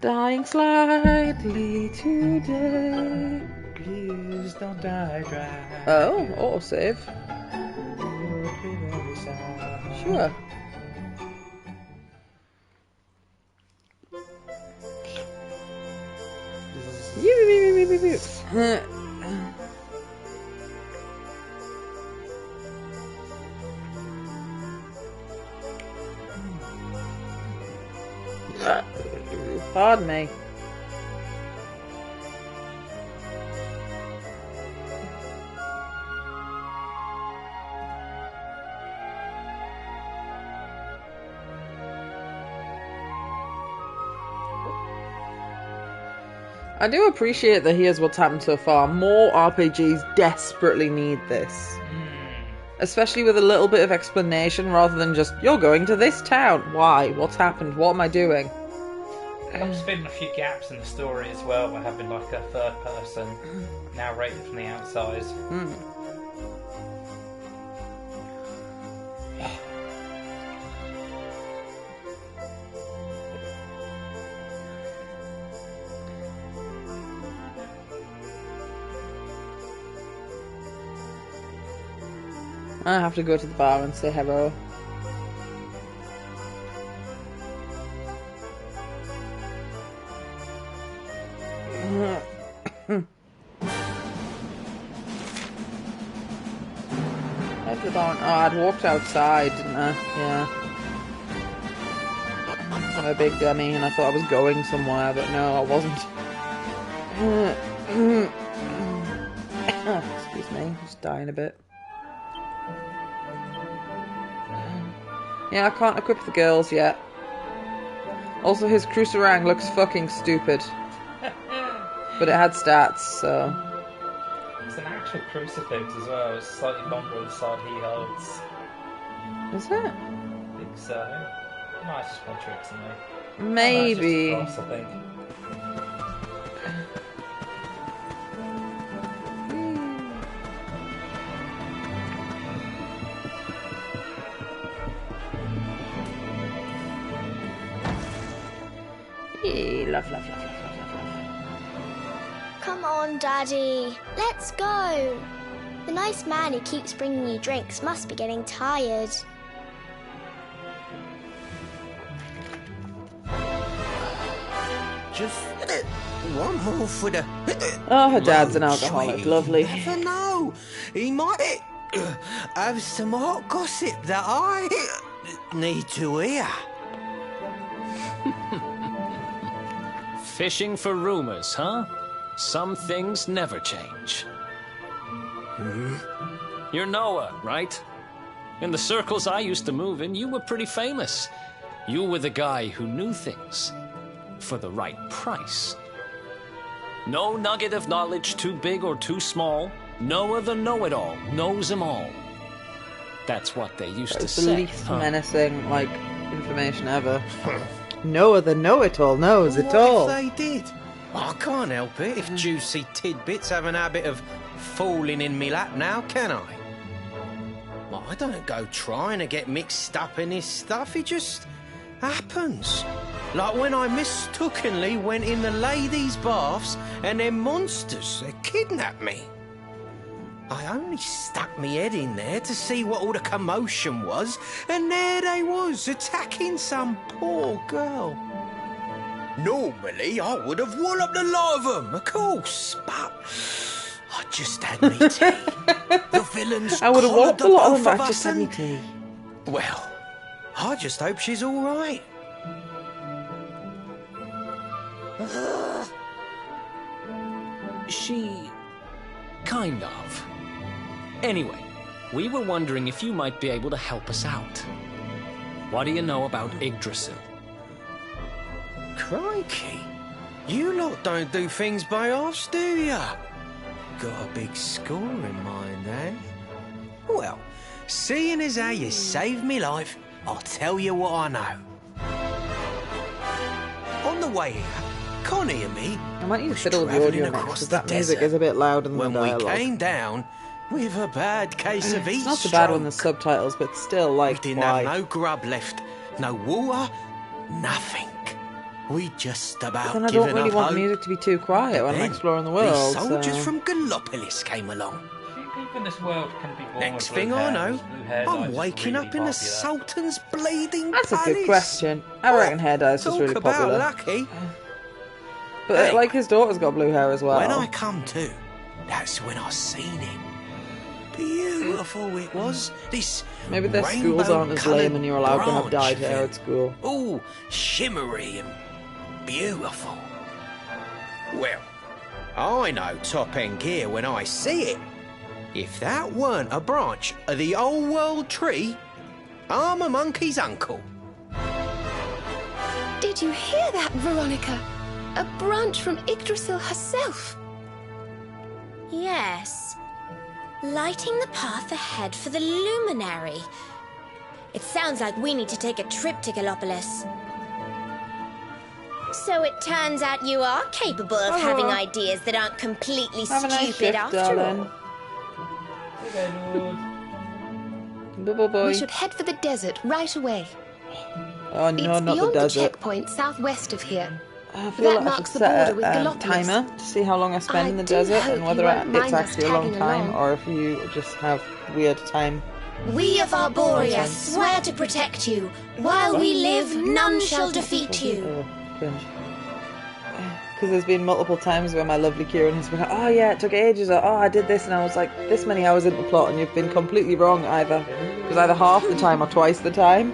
Dying slightly today. Please don't die dry. Oh, autosave. You'll be very sad. Sure. Pardon me. I do appreciate that here's what's happened so far. More RPGs desperately need this. Especially with a little bit of explanation rather than just, you're going to this town. Why? What's happened? What am I doing? Helps fill in a few gaps in the story as well by having like a third person narrated from the outside. I have to go to the bar and say hello. At the bar. Oh, I'd walked outside, didn't I? Yeah. I'm a big dummy and I thought I was going somewhere, but no, I wasn't. Excuse me, just dying a bit. Yeah, I can't equip the girls yet. Also, his cruiserang looks fucking stupid. But it had stats, so... It's an actual crucifix as well. It's slightly longer on the side he holds. Is it? I think so. Might have just been tricks on me. Maybe. Oh, no, it's just a cross, I think. Love. Come on, Daddy. Let's go. The nice man who keeps bringing you drinks must be getting tired. Just one more for the... Oh, her dad's an alcoholic. Lovely. You never know. He might have some hot gossip that I need to hear. Fishing for rumors, huh? Some things never change. You're Noah, right? In the circles I used to move in, you were pretty famous. You were the guy who knew things for the right price. No nugget of knowledge too big or too small. Noah the know-it-all knows them all. That's what they used to It's say. the least menacing, information ever. Noah the know-it-all knows it all. What if they did? I can't help it if juicy tidbits have an habit of falling in me lap now, can I? Well, I don't go trying to get mixed up in this stuff, it just happens. Like when I mistakenly went in the ladies' baths and them monsters, they kidnapped me. I only stuck me head in there to see what all the commotion was, and there they was, attacking some poor girl. Normally, I would have walloped a lot of them, of course, but I just had me tea. The villains I would have collared walloped a lot of both them, I us just had me and- tea. Well, I just hope she's all right. She... kind of. Anyway, we were wondering if you might be able to help us out. What do you know about Yggdrasil? Crikey. You lot don't do things by halves, do ya? Got a big score in mind, eh? Well, seeing as how you saved me life, I'll tell you what I know. On the way here, Connie and me I might need to was fiddle with the travelling audio mix, across because the that music desert is a bit loud in the when we dialogue. came down with a bad case of heat It's not so bad when there's stroke. subtitles, but still, We didn't why? have no grub left, no water, nothing. We just about Then I given don't really up want hope. the music to be too quiet when I'm Then exploring the world. These soldiers so... from Gallopolis came along. Few people in this world can be born Next with blue thing hair, I know, as blue hair dye I'm is waking really up in the popular. Sultan's bleeding That's a palace. good question. I reckon hair dye is just Talk really about popular. lucky. But Anyway, like his daughter's got blue hair as well. When I come to, that's when I seen him. Beautiful it was. This Maybe their schools aren't as lame and you're allowed to have dyed hair at school. All shimmery and beautiful. Well, I know top-end gear when I see it. If that weren't a branch of the old world tree, I'm a monkey's uncle. Did you hear that, Veronica? A branch from Yggdrasil herself. Yes. Lighting the path ahead for the luminary. It sounds like we need to take a trip to Gallopolis. So it turns out you are capable of having ideas that aren't completely Have a nice stupid shift, after darling. all. Okay, Lord. Boy. We should head for the desert right away. Oh no, It's not the beyond the desert. checkpoint southwest of here. I feel That like I marks should the border set with a Gallopolis. timer to see how long I spend I in the do desert hope and you whether won't it's mind us actually a long tagging time along. or if you just have weird time. We of Arborea swear to protect you. While we live, none shall defeat you. Oh, cringe. Because there's been multiple times where my lovely Kieran has been like, oh yeah, it took ages, or oh I did this, and I was like, this many hours into the plot, and you've been completely wrong either. It was either half the time or twice the time.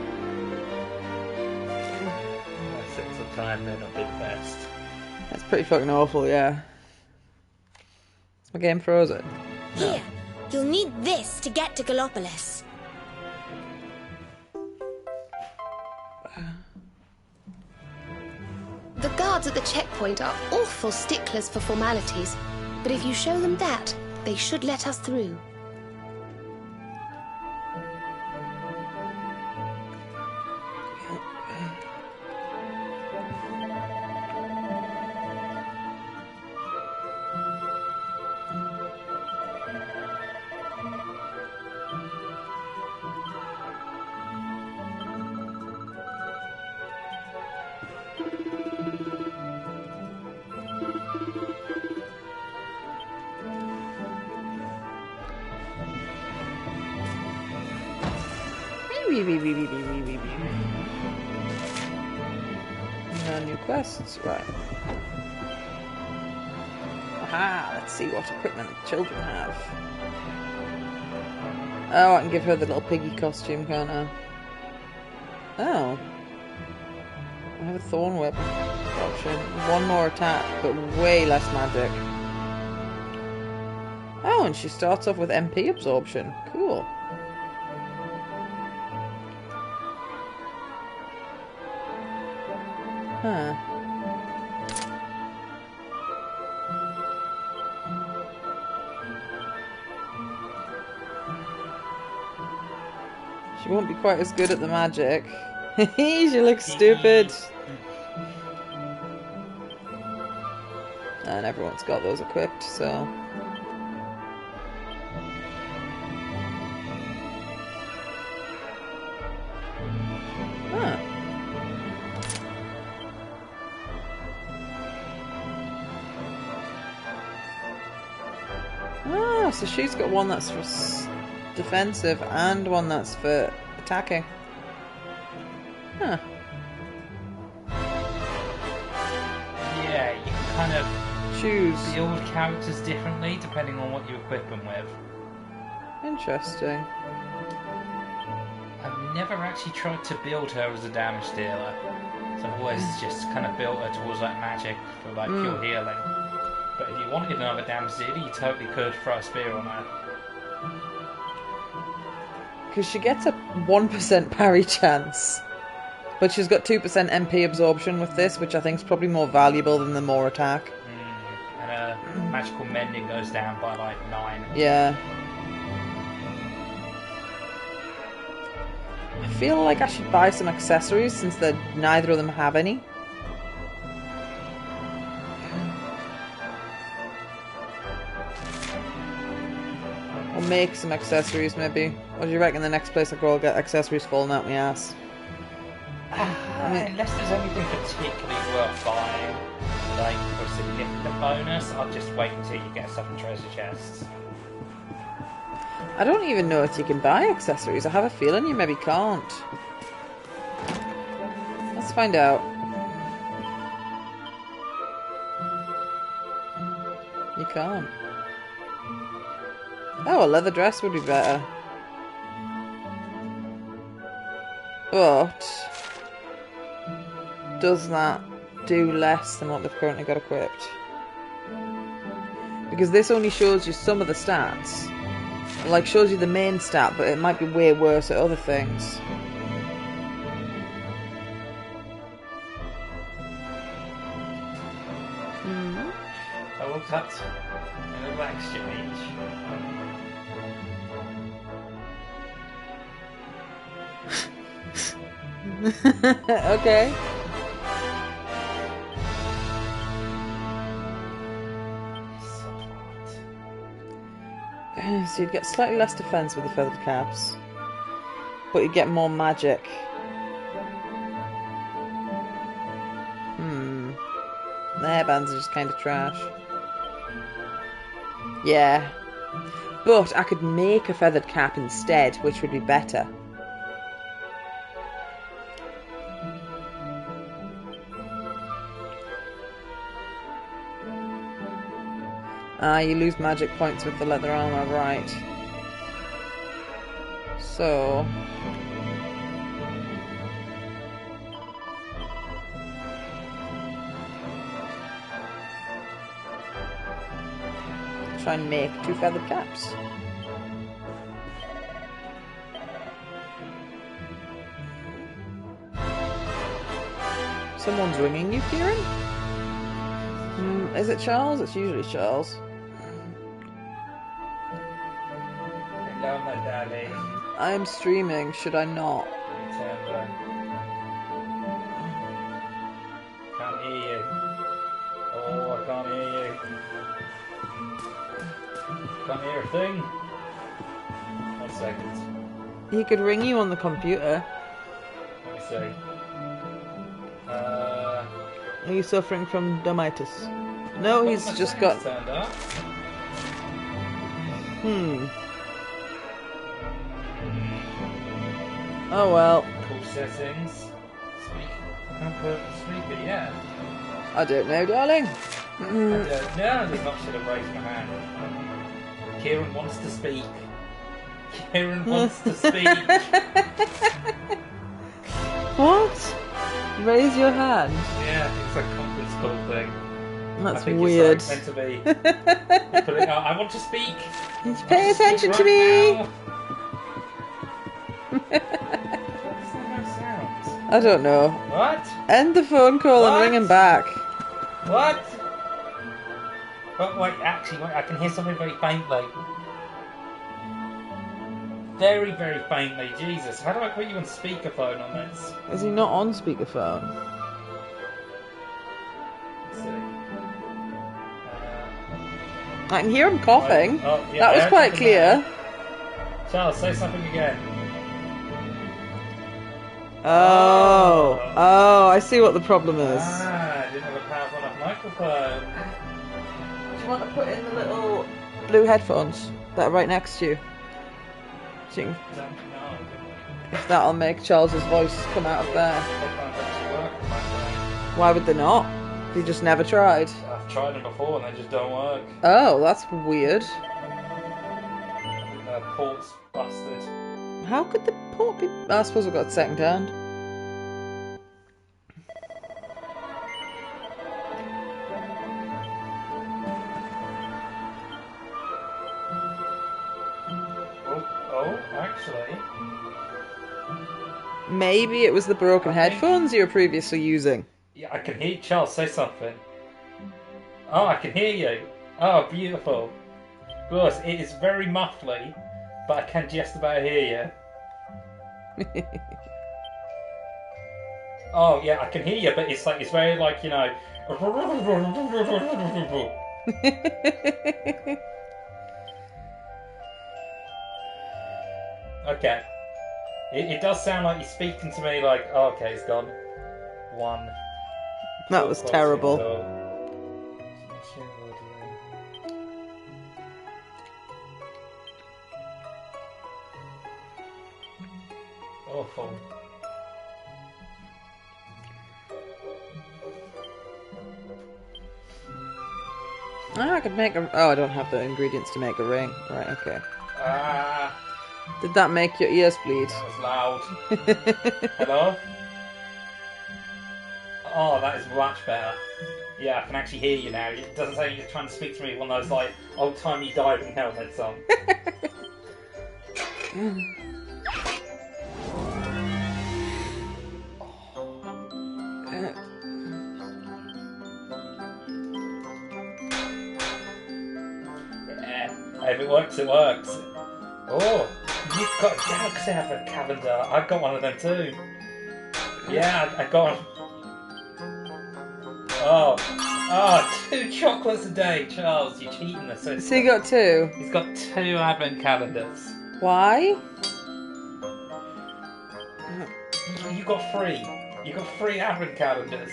My sense of time may not be the best. That's pretty fucking awful, yeah. Is my game frozen? Here, you'll need this to get to Gallopolis. The guards at the checkpoint are awful sticklers for formalities, but if you show them that, they should let us through. No new quests, right. Aha, let's see what equipment children have. Oh, I can give her the little piggy costume, can't I? Oh. I have a thorn whip option. One more attack, but way less magic. Oh, and she starts off with MP absorption. Cool. Huh. She won't be quite as good at the magic. She looks stupid. And everyone's got those equipped, so... Huh. Ah, so she's got one that's for defensive and one that's for attacking. Huh. Yeah, you can kind of Choose. build characters differently depending on what you equip them with. Interesting. I've never actually tried to build her as a damage dealer. So I've always just kind of built her towards like magic for like pure healing. But if you wanted another damage dealer, you totally could throw a spear on her. Because she gets a 1% parry chance. But she's got 2% MP absorption with this, which I think is probably more valuable than the more attack. And her magical mending goes down by like 9. Yeah. I feel like I should buy some accessories since neither of them have any. Or make some accessories maybe. Or do you reckon the next place I go I'll get accessories falling out my ass? Unless there's anything particularly worth buying, like for a significant bonus, I'll just wait until you get 7 treasure chests. I don't even know if you can buy accessories. I have a feeling you maybe can't. Let's find out. You can't. Oh, a leather dress would be better. But does that do less than what they've currently got equipped? Because this only shows you some of the stats. Like, shows you the main stat, but it might be way worse at other things. I looked at another exchange. Okay. So you'd get slightly less defense with the feathered caps, but you'd get more magic. The hairbands are just kind of trash. Yeah. But I could make a feathered cap instead, which would be better. Ah, you lose magic points with the leather armor, right. So... try and make 2 feathered caps. Someone's ringing you, Kieran? Is it Charles? It's usually Charles. Hello, my darling. I am streaming, should I not? Can't hear you. Oh, I can't hear you. Can't hear a thing. 1 second. He could ring you on the computer. Let me see. Are you suffering from dumbitis? No, he's just got... turned up. Oh well. Cool settings. Speak. Speaker, yeah. I don't know, darling. I don't know. There's not should have raised my hand. Kieran wants to speak. Kieran wants to speak. What? Raise your hand. Yeah, it's a conference call thing. That's I think weird. It's like meant to be. Put it out. I want to speak. Pay attention to me. What's that sound? I don't know. What? End the phone call and ring him back. What? Wait, actually, I can hear something very faintly. Very, very faintly. Jesus, how do I put you on speakerphone on this? Is he not on speakerphone? Let's see. I can hear him coughing. Oh, yeah, that was quite clear. Charles, say something again. Oh, I see what the problem is. I didn't have a powerful enough microphone. Do you want to put in the little blue headphones that are right next to you? So you can, if that'll make Charles's voice come out of there. Why would they not? You just never tried. I've tried them before and they just don't work. Oh, that's weird. The port's busted. How could the port be... I suppose I've got second hand. Oh, actually... Maybe it was the broken headphones you were previously using. Yeah, I can hear you. Charles, say something. Oh, I can hear you. Oh, beautiful. Good. It is very muffly, but I can just about hear you. Oh, yeah, I can hear you, but it's like, it's very like, you know... Okay. It does sound like you're speaking to me like, oh, okay, it's gone. one. That was terrible. Awful. Oh, I could make a... Oh, I don't have the ingredients to make a ring. Right, okay. Did that make your ears bleed? That was loud. Hello? Oh, that is much better. Yeah, I can actually hear you now. It doesn't say you're trying to speak to me with one of those, like, old-timey diving helmets on. If it works, it works. Oh, you've got a Galaxy Advent calendar. I've got one of them too. Yeah, I got one. Oh, 2 chocolates a day, Charles. You're cheating us. So you got 2? He's got 2 Advent calendars. Why? You got 3. You got 3 Advent calendars.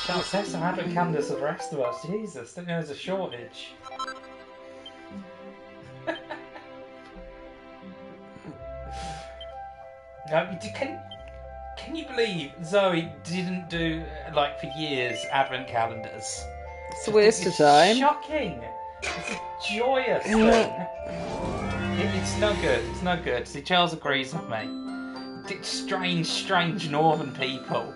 Charles, save some Advent calendars for the rest of us. Jesus, don't know there's a shortage. No, can you believe Zoe didn't do, like, for years, Advent calendars? It's a waste of time. Shocking! It's a joyous thing. It's no good. It's no good. See, Charles agrees with me. Strange northern people.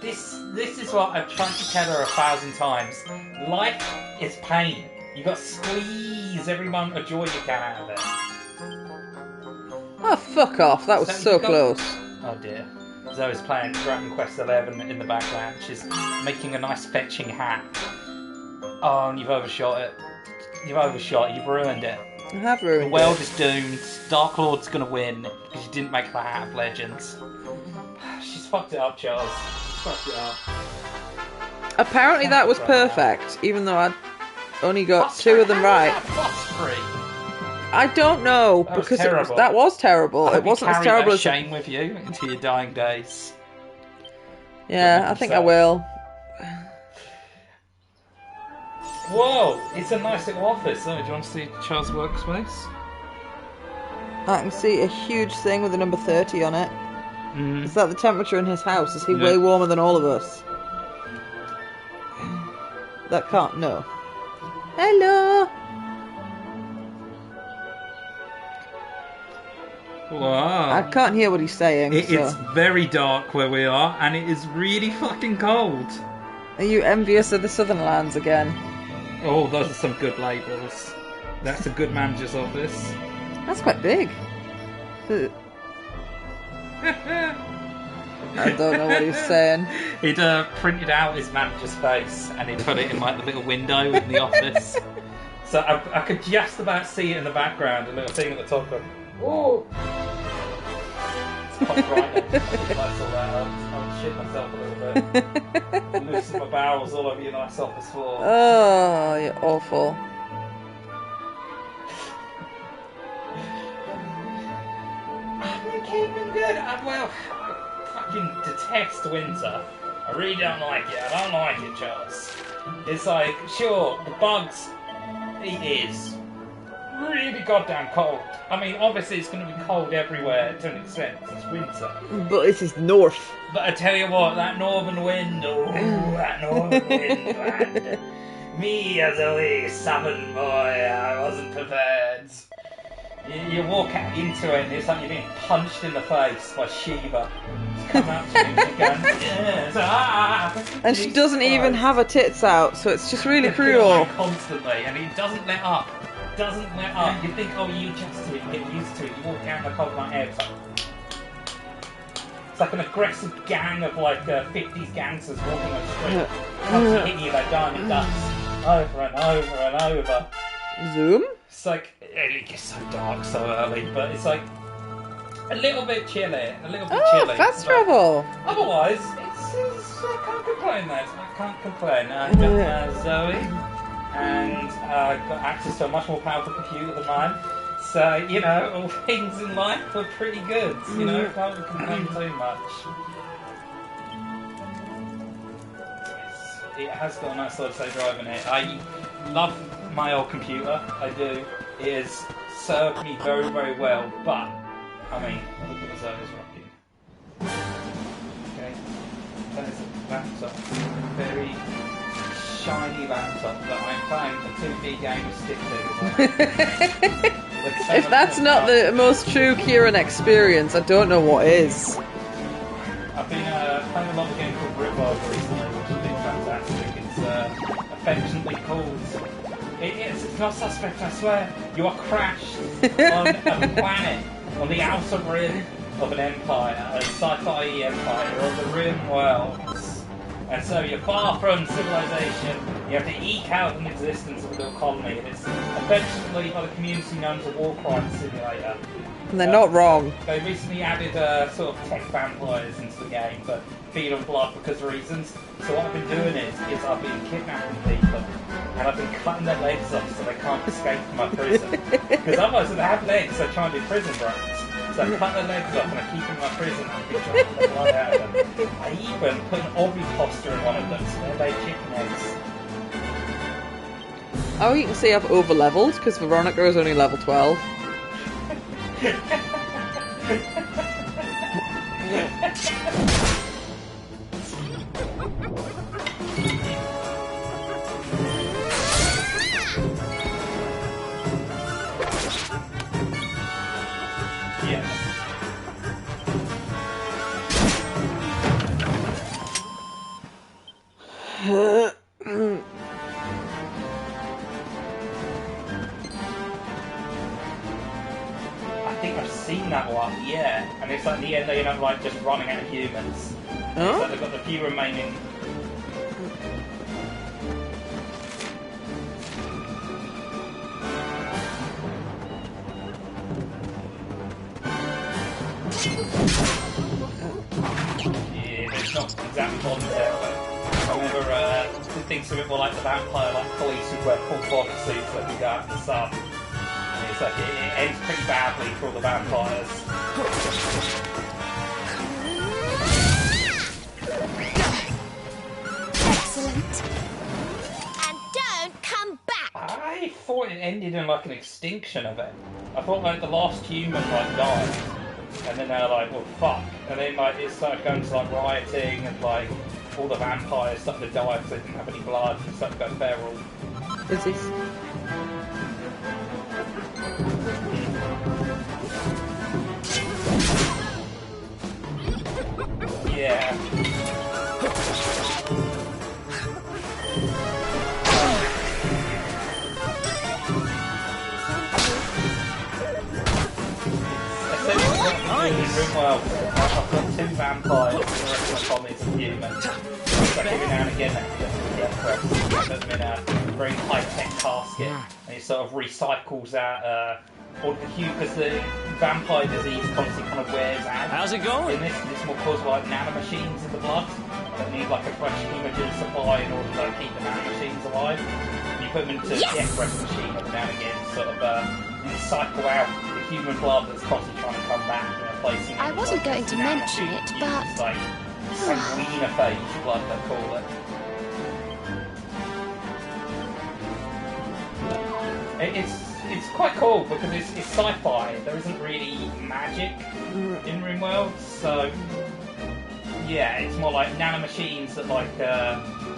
This is what I've tried to tell her 1,000 times. Life is pain. You got to squeeze every moment of joy you can out of it. Oh, fuck off. That was so close. Oh dear. Zoe's playing Dragon Quest XI in the background. She's making a nice fetching hat. Oh, and you've overshot it. You've ruined it. I have ruined it. The world is doomed. Dark Lord's gonna win because you didn't make the Hat of Legends. She's fucked it up, Charles. She's fucked it up. Apparently that was perfect, even though I only got 2 of them right. I don't know, because that was terrible. It wasn't as terrible as... shame with you into your dying days. Yeah, I think I will. Whoa! It's a nice little office. Oh, do you want to see Charles' workspace? I can see a huge thing with the number 30 on it. Mm. Is that the temperature in his house? Is he way warmer than all of us? That can't... No. Hello! Wow. I can't hear what he's saying. It's very dark where we are, and it is really fucking cold. Are you envious of the Southern Lands again? Oh, those are some good labels. That's a good manager's office. That's quite big. I don't know what he's saying. He'd printed out his manager's face and he put it in like the little window in the office. So I could just about see it in the background, a little thing at the top of. Oh! It's popped right in. That's all that. I'll shit myself a little bit. Loosen my bowels all over your nice office floor. Oh, you're awful. I've been keeping good. I fucking detest winter. I really don't like it. I don't like it, Charles. It's like, sure, the bugs, it is really goddamn cold. I mean, obviously it's going to be cold everywhere to an extent because it's winter. But this is north. But I tell you what, that northern wind, that northern wind, man. Me as a wee southern boy, I wasn't prepared. You walk out into it and it's like you're being punched in the face by Shiva. Just come out to you again. Yes, and she doesn't even have her tits out, so it's just really cruel. Constantly, and he doesn't let up. Doesn't let up. You think, oh, you adjust to it, you get used to it. You walk out in the cold night air, it's like an aggressive gang of like 50s gangsters walking on the street. Constantly hitting you like diamond ducks. Over and over and over. Zoom? It's like, it gets so dark so early, but it's like a little bit chilly. Oh, fast travel. Otherwise, it's I can't complain, mate. I can't complain. Zoe? and got access to a much more powerful computer than mine. So, you know, all things in life were pretty good. You know, can't complain too much. It has got a nice solid-state drive in it. I love my old computer. I do. It has served me very, very well. But, I mean, look at the service rocking. Okay, that is a laptop. Very shiny laptop that I'm playing a 2D game with stick figures on. If that's not the most true Kieran experience, I don't know what is. I've been playing a lot of a game called Ripwire recently, which has been fantastic. It's affectionately called... It's not suspect, I swear. You are crashed on a planet, on the outer rim of an empire, a sci-fi empire, or the rim worlds. And so you're far from civilization. You have to eke out an existence of a little colony, and it's affectionately by the community known as a war crime simulator. And they're not wrong. They recently added sort of tech vampires into the game for feed on blood because of reasons. So what I've been doing is I've been kidnapping people and I've been cutting their legs off so they can't escape from my prison. Because otherwise, if they have legs, they try and do prison breaks. So I cut their legs off and I keep them in my prison and I keep drinking the blood out of them. I even put an ovipositor in one of them so they lay chicken eggs. Oh, you can see I've over-leveled because Veronica is only level 12. I think I've seen that one, yeah. And it's like in the end they end up like just running out of humans. Oh? It's like they've got the few remaining. Yeah, it's not exactly modern there, but I remember things a bit more like the vampire, like police who wear full body suits that can go out in the sun. It's like it ends pretty badly for all the vampires. Excellent. And don't come back. I thought it ended in like an extinction event. I thought like the last human like died, and then they're like, well, fuck, and then like it started going to like rioting and like all the vampires started to die because they didn't have any blood and started to go feral. Is this? Yeah. Nice. Well, I've got two vampires, the rest of my colonies are human. So every now and again they get pressed, put them in a very high-tech casket, and it sort of recycles out all the hue, because the vampire disease constantly kind of wears out. How's it going? In this, it's more caused by like nanomachines in the blood that need like a fresh hemogen supply in order to like, keep the nanomachines alive. You put them into the X-press machine every now and again to sort of recycle out the human blood that's constantly trying to come back and replacing it. I wasn't going to mention it, but... It's like sanguinophage blood, they call it. It's quite cool because it's sci-fi. There isn't really magic in RimWorld, so yeah, it's more like nanomachines that like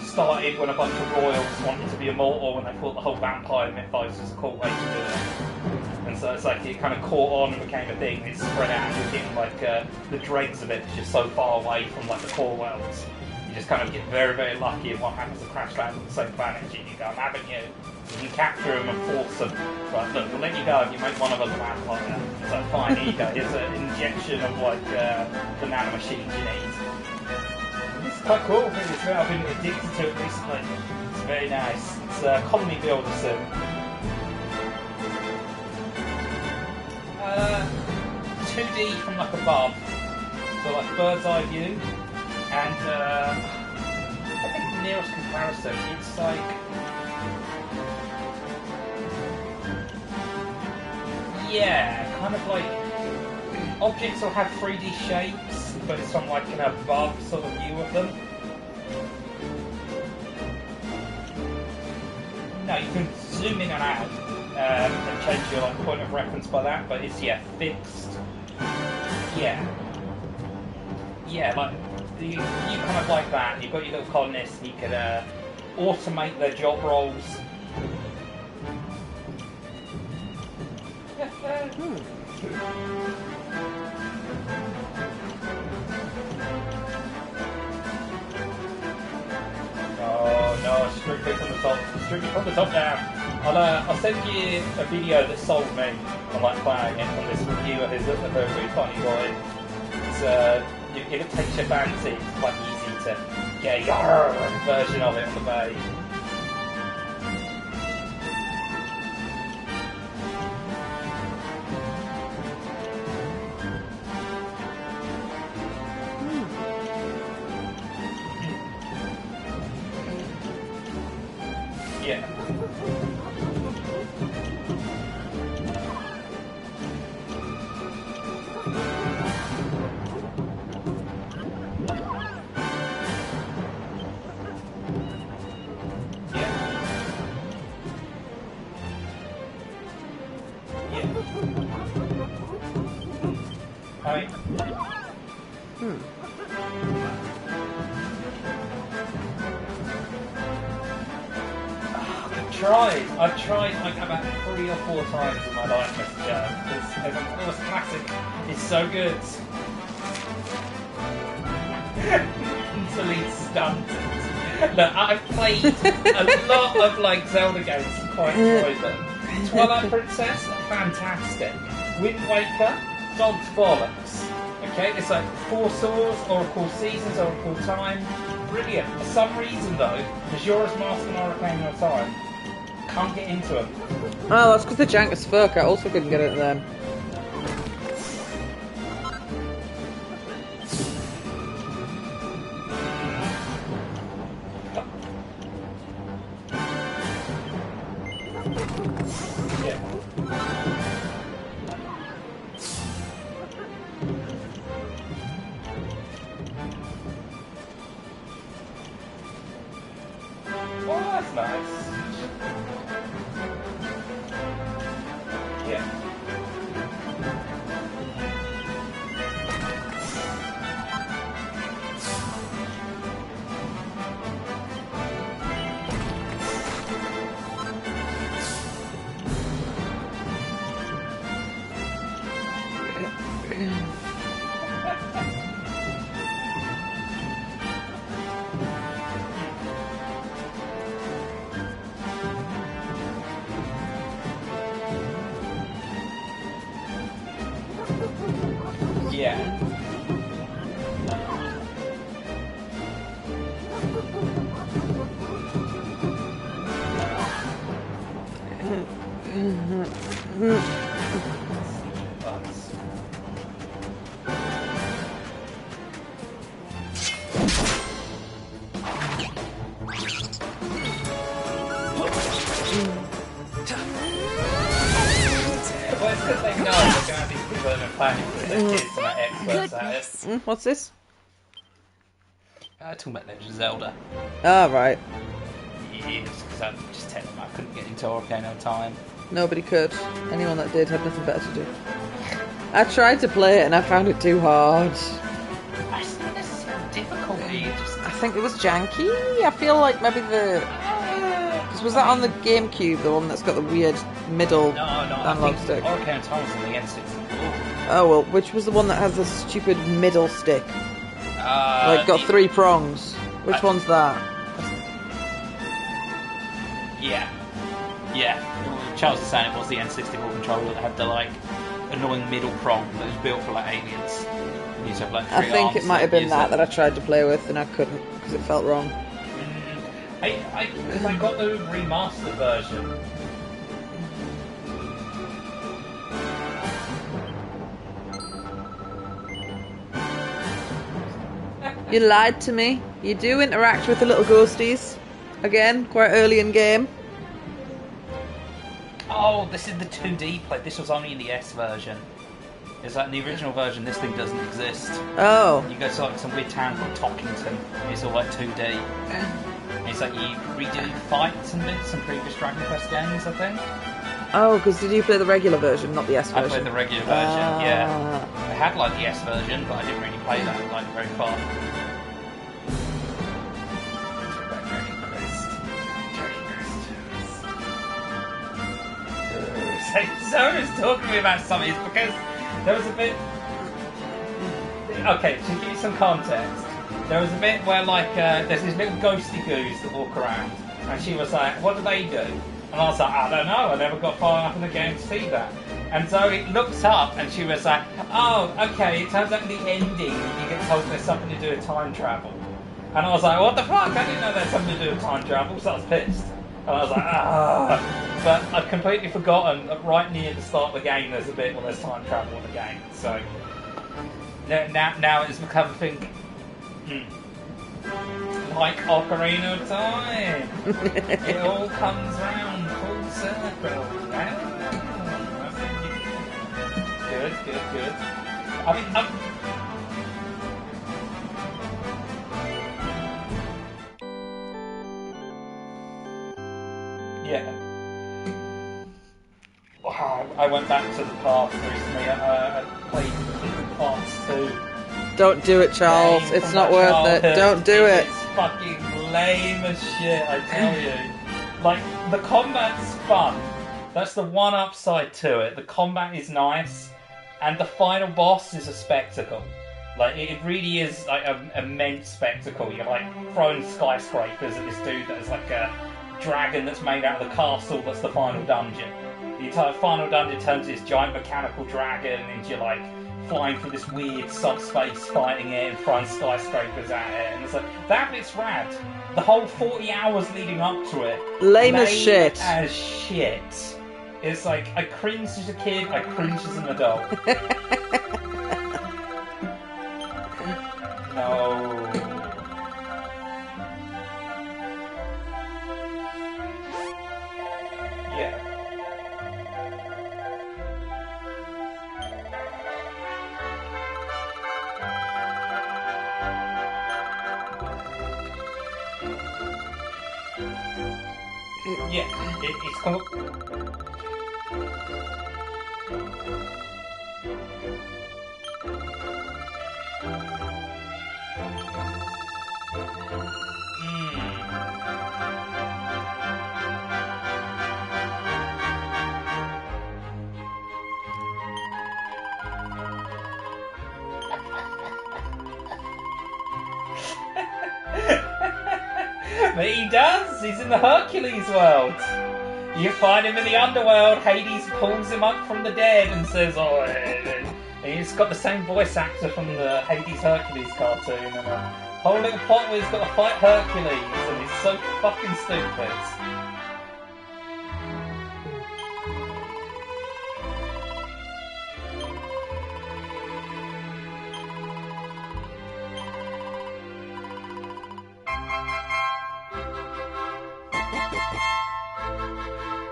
started when a bunch of royals wanted to be immortal, and they thought the whole vampire mythos was a cool way to do it. And so it's like it kind of caught on and became a thing. It spread out and became like the dregs of it, which is so far away from like the core worlds. You just kind of get very, very lucky if one happens to crash land on the same planet as you. You go, I'm having you. You can capture them and force them. Right, look, we'll let you go if you make one of us a vampire. It's like, fine, here you go. Here's an injection of like the nanomachines you need. It's quite cool. I've been addicted to it recently. It's very nice. It's a colony builder sim. 2D from like above, so like bird's eye view, and I think the nearest comparison, it's like Yeah, kind of like objects will have 3D shapes, but it's from like an above sort of view of them. No, you can zoom in and out and change your like point of reference by that, but it's fixed. Yeah, like you kind of like that. You've got your little colonists, and you could automate their job roles. Oh no, strictly from the top. Strictly from the top down. I'll send you a video that sold me on like playing it from this review of his little very funny boy. It's if it takes your fancy, it's quite easy to get a yarr version of it on the page. Yeah. I've tried like about 3 or 4 times in my life, because it was classic. It's so good. Mentally stunted. Look, I've played a lot of like Zelda games and quite enjoyed them. Twilight Princess, fantastic. Wind Waker, dog's bollocks. Okay, it's like 4 Swords, Oracle Seasons, Oracle Time. Brilliant. For some reason though, Majora's Mask and Ocarina of Time, can't get into them. Oh, that's because they're jank as fuck. I also couldn't get into them. Oh, that's nice. Yeah. Yeah. Well, it's because they know they're going to have these people that are planning for their kids and are experts at it. What's this? Talking about Legend of Zelda. Ah, right. Yes, because I'm just telling them I couldn't get into Ocarina of Time. Nobody could. Anyone that did had nothing better to do. I tried to play it and I found it too hard. It's not necessarily difficulty. I think it was janky. I feel like maybe the... Because was that on the GameCube, the one that's got the weird middle analog stick? Ocarina of Time was on the N64. Oh, well, which was the one that has the stupid middle stick? Like, got 3 prongs. Which one's that? Yeah. Charles is saying it was the N64 controller that had the, like, annoying middle prong that was built for, like, aliens. You used to have, like, 3 I think arms it might have been that that I tried to play with and I couldn't because it felt wrong. Because I got the remastered version. You lied to me. You do interact with the little ghosties. Again, quite early in game. Oh, this is the 2D play. This was only in the S version. It's like in the original version, this thing doesn't exist. Oh. You go to like some weird town called Tockington. It's all like 2D. And it's like you redo fights and bits from previous Dragon Quest games, I think. Oh, because did you play the regular version, not the S version? I played the regular version, yeah. I had like the S version, but I didn't really play that like very far. Zona's talking to me about something. It's because there was a bit. Okay, to give you some context, there was a bit where like there's these little ghosty goos that walk around, and she was like, "What do they do?" And I was like, "I don't know. I never got far enough in the game to see that." And Zoe looked up, and she was like, "Oh, okay. It turns out in the ending, you get told there's something to do with time travel." And I was like, "What the fuck? I didn't know there's something to do with time travel." So I was pissed. And I was like, ah. But I'd completely forgotten that right near the start of the game there's a bit where there's time travel in the game. So now it's become a thing. Like Ocarina of Time. It all comes round full circle. Good. I mean, yeah. Wow, I went back to the past recently. I played Parts 2. Don't do it, Charles. It's not worth it. Don't do it. It's fucking lame as shit, I tell you. Like, the combat's fun. That's the one upside to it. The combat is nice, and the final boss is a spectacle. Like, it really is like an immense spectacle. You're like throwing skyscrapers at this dude that is like a dragon that's made out of the castle that's the final dungeon. The entire final dungeon turns into this giant mechanical dragon, and you're like flying through this weird subspace, fighting it and throwing skyscrapers at it. And it's like, that bit's rad. The whole 40 hours leading up to it, lame as shit. It's like, I cringed as a kid, I cringed as an adult. No. Yeah. Yeah, it's called... But he does! He's in the Hercules world! You find him in the underworld, Hades pulls him up from the dead and says, "Oh," and he's got the same voice actor from the Hades Hercules cartoon, and a whole little plot where he's got to fight Hercules, and he's so fucking stupid.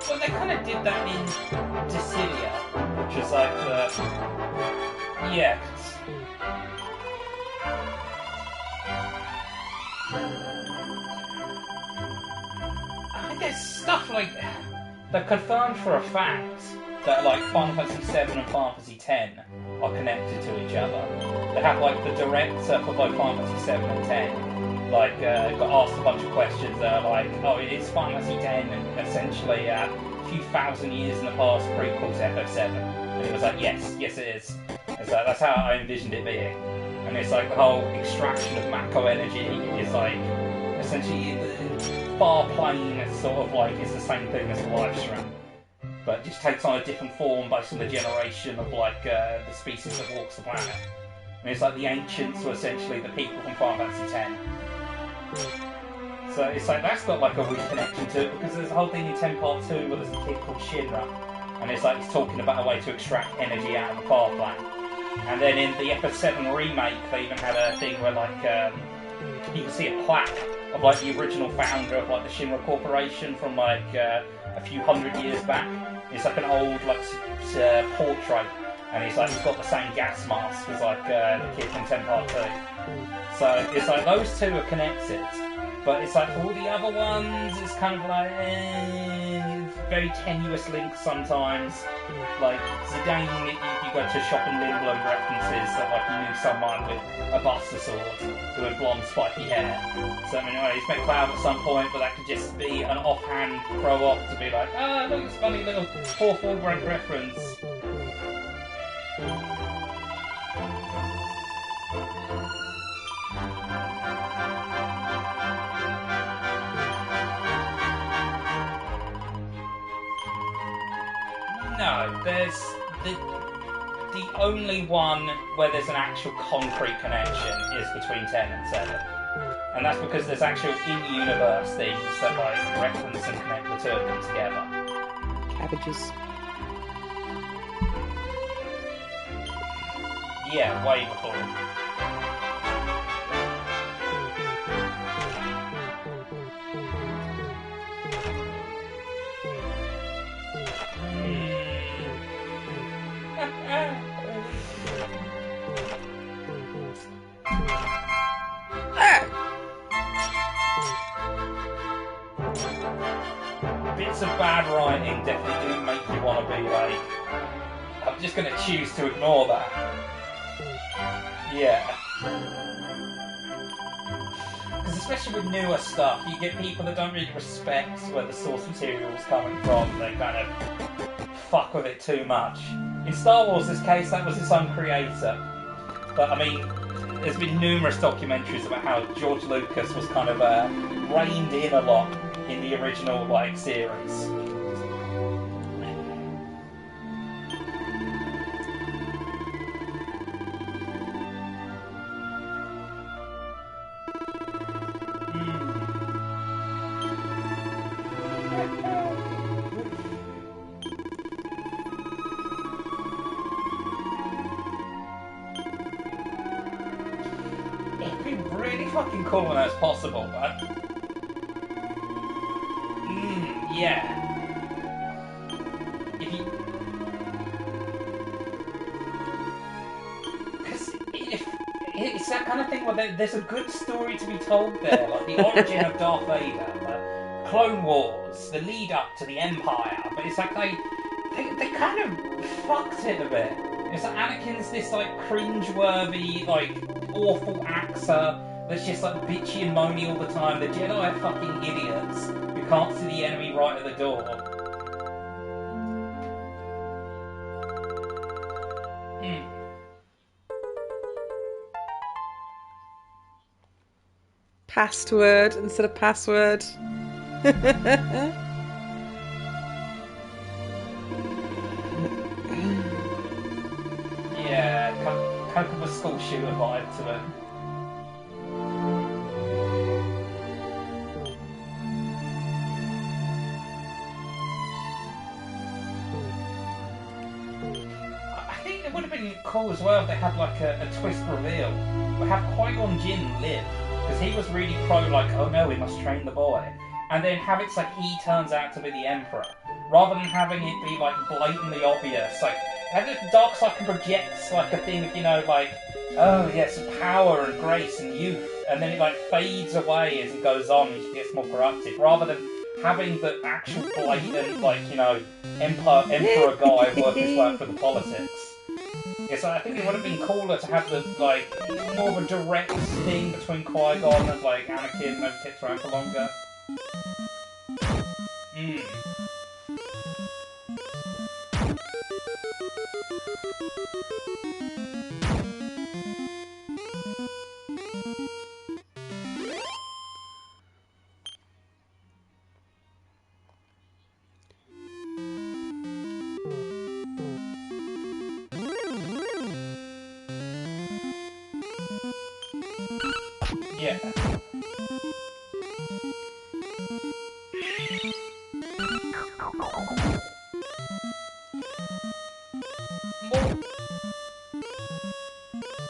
Well, they kind of did that in Dissidia, which is like the... Yeah. I think there's stuff like... They're confirmed for a fact that like Final Fantasy VII and Final Fantasy X are connected to each other. They have like the director for both Final Fantasy VII and X. Like, got asked a bunch of questions that are like, oh, it is Final Fantasy X, and essentially a few thousand years in the past prequel to FF7. And he was like, yes it is. It's like, that's how I envisioned it being. And it's like the whole extraction of Mako energy is like, essentially, far plane is sort of like, is the same thing as a live stream. But it just takes on a different form based on the generation of like, the species that walks the planet. And it's like the ancients were essentially the people from Final Fantasy X. So it's like that's got like a weird connection to it, because there's a whole thing in 10 Part 2 where there's a kid called Shinra, and it's like he's talking about a way to extract energy out of the far plane. And then in the FF7 remake, they even had a thing where like you can see a plaque of like the original founder of like the Shinra Corporation from like a few hundred years back. It's like an old portrait, and he's got the same gas mask as the kid from 10 Part 2. So it's like those two are connected, but it's like for all the other ones, it's kind of like very tenuous links sometimes. Like Zidane, you go to Shopping Lindblom references that you knew someone with a Buster sword who had blonde spiky hair. So anyway, he's met Cloud at some point, but that could just be an offhand throw-off to be like, look at this funny little 4-4 break reference. No, there's the only one where there's an actual concrete connection is between 10 and 7. And that's because there's actual in-universe things that reference and connect the two of them together. Cabbages. Yeah, way before. Bits of bad writing definitely do make you want to be like, I'm just going to choose to ignore that. Yeah. Because especially with newer stuff, you get people that don't really respect where the source material is coming from. They kind of fuck with it too much. In Star Wars' case, that was its own creator. But I mean, there's been numerous documentaries about how George Lucas was kind of reined in a lot in the original series. It'd be really fucking cool when that's possible, but yeah. Because if it's that kind of thing where there's a good story to be told there, like the origin of Darth Vader, the Clone Wars, the lead up to the Empire, but it's like they kind of fucked it a bit. It's like Anakin's this cringe-worthy, awful actor that's just bitchy and moany all the time. The Jedi are fucking idiots who can't see the enemy right at the door. Password instead of password. Yeah, kind of a school shooter vibe to it. I think it would have been cool as well if they had a twist reveal. But have Qui-Gon Jinn live, because he was really pro oh no, we must train the boy. And then have it he turns out to be the Emperor. Rather than having it be blatantly obvious. Have it Darkseid can project a thing of, oh yes, power and grace and youth, and then it fades away as it goes on and she gets more corrupted, rather than having the actual blatant, Emperor guy work his way for the politics. Yes, I think it would have been cooler to have the, more of a direct thing between Qui-Gon and, Anakin, maybe takes around for longer. Yeah.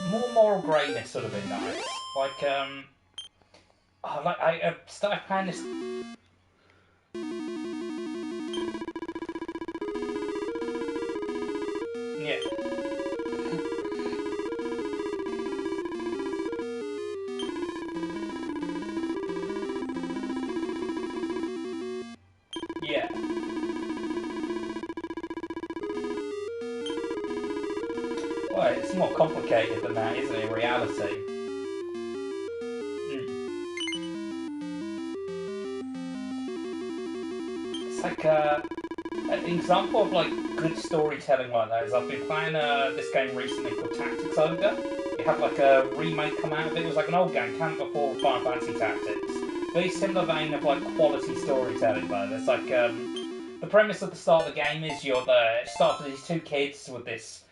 More moral greyness would have been nice. I started playing this. Yeah. Yeah. Well, it's more complicated than that, isn't it, in reality? It's like an example of like good storytelling like that is I've been playing this game recently called Tactics Ogre. It had like a remake come out of it. It was like an old game, came before Final Fantasy Tactics. Very similar vein of like quality storytelling though. There's like the premise at the start of the game is you're the start of these two kids with this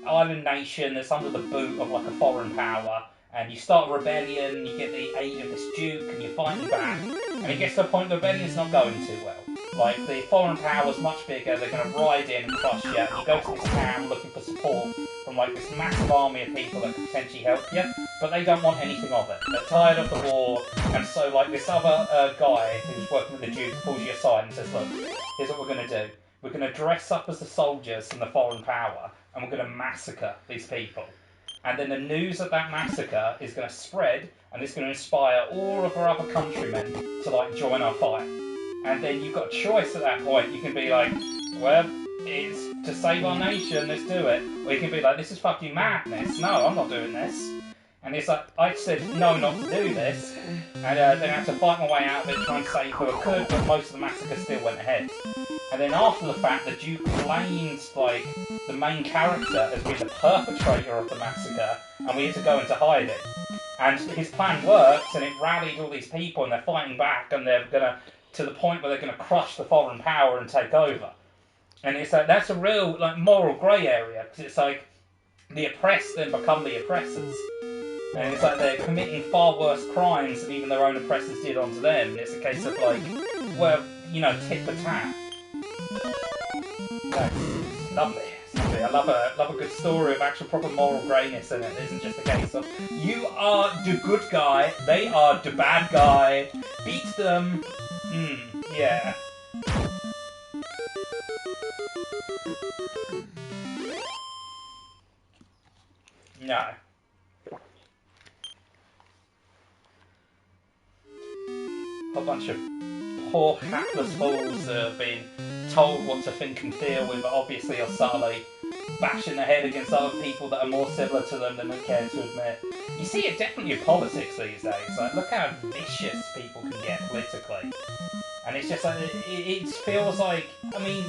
island nation that's under the boot of like a foreign power, and you start a rebellion, you get the aid of this duke, and you're fighting back, and it gets to a point the rebellion's not going too well. Like, the foreign power's much bigger, they're going to ride in and crush you, and you go to this town looking for support from like this massive army of people that could potentially help you, but they don't want anything of it. They're tired of the war, and so like this other guy who's working with the duke pulls you aside and says, look, here's what we're going to do. We're going to dress up as the soldiers from the foreign power, and we're going to massacre these people. And then the news of that massacre is going to spread, and it's going to inspire all of our other countrymen to like join our fight. And then you've got a choice at that point. You can be like, well, it's to save our nation, let's do it. Or you can be like, this is fucking madness. No, I'm not doing this. And it's like, I said no not to do this. And then I had to fight my way out of it, try and save who I could, but most of the massacre still went ahead. And then after the fact, the Duke blamed, like, the main character as being the perpetrator of the massacre, and we had to go into hiding. And his plan works, and it rallied all these people, and they're fighting back, and they're gonna, to the point where they're gonna crush the foreign power and take over. And it's like, that's a real, like, moral grey area, because it's like, the oppressed then become the oppressors. And it's like they're committing far worse crimes than even their own oppressors did onto them. And it's a case of like, well, you know, tit for tat. Yeah, it's lovely. It's lovely. I love a good story of actual proper moral greyness in it. It isn't just a case of you are the good guy, they are the bad guy. Beat them. Yeah. No. A bunch of poor hapless fools that have been told what to think and feel with, obviously are subtly bashing their head against other people that are more similar to them than they care to admit. You see it definitely in politics these days. Like, look how vicious people can get politically. And it's just like, it feels like, I mean...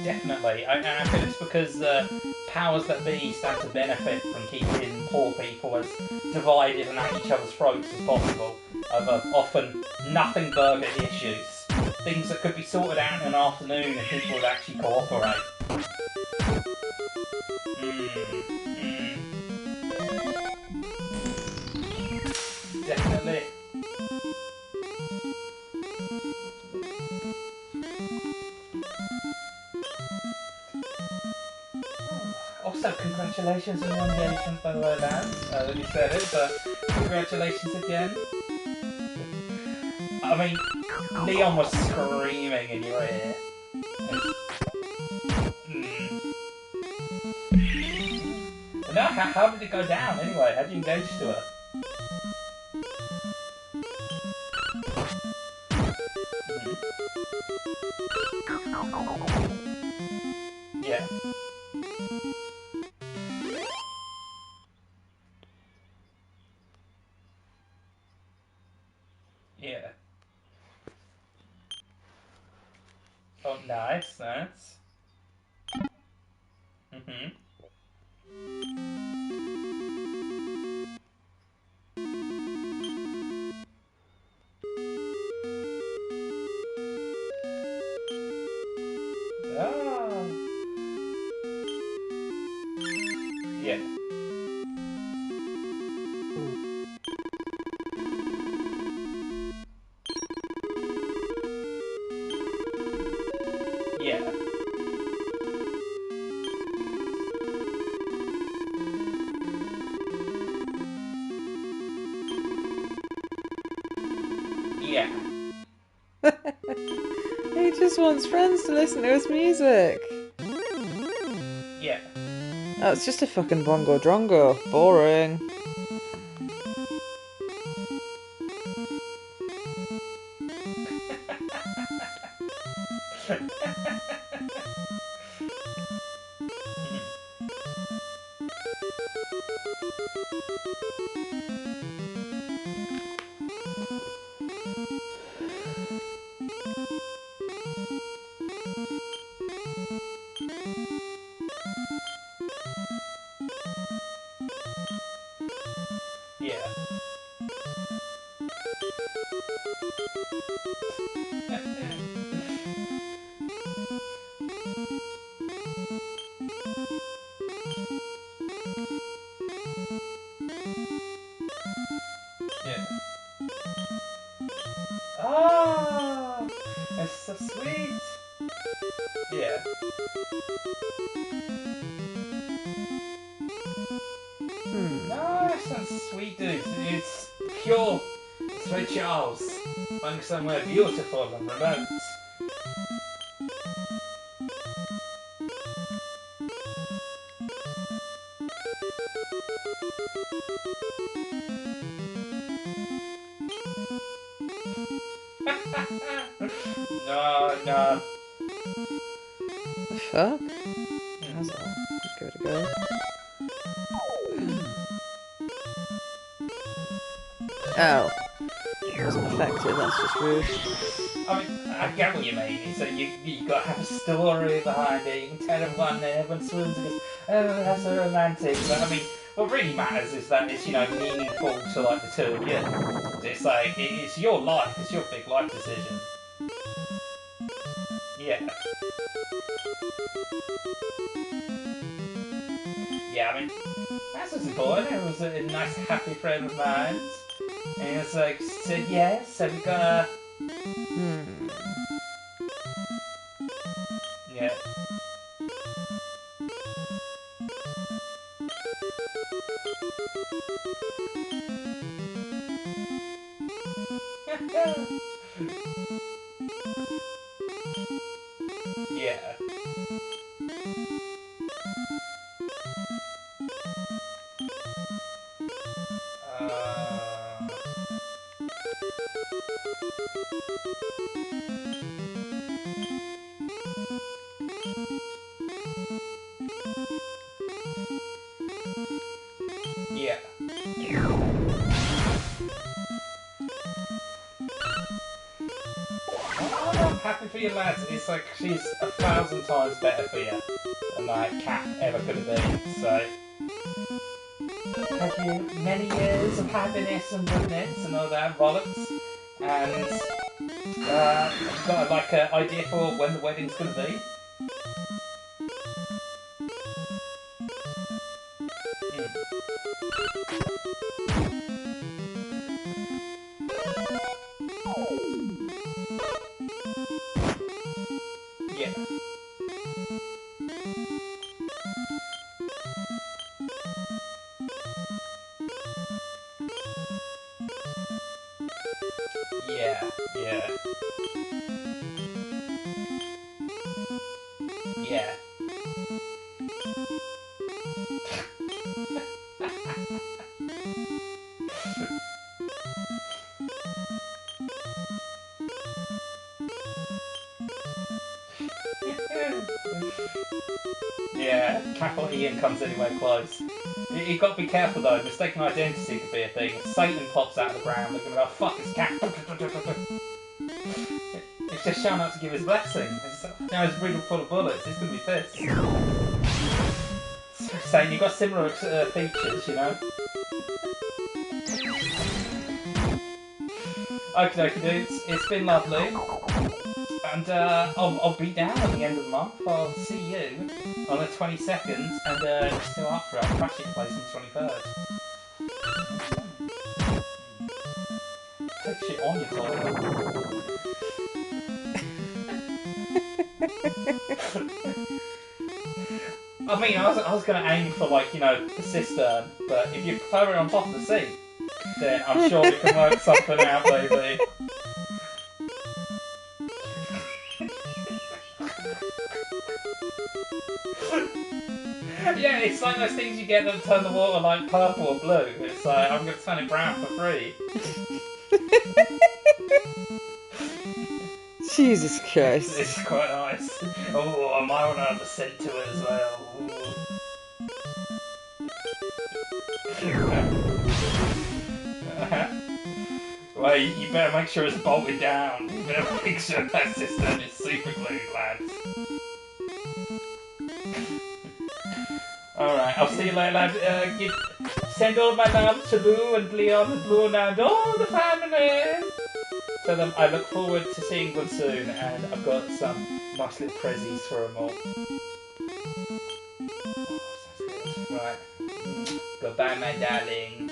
Definitely, and I think it's because powers that be stand to benefit from keeping poor people as divided and at each other's throats as possible over often nothing burger issues. Things that could be sorted out in an afternoon if people would actually cooperate. Definitely. Also, congratulations on your engagement, by the way, lads. You said it, but congratulations again. I mean, Leon was screaming in your ear. Now, how did it go down anyway? How did you engage to her? Yeah. Yeah. Oh, nice, nice. Ah. Yeah. Yeah. Yeah. He just just wants friends to listen to his music. Yeah. Oh, it's just a fucking bongo drongo. Boring. Yeah. Yeah. Oh, that's so sweet. Yeah. No, that's not sweet, dude. It's pure. It's Ray Charles. Going somewhere beautiful and remote. No. The fuck? How's that? Give it a go. Oh. It wasn't affected, that's just rude. I mean, I get what you mean. It's that you got to have a story behind it. You can tell everyone and everyone swims and goes, oh, that's so romantic. But I mean, what really matters is that it's, you know, meaningful to like the two of you. It's like, it's your life. It's your big life decision. Yeah. Yeah, I mean, that's what's important. It was a nice, happy friend of mine. And it's like, said yes, so we gotta... Yeah. Yeah. Yeah. I'm happy for you, lads. It's like she's 1,000 times better for you than like Cat ever could have been. So, have you many years of happiness and goodness and all that bollocks, and got like an idea for when the wedding's gonna be? Yeah. Yeah, yeah. Yeah. Yeah, capital Ian comes anywhere close. You got to be careful though, mistaken identity could be a thing. If Satan pops out of the ground, they're going to go, fuck, it's Cat. It's just showing up to give his blessing. Now he's riddled full of bullets, he's going to be pissed. Saying you've got similar features, you know? Okay, dudes, it's been lovely. And I'll be down at the end of the month. I'll see you on the 22nd, and if you're still up for it, I'll crash your place on the 23rd. Take shit on your toilet. I mean, I was going to aim for, like, you know, the cistern, but if you prefer it on top of the seat, then I'm sure we can work something out, baby. Yeah, it's like those things you get that turn the water like purple or blue. It's like, I'm going to turn it brown for free. Jesus Christ. It's quite nice. Oh, I might want to have a scent to it as well. Well, you better make sure it's bolted down. You better make sure that system is super glued, lads. Alright, I'll see you later, lads. Send all my love to Lou and Leon and Blue and all the family. Tell them I look forward to seeing them soon, and I've got some nice little prezzies for them all. Oh, right. Goodbye, my darling.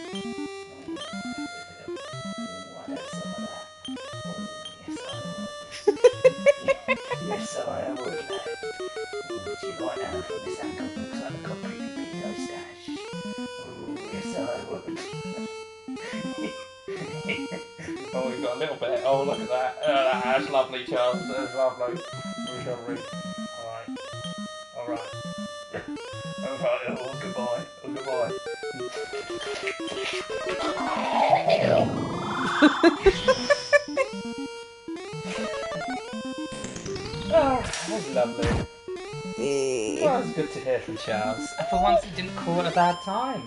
Yes, I would. Would you like that from this angle? Looks like a completely pedo stash. Oh, yes, I would. Oh, we've got a little bit. Oh, look at that. That's lovely, Charles. That's lovely. Alright. Alright. Alright. Oh, goodbye. Oh, goodbye. Oh, that's lovely. Well, it's good to hear from Charles. And for once, he didn't call it a bad time.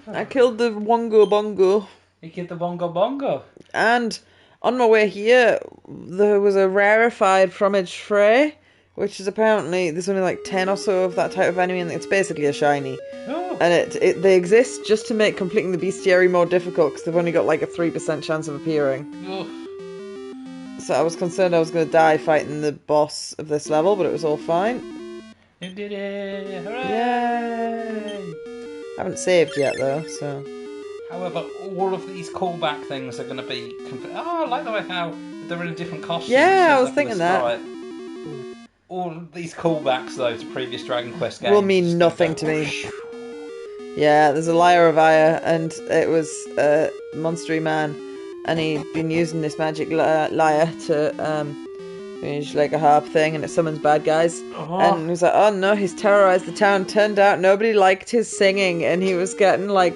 I killed the Wongo Bongo. You killed the Bongo Bongo. And on my way here, there was a rarefied Fromage Fray, which is apparently, there's only like 10 or so of that type of enemy, and it's basically a shiny. Oh. And they exist just to make completing the bestiary more difficult, because they've only got like a 3% chance of appearing. Oh. So I was concerned I was going to die fighting the boss of this level, but it was all fine. You did it! Hooray! Yay! Haven't saved yet though, so... However, all of these callback things are going to be... Oh, I like the way how they're in a different costume. Yeah, I was thinking that. All of these callbacks, though, to previous Dragon Quest games... will mean nothing to me. Yeah, there's a Lyre of Ire, and it was a monstery man, and he'd been using this magic lyre to finish like a harp thing, and it summons bad guys. Oh. And he was like, oh no, he's terrorized the town. Turned out nobody liked his singing, and he was getting like...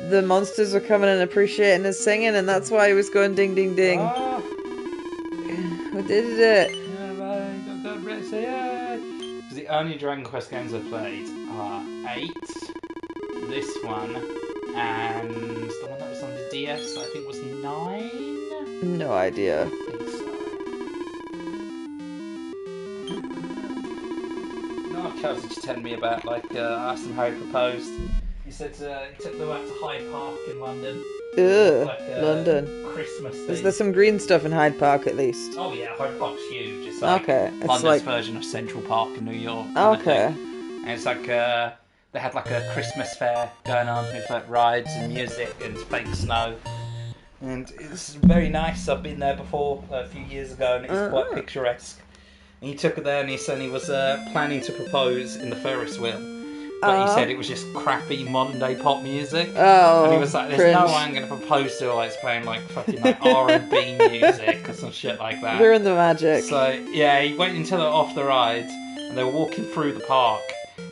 the monsters were coming and appreciating his singing, and that's why he was going ding ding ding. Oh. We did it. Because the only Dragon Quest games I've played are 8, this one, and the one that was on the DS, I think was 9? No idea. I think so. No, Charles was just telling me about, like, I asked him how he proposed. He said he took them out to Hyde Park in London. Ugh, Like, London. Christmas thing. Is there some green stuff in Hyde Park at least? Oh yeah, Hyde Park's huge. It's like Okay, it's London's like... version of Central Park in New York. Okay. And it's like they had like a Christmas fair going on with like rides and music and fake snow. And it's very nice. I've been there before a few years ago, and it's quite picturesque. And he took her there, and he said he was planning to propose in the Ferris wheel. But he said it was just crappy modern day pop music. Oh, and he was like, there's cringe. no way I'm going to propose to her like it's playing like fucking like R&B music or some shit like that. Ruin the magic. So, yeah, he went until they were off the ride, and they were walking through the park,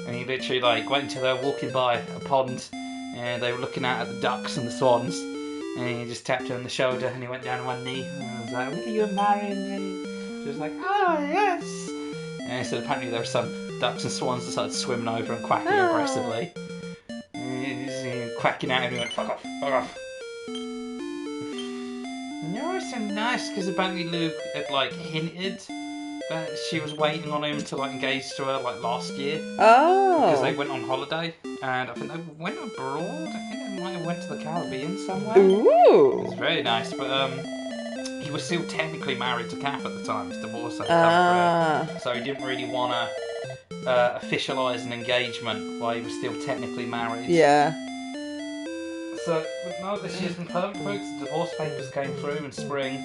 and he literally like went until they were walking by a pond, and they were looking out at the ducks and the swans, and he just tapped her on the shoulder, and he went down on one knee, and I was like, will you marry me? She was like, oh, yes. And he said apparently there were some ducks and swans that started swimming over and quacking aggressively. And he's quacking out, and he went, fuck off, fuck off. And you're so nice, because apparently Luke had like hinted that she was waiting on him to like engage to her like last year. Oh. Because they went on holiday, and I think they went abroad. I think they might have went to the Caribbean somewhere. Ooh. It was very nice, but he was still technically married to Kath at the time. His divorce hadn't come through, so he didn't really want to officialise an engagement while he was still technically married. Yeah. So, but no, this year's been perfect for the divorce papers came through in spring.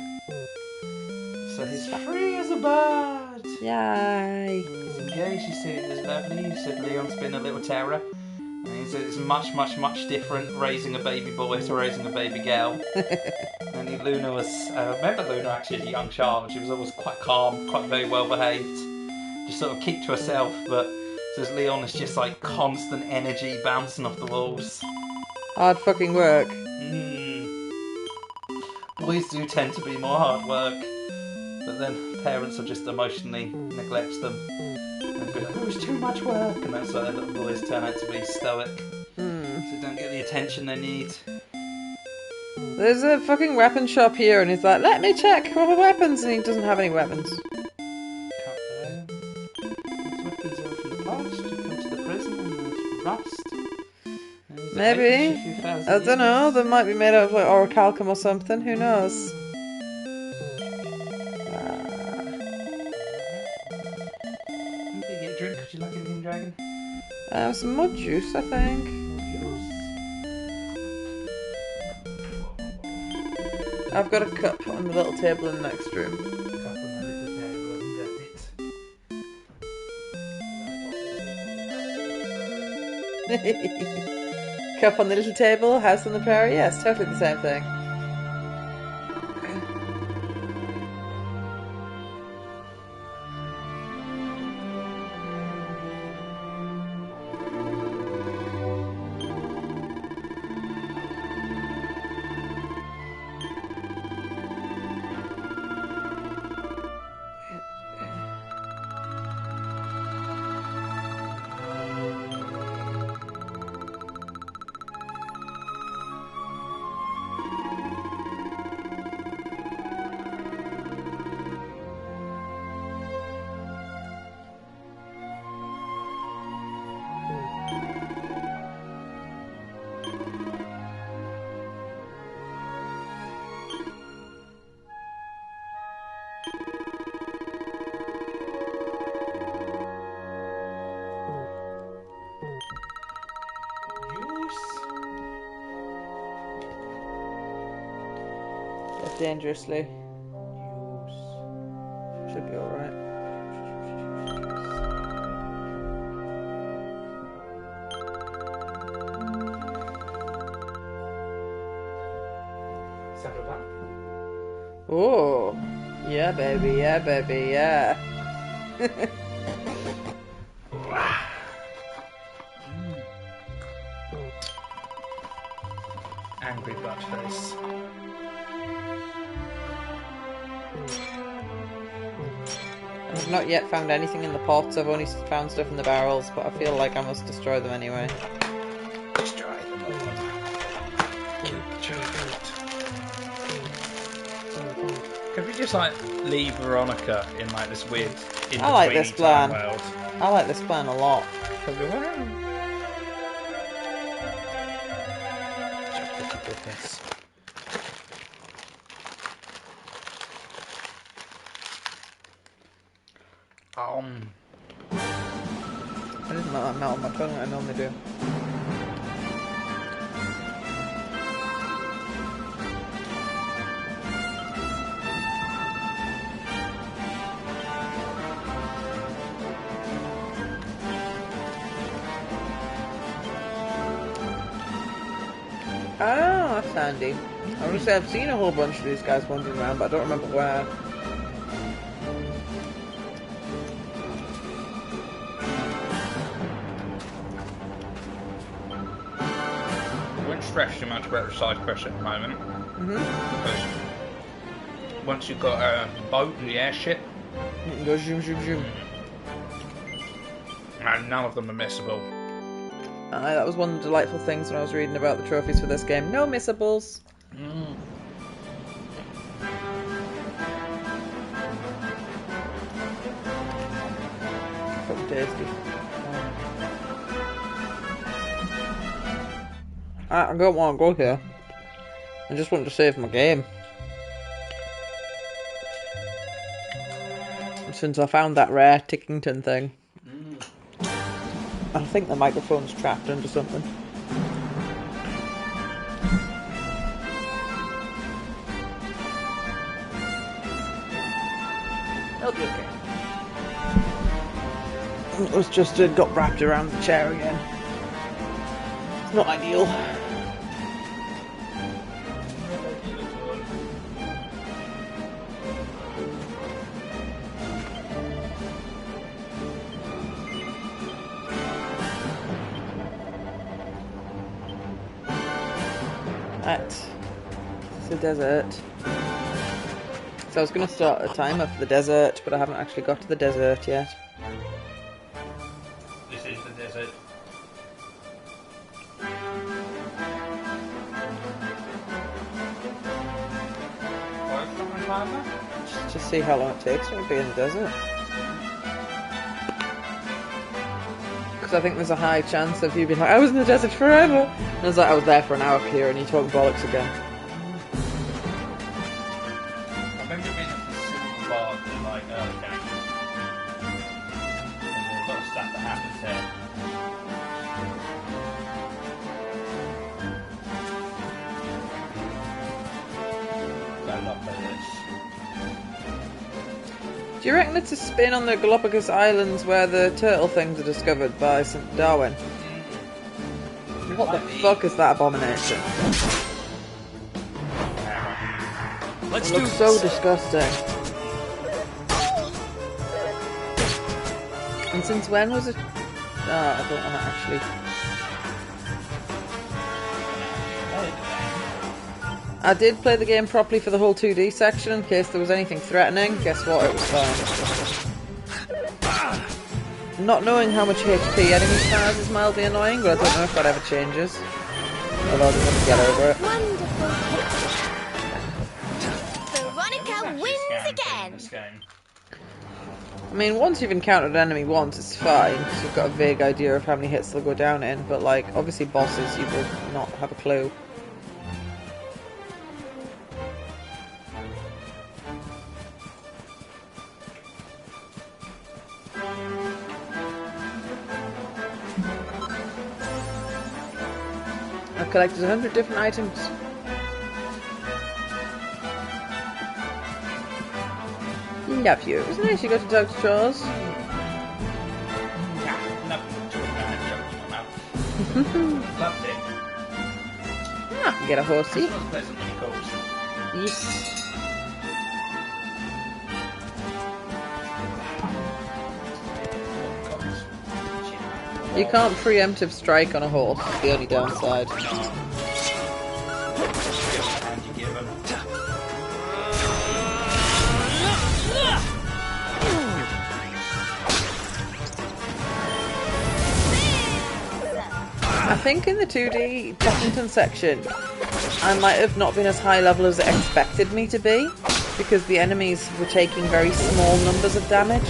So he's free as a bird. Yay. He's engaged, he said it's lovely. He said Leon's been a little terror. And means that it's much, much, much different raising a baby boy to raising a baby girl. And Luna was, I remember Luna actually as a young child, she was always quite calm, quite very well behaved, just sort of kept to herself, but says Leon is just like constant energy bouncing off the walls. Hard fucking work. Boys do tend to be more hard work, but then parents will just emotionally neglect them. And be like, oh, it's too much work, and that's why little boys turn out to be stoic. So they don't get the attention they need. There's a fucking weapon shop here, and he's like, let me check for weapons, and he doesn't have any weapons. Those weapons are from the past, you come to the prison and there's rust. Maybe. I don't know, they might be made out of like orichalcum or something, who knows? Maybe get a drink, would you like anything, Dragon? Some mud juice, I think. I've got a cup on the little table in the next room. Cup on the little table, house on the prairie, yes, totally the same thing. Dangerously. Should be alright. Oh, yeah, baby, yeah, baby, yeah. Angry butt face. I've not yet found anything in the pots, I've only found stuff in the barrels, but I feel like I must destroy them anyway. Destroy them all. Could we just like leave Veronica in like this weird in I like this plan. world? I like this plan a lot. Goodness. I didn't let that melt on my tongue like I normally do. Oh, that's handy. I was gonna say I've seen a whole bunch of these guys wandering around, but I don't remember where. Stress too much about the side quest at the moment. Because once you've got a boat and the airship, You can go zoom, zoom, zoom. and none of them are missable. That was one of the delightful things when I was reading about the trophies for this game. No missables. So tasty. I don't want to go here. I just want to save my game. Since I found that rare Tickington thing. I think the microphone's trapped under something. It'll be okay. It was just got wrapped around the chair again. It's not ideal. Right. It's the desert. So I was going to start a timer for the desert, but I haven't actually got to the desert yet. This is the desert. Just see how long it takes me to be in the desert. Because I think there's a high chance of you being like, I was in the desert forever. And I was like, I was there for an hour here, and you talking bollocks again. I remember being at this simple bar in like early game. And there's a lot of stuff that happens there. So I love this. Do you reckon it's a spin on the Galapagos Islands where the turtle things are discovered by St. Darwin? What the fuck is that abomination? Let's It do looks so disgusting. And since when was it? Oh, I don't want to actually. I did play the game properly for the whole 2D section in case there was anything threatening. Guess what? It was fine. Not knowing how much HP enemies has is mildly annoying, but I don't know if that ever changes. Although I'll just have to get over it. Veronica wins again. This game. I mean, once you've encountered an enemy once, it's fine, because you've got a vague idea of how many hits they'll go down in, but like, obviously bosses, you will not have a clue. I've collected 100 different items. Love you. It was nice you got to talk to Charles. Loved it. Ah, you get a horsey. This was pleasant when he calls. Yes. You can't preemptive strike on a horse. It's the only downside. And you give him. I think in the 2D Buffington section, I might have not been as high level as it expected me to be, because the enemies were taking very small numbers of damage.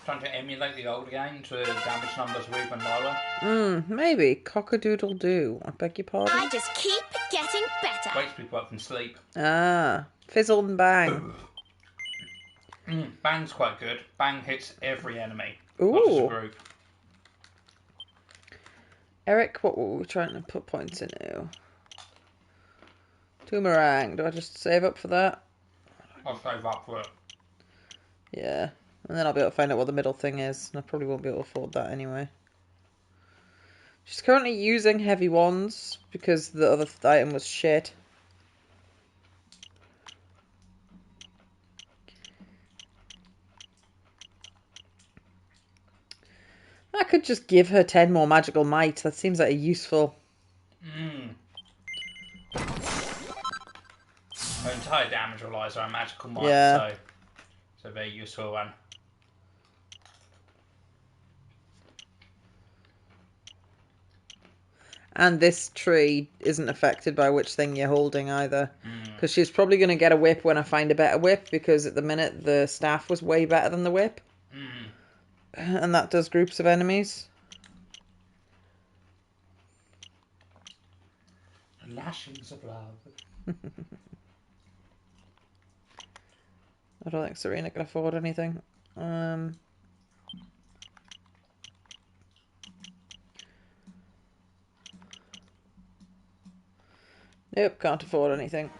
Trying to emulate the old game to damage numbers were even lower. Maybe. Cock-a-doodle-doo. I beg your pardon? I just keep getting better. Wakes people up from sleep. Ah. Fizzle and bang. Bang's quite good. Bang hits every enemy. Ooh. Not just a group. Eric, what were we trying to put points into? Boomerang. Do I just save up for that? I'll save up for it. Yeah. And then I'll be able to find out what the middle thing is. And I probably won't be able to afford that anyway. She's currently using heavy wands because the other item was shit. I could just give her 10 more magical might. That seems like a useful... Her entire damage relies on magical might, Yeah. so it's a very useful one. And this tree isn't affected by which thing you're holding either. Because she's probably going to get a whip when I find a better whip, because at the minute the staff was way better than the whip. And that does groups of enemies. Lashings of love. I don't think Serena can afford anything. Nope, can't afford anything.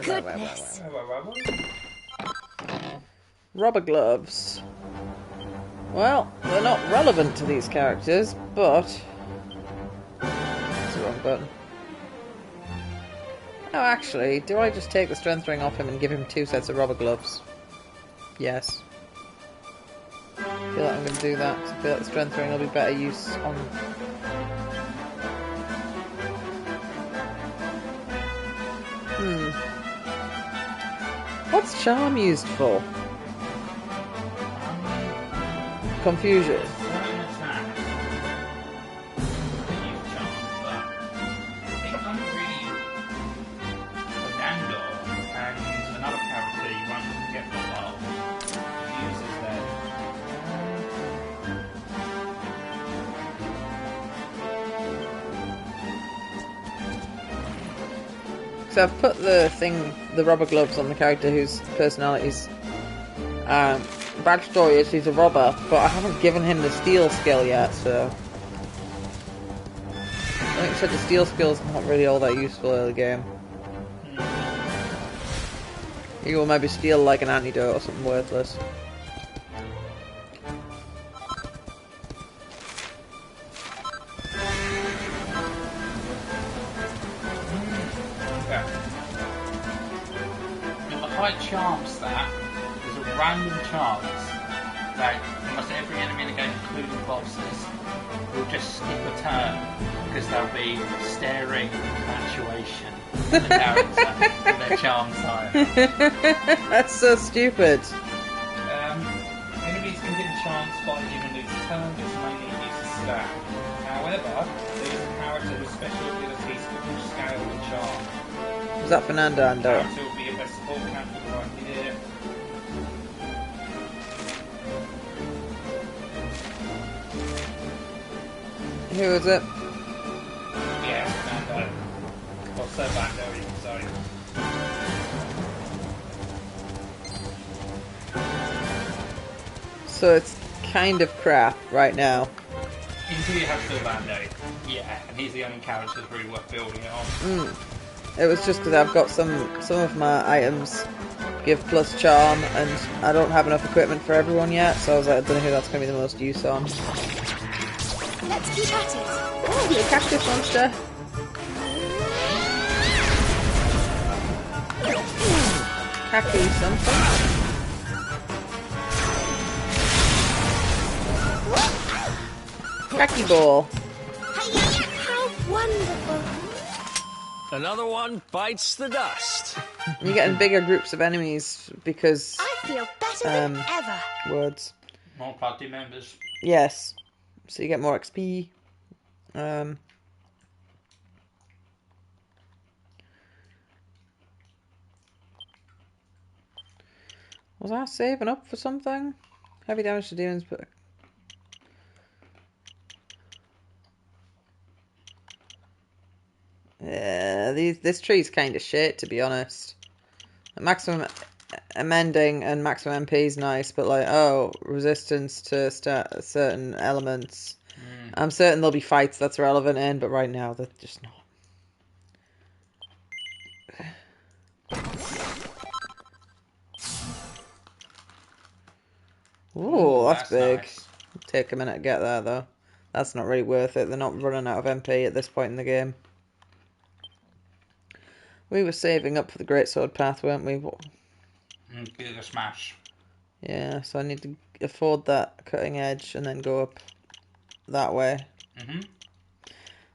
Goodness. Rubber gloves. Well, they're not relevant to these characters, but... That's the wrong button. Oh, actually, do I just take the strength ring off him and give him 2 sets of rubber gloves? Yes. I feel like I'm going to do that, because I feel like the strength ring will be better use on... What's charm used for? Confusion. So I've put the rubber gloves on the character whose personality's backstory is he's a robber, but I haven't given him the steal skill yet, so I think such a steal skill's not really all that useful in the game. You will maybe steal like an antidote or something worthless. Charms that there's a random chance that almost every enemy in the game, including bosses, will just skip a turn because they'll be staring infatuation at the character with their charms high. That's so stupid. Enemies can get a chance by even lose a turn, which mainly uses stat. However, there is a character with special abilities which scale the charm. Was that Fernando Ando? Character will be a best support character right here. Who is it? Yeah, Fernando. Also Bando, sorry. So it's kind of crap right now. Until you have still Bando. Yeah, and he's the only character that's really worth building it on. It was just because I've got some of my items give plus charm, and I don't have enough equipment for everyone yet, so I was like, I don't know who that's going to be the most use on. Let's keep at it. Oh, you cactus monster! Khaki something. Khaki ball. How wonderful. Another one bites the dust. You're getting bigger groups of enemies because... I feel better than ever. Words. More party members. Yes. So you get more XP. Was I saving up for something? Heavy damage to demons, but... Yeah, this tree's kind of shit, to be honest. Maximum amending and maximum MP is nice, but like, oh, resistance to certain elements. I'm certain there'll be fights that's relevant in, but right now they're just not. Ooh, that's big. Nice. Take a minute to get there, though. That's not really worth it. They're not running out of MP at this point in the game. We were saving up for the Greatsword path, weren't we? Give it a smash. Yeah, so I need to afford that cutting edge and then go up that way.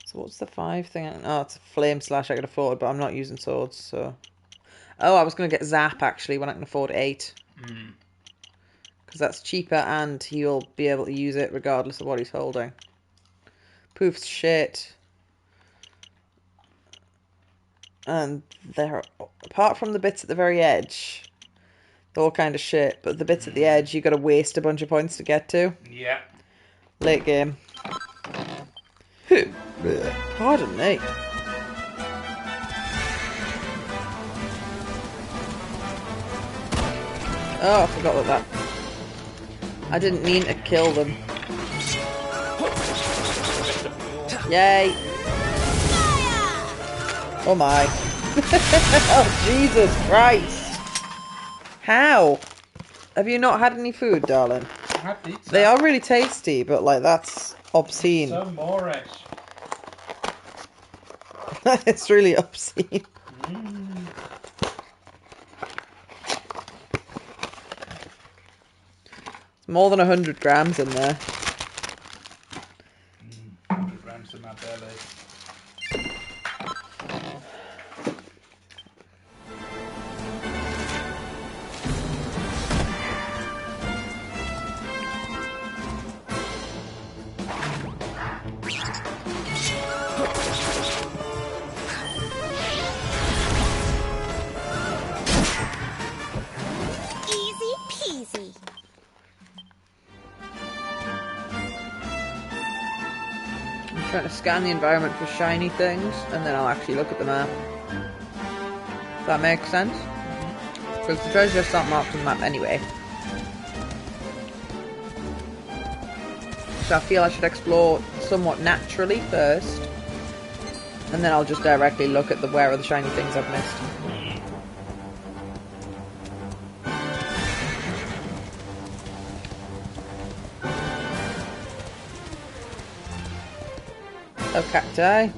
So what's the 5 thing? Oh, it's a flame slash I can afford, but I'm not using swords, so... Oh, I was going to get Zap, actually, when I can afford 8. Because that's cheaper and he'll be able to use it regardless of what he's holding. Poof's shit. And they're, apart from the bits at the very edge, they're all kind of shit, but the bits at the edge you got to waste a bunch of points to get to. Yeah. Late game. Pardon me. Oh, I forgot that. I didn't mean to kill them. Yay! Oh my. Oh, Jesus Christ. How? Have you not had any food, darling? I had pizza. They are really tasty, but like that's obscene. So Moorish. It's really obscene. It's more than 100 grams in there. 100 grams in my belly. Easy peasy. I'm trying to scan the environment for shiny things, and then I'll actually look at the map. Does that make sense? Because the treasure chests aren't marked on the map anyway. So I feel I should explore somewhat naturally first, and then I'll just directly look at where are the shiny things I've missed. Oh, cacti.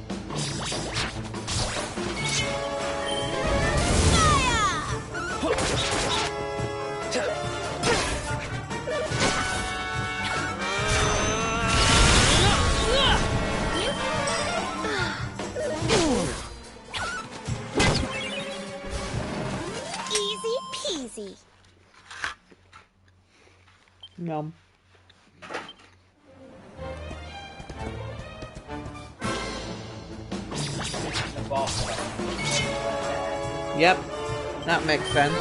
Easy peasy. Yum. The boss. Yep, that makes sense.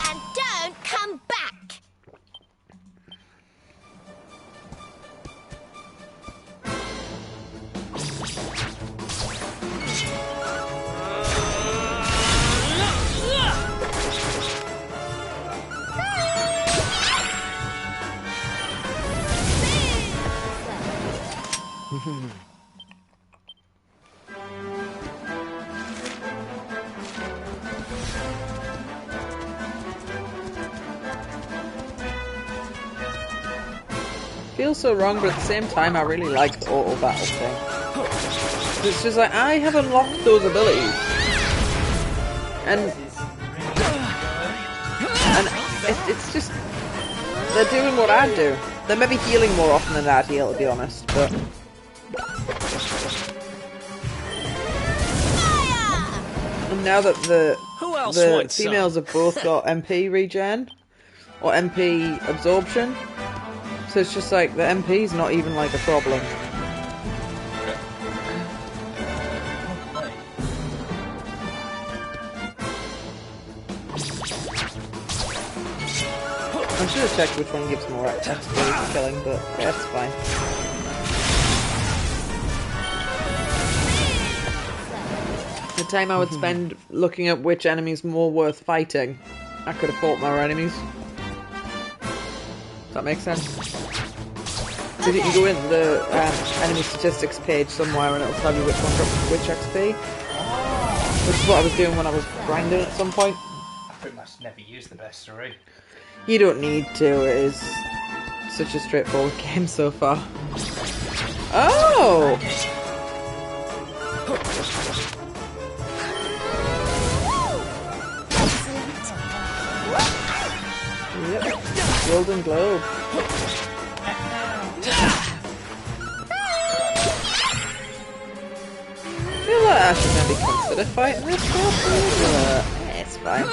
And don't come back. Feels so wrong, but at the same time, I really like the auto battle thing. It's just like I have unlocked those abilities, and it's just they're doing what I do. They may be healing more often than I heal, to be honest, but. And now that the females have both got MP regen or MP absorption, so it's just like the MP's not even like a problem. I should have checked which one gives more XP for killing, but that's fine. The time I would spend looking at which enemy's more worth fighting, I could have fought more enemies. Does that make sense? Because you can go in the enemy statistics page somewhere and it'll tell you which one drops which XP. Which is what I was doing when I was grinding at some point. I pretty much never use the bestiary. You don't need to, it is such a straightforward game so far. Oh! Yep, Golden Globe. I feel like I should maybe consider fighting this stuff. Yeah, it's fine.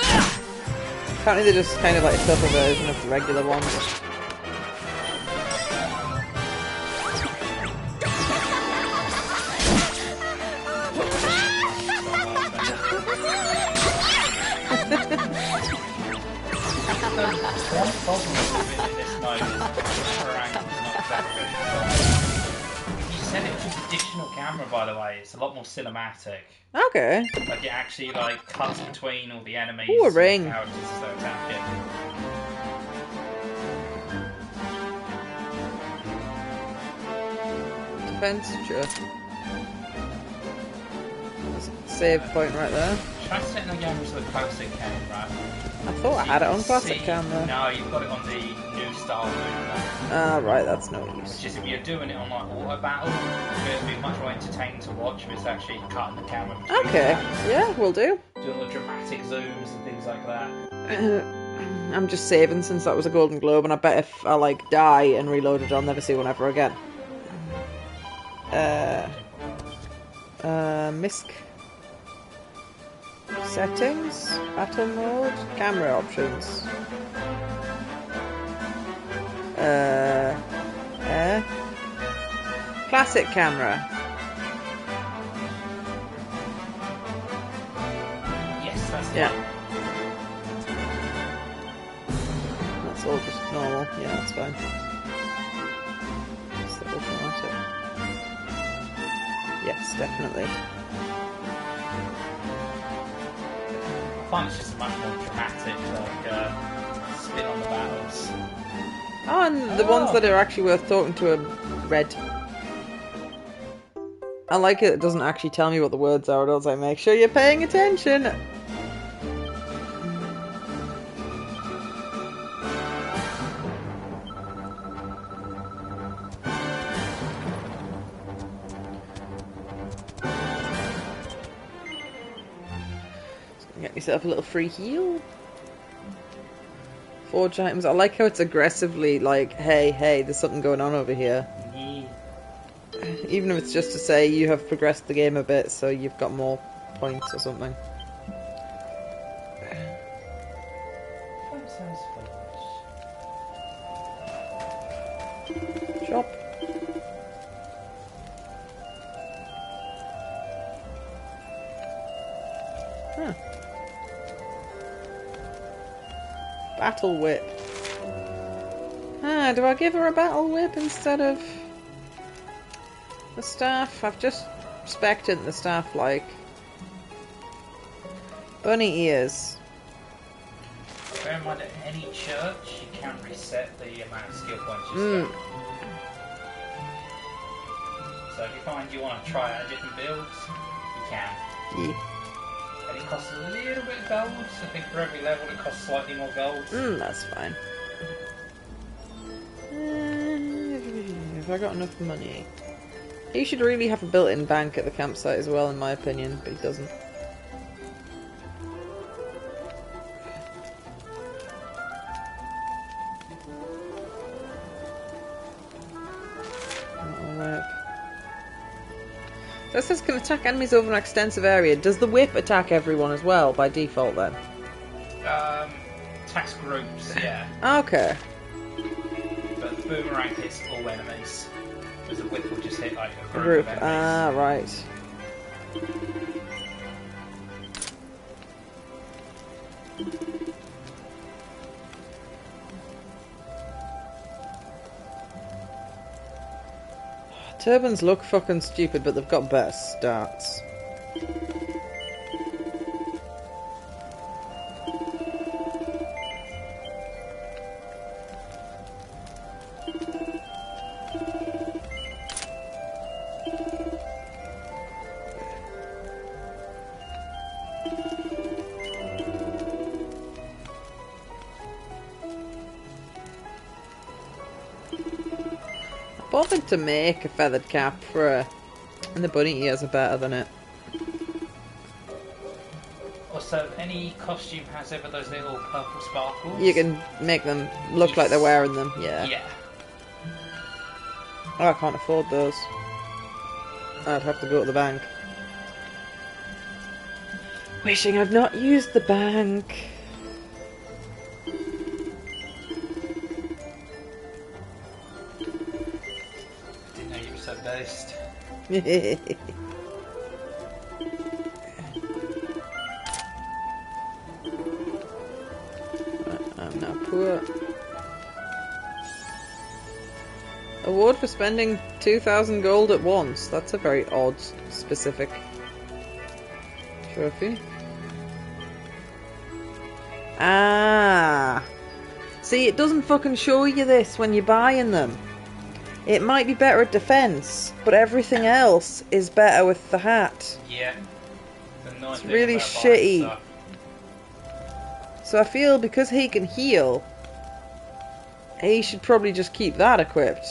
Apparently they're just kind of like a tougher version of the regular ones. One problem with this mode is the rank is not that good. You said it was just additional camera, by the way. It's a lot more cinematic. Okay. Like it actually like cuts between all the enemies Ooh, a ring. and characters as they're attacking. Defense, sure. Save point right there. Try setting the game to the classic camera. I thought I had it on classic See- camera. No, you've got it on the new style movement. Ah, right, that's no use. It's just if you're doing it on like auto battle, it'd be much more entertaining to watch if it's actually cutting the camera. between Okay, attacks. yeah, we'll do. Doing all the dramatic zooms and things like that. I'm just saving since that was a Golden Globe, and I bet if I like die and reload it, I'll never see one ever again. MISC settings, battle mode, camera options. Classic camera. Yes, that's the Yeah. one. That's all just normal. Yeah, that's fine. It's the automatic. Yes, definitely. I find it's just much more dramatic, like spin on the battles. Oh, and the ones that are actually worth talking to are red. I like it doesn't actually tell me what the words are, it does like make sure you're paying attention. Get yourself a little free heal. Forge items. I like how it's aggressively like, hey, there's something going on over here. Even if it's just to say you have progressed the game a bit, so you've got more points or something. Shop. Huh. Battle whip. Ah, do I give her a battle whip instead of the staff? I've just spec'd the staff like bunny ears. Bear in mind, at any church, you can reset the amount of skill points you spend. So if you find you want to try out different builds, you can. Yeah. And it costs a little bit of gold. I think for every level it costs slightly more gold. That's fine. Have I got enough money? He should really have a built-in bank at the campsite as well, in my opinion, but he doesn't. That'll work. So it says can attack enemies over an extensive area. Does the whip attack everyone as well by default then? Tax groups, yeah. Okay. But the boomerang hits all enemies. Whereas the whip will just hit like a group, Group. of enemies. Ah, right. Turbans look fucking stupid, but they've got better stats. Bothered to make a feathered cap for her, and the bunny ears are better than it. Also, any costume has ever those little purple sparkles. You can make them look like they're wearing them, yeah. Yeah. Oh, I can't afford those. I'd have to go to the bank. Wishing I'd not used the bank. Didn't know you were so based. I'm now poor. Award for spending 2,000 gold at once. That's a very odd, specific trophy. Ah. See, it doesn't fucking show you this when you're buying them. It might be better at defense, but everything else is better with the hat. Yeah. It's really shitty. So I feel because he can heal, he should probably just keep that equipped.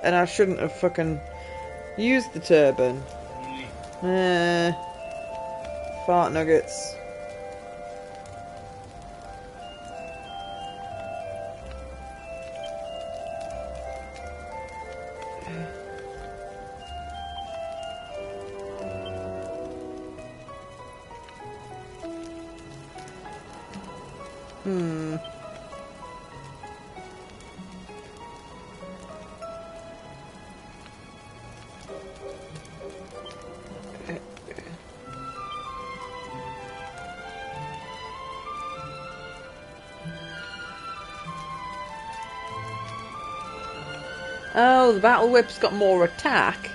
And I shouldn't have fucking used the turban. Fart nuggets. Oh, the battle whip's got more attack,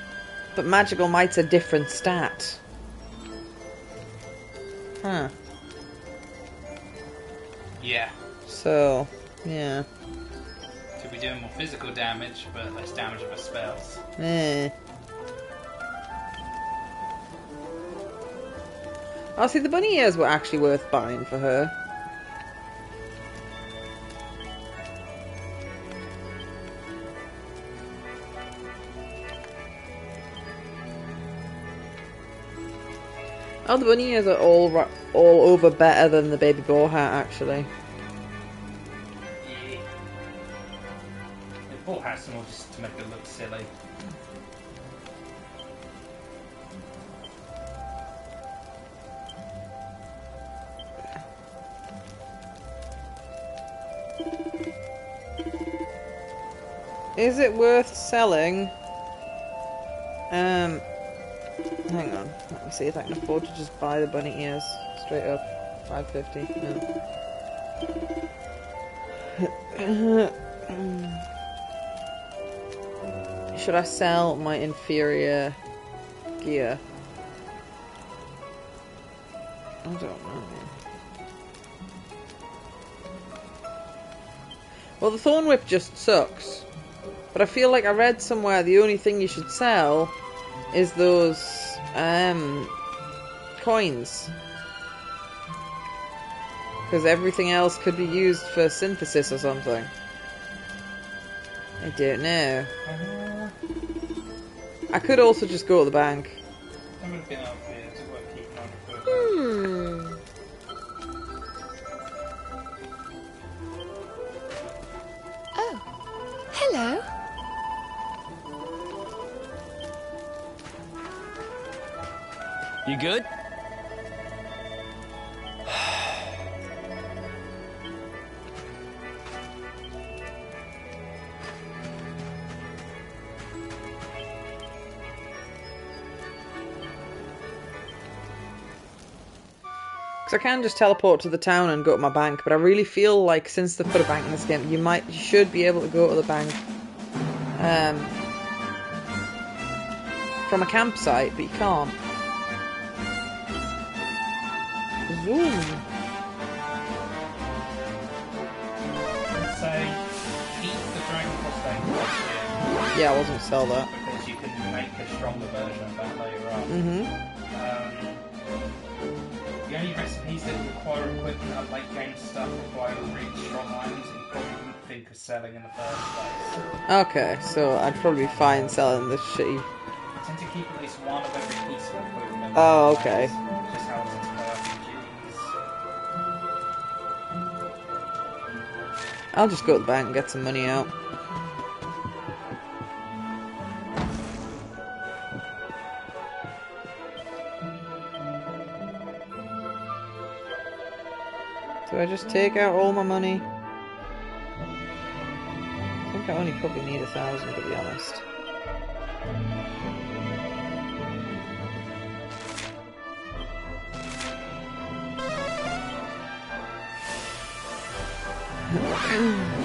but magical might's a different stat. Huh. Yeah. So, yeah. So we're doing more physical damage, but less damage with our spells. Oh, see, the bunny ears were actually worth buying for her. Oh, the bunny ears are all over better than the baby boar hat, actually. Yeah. The boar hat's more just to make it look silly. Is it worth selling? Hang on. Let me see if I can afford to just buy the bunny ears straight up. 550. No. Should I sell my inferior gear? I don't know. Well, the thorn whip just sucks. But I feel like I read somewhere the only thing you should sell is those coins. Because everything else could be used for synthesis or something. I don't know. I could also just go to the bank. That would have been obvious. It's worth keeping on for. Oh, hello. You good? Because I can just teleport to the town and go to my bank, but I really feel like since they've put a bank in this game, you should be able to go to the bank from a campsite, but you can't. Zoom. So, keep the Dragon Prostate question. Yeah, I wasn't gonna sell that. Because you can make a stronger version of that later on. The only recipes that require equipment are late game stuff require really strong items that you probably wouldn't think of selling in the first place. Okay, so I'd probably be fine selling this shitty. I tend to keep at least one of every piece of equipment. Oh, okay. Just how it's into RPGs. I'll just go to the bank and get some money out. Do I just take out all my money? I think I only probably need 1,000 to be honest.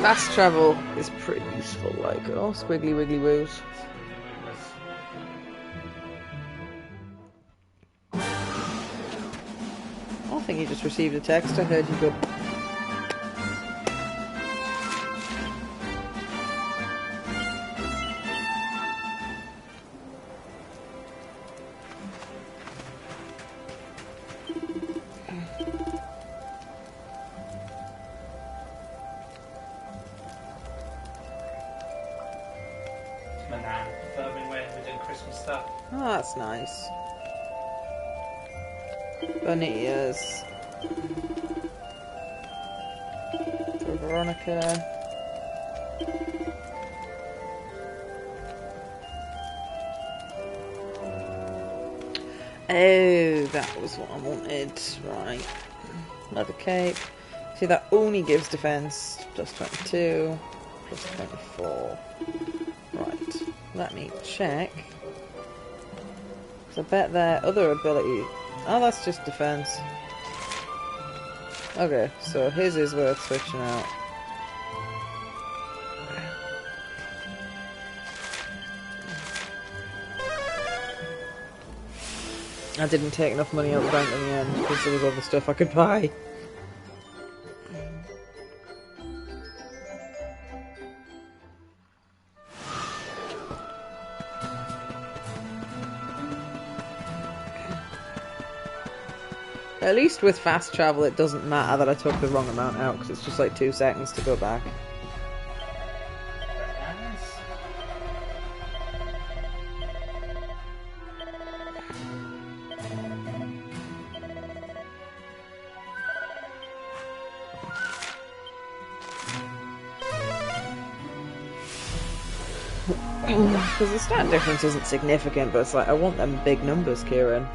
Fast travel is pretty useful, like, oh, squiggly wiggly woos. I think you just received a text. I heard you go. My nan confirming when we're doing Christmas stuff. Oh, that's nice. Bunny ears. For Veronica. Oh, that was what I wanted. Right. Another cape. See, that only gives defense plus 22, plus 24. Right. Let me check. Because I bet their other ability... Oh, that's just defense. Okay, so his is worth switching out. I didn't take enough money out of the bank in the end because there was other stuff I could buy. At least with fast travel it doesn't matter that I took the wrong amount out because it's just like 2 seconds to go back. Because the stat difference isn't significant, but it's like, I want them big numbers, Kieran.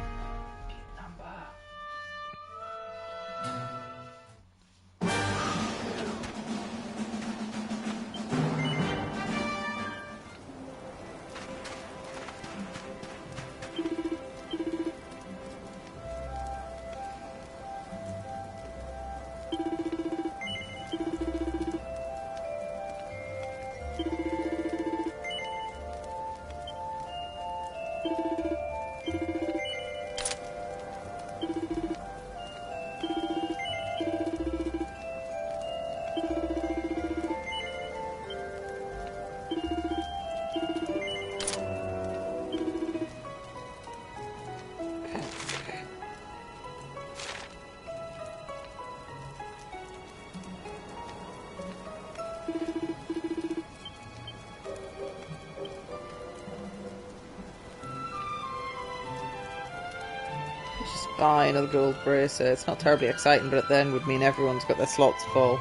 Buy another gold bracer. It's not terribly exciting, but at the end would mean everyone's got their slots full.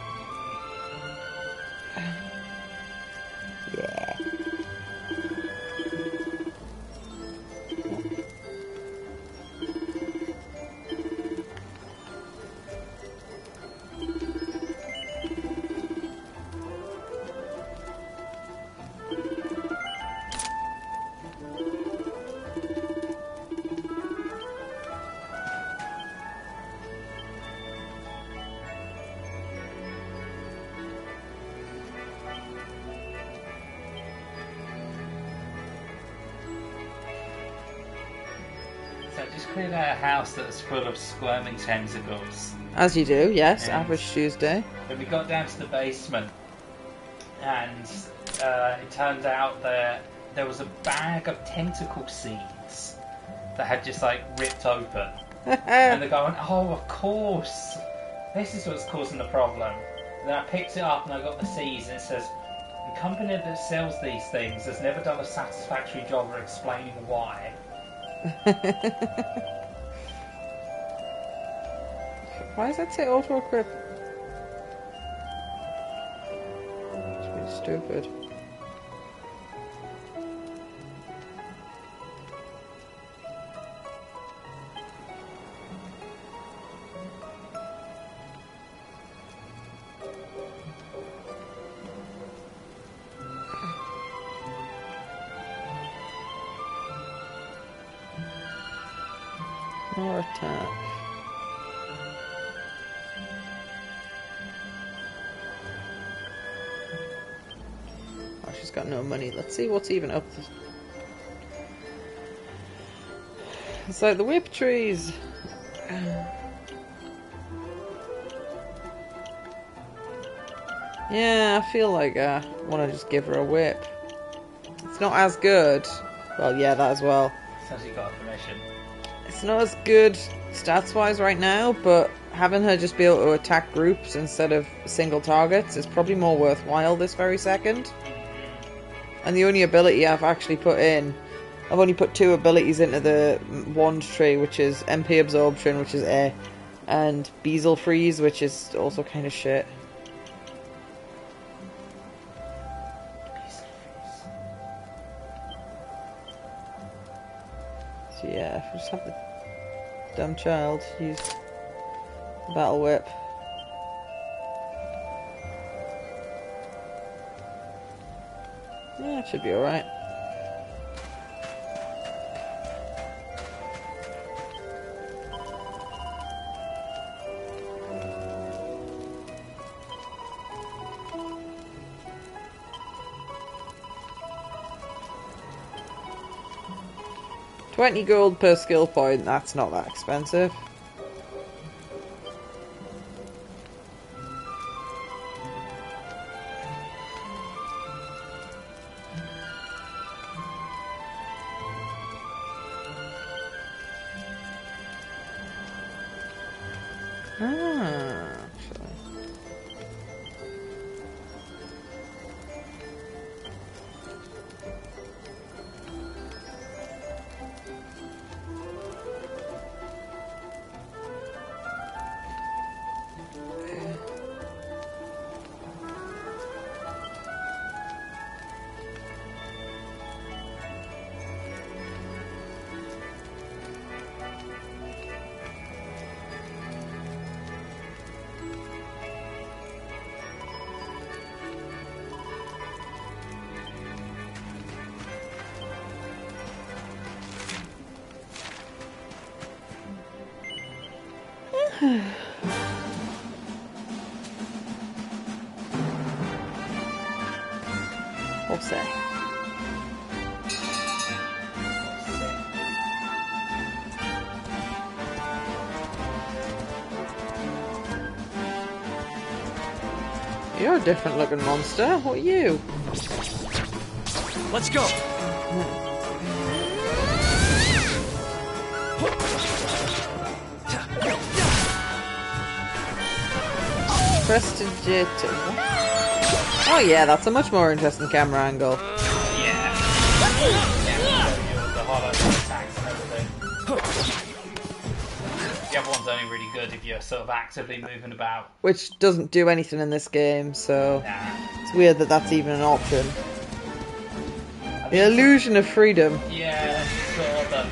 Yeah. So I just cleared out a house that's full of squirming tentacles. As you do, yes. And Average Tuesday. Then we got down to the basement, and it turned out that there was a bag of tentacle seeds that had just like ripped open. And they're going, oh, of course, this is what's causing the problem. And then I picked it up and I got the seeds, and it says, the company that sells these things has never done a satisfactory job of explaining why. Why does that say auto-equip? It's really stupid. More attack. she's got no money. Let's see what's even up. It's like the whip trees. Yeah, I feel like I want to just give her a whip. It's not as good. Well, yeah, that as well. Says you got permission. It's not as good stats-wise right now, but having her just be able to attack groups instead of single targets is probably more worthwhile this very second. And the only ability I've actually put in, I've only put 2 abilities into the wand tree, which is MP Absorption, which is A, and Bezel Freeze, which is also kind of shit. So yeah, if we just have the dumb child use the battle whip. Yeah, it should be alright. $20 gold per skill point, that's not that expensive. Actually. We'll say. You're a different looking monster. What are you? Let's go. Prestidigitator. Oh yeah, that's a much more interesting camera angle. Yeah. The hollow attacks and everything. The other one's only really good if you're sort of actively moving about. Which doesn't do anything in this game, so Nah. it's weird that that's even an option. The illusion of freedom. Yeah, sort of the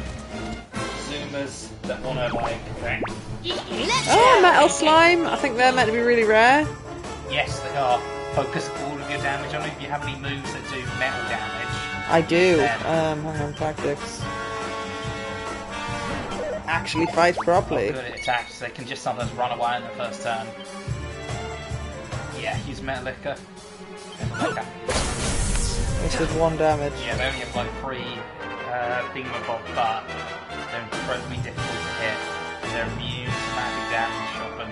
zoomers that want to like. Oh, metal slime. I think they're meant to be really rare. Yes, they are. Focus all of your damage on it. If you have any moves that do metal damage. I do. Hang on, tactics. Actually fight properly. Good at attacks. They can just sometimes run away in the first turn. Yeah, use metal liquor. Which is 1 damage. Yeah, they only have like 3 thingamabob, but they're incredibly difficult to hit. They're immune to magic damage often.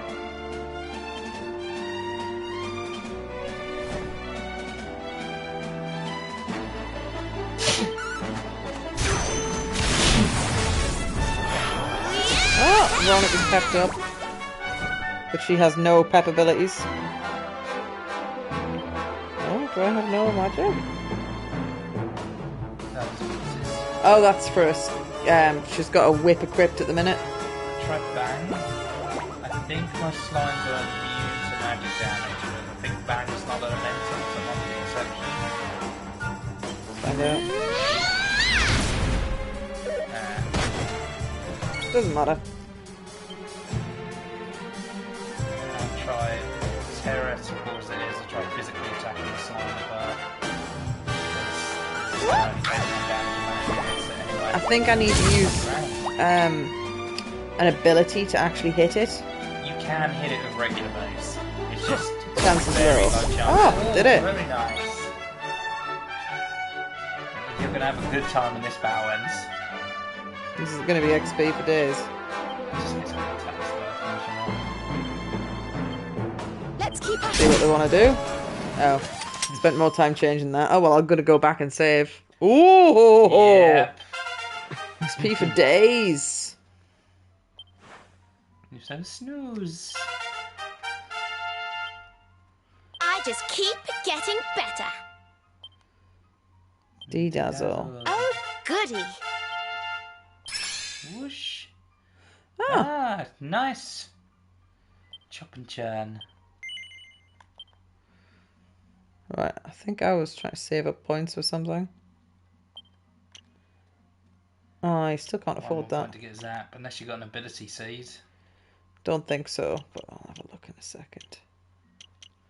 Oh, Veronica is pepped up. But she has no pep abilities. Oh, do I have no magic? Oh, that's for us. She's got a whip equipped at the minute. Try bang. I think my slimes are immune to magic damage, but I think bang is not elemental, so it might be the exception. Find out. Doesn't matter. I'll try theoretical as it is, I'll try physically attacking the slime of her. I think I need to use an ability to actually hit it. You can hit it with regular moves. It's just Chances very low. low chance. Oh, did it? Very nice. gonna have a good time when this battle ends. This is going to be XP for days. Let's keep at See what they want to do. Oh, spent more time changing that. Oh well, I'm going to go back and save. Ooh, Yep. XP for days. You said snooze. I just keep getting better. D-dazzle. Oh, goody. Whoosh. Ah, Nice. Chop and churn. right. I think I was trying to save up points or something. Oh, I still can't One afford more that. point to get zap, unless you got an ability seed. Don't think so, but I'll have a look in a second.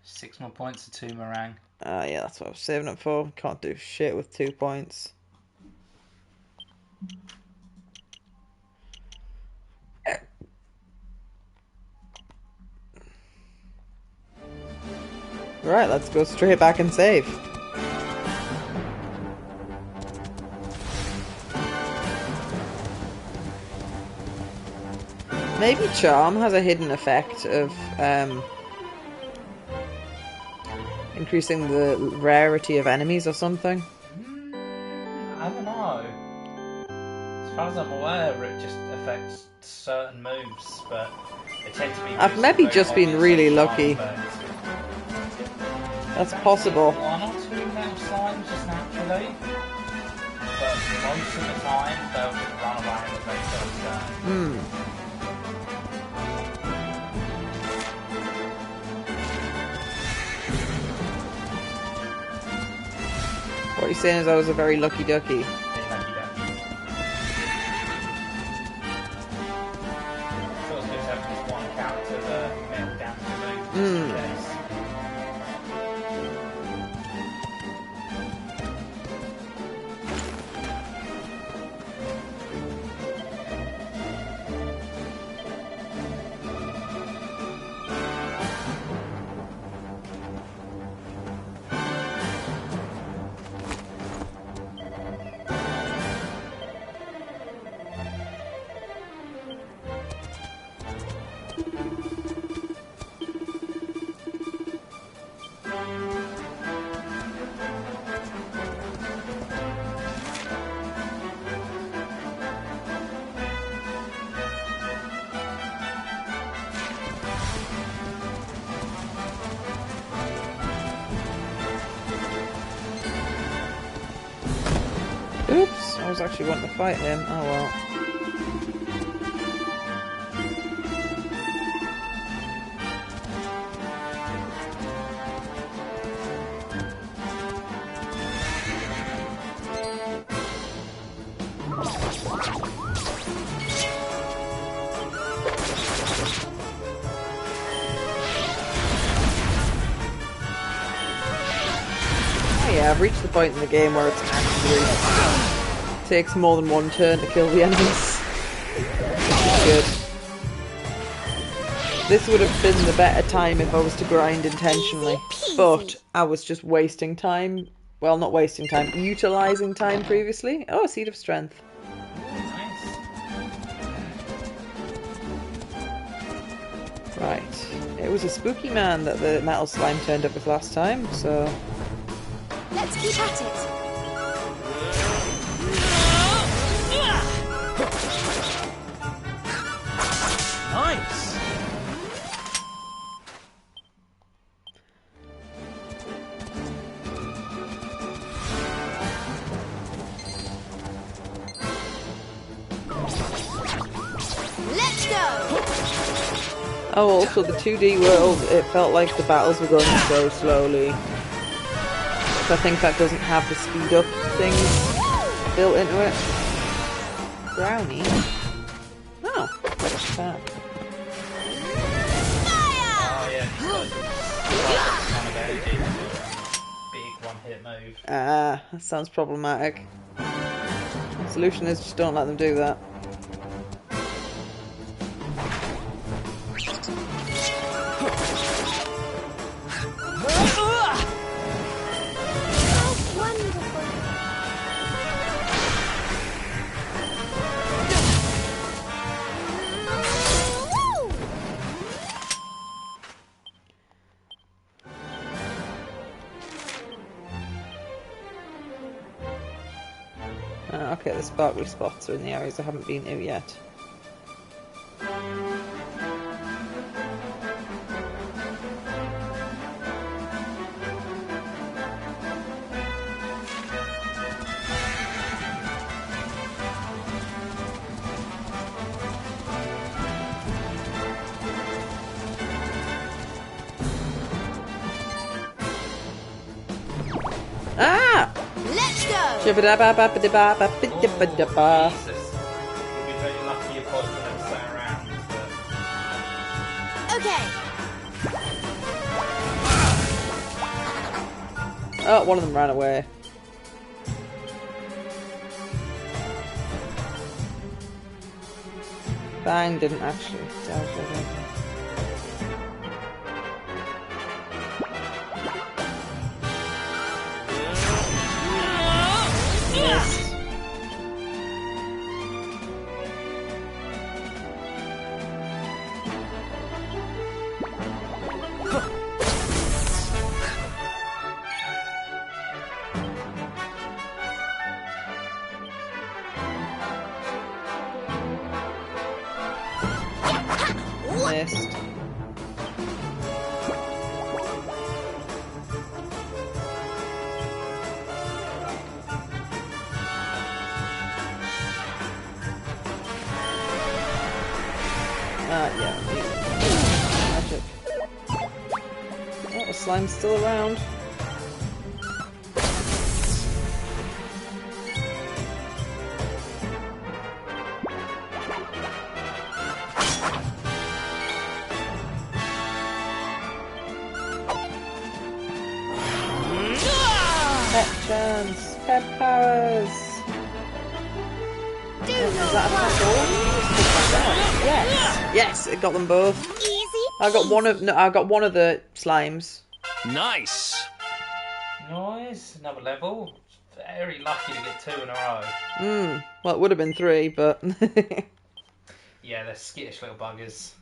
6 more points to 2 meringue. Yeah, that's what I was saving up for. Can't do shit with 2 points. Right, let's go straight back and save. Maybe Charm has a hidden effect of increasing the rarity of enemies or something. I don't know. As far as I'm aware, it just affects certain moves, but they tend to be. I've maybe just been really lucky. That's possible. One or two metal slimes just naturally, but most of the time they'll just run away with themselves. What you're saying is I was a very lucky ducky. Oops, I was actually wanting to fight him. Oh well. Oh yeah, I've reached the point in the game where it's actually takes more than one turn to kill the enemies. Good. This would have been the better time if I was to grind intentionally, but I was just wasting time. Well, not wasting time, utilising time previously. Oh, a Seed of Strength. Right. It was a spooky man that the metal slime turned up with last time, so... Let's keep at it. Nice! Let's go! Oh, also the 2D world, it felt like the battles were going so slowly. So I think that doesn't have the speed up things built into it. Brownie? Oh, what's that? Oh yeah, kind of big one-hit move. Ah, that sounds problematic. Solution is just don't let them do that. Okay, the sparkly spots are in the areas I haven't been to yet. Ah! Let's go! Shibba-dabba-ba-ba-da-ba-ba-ba-da-ba-da-ba. Jesus. You'll be very lucky your pod would have sat around. Okay. Oh, one of them ran away. Bang didn't actually. Missed. Missed. Yeah. Magic. Oh, the slime's still around. Pet chance. Pet powers. Is that attack all? Yes. Yes, it got them both. Easy. I got one of the slimes. Nice. Nice. Another level. Very lucky to get 2 in a row. Well, it would have been 3, but Yeah, they're skittish little buggers.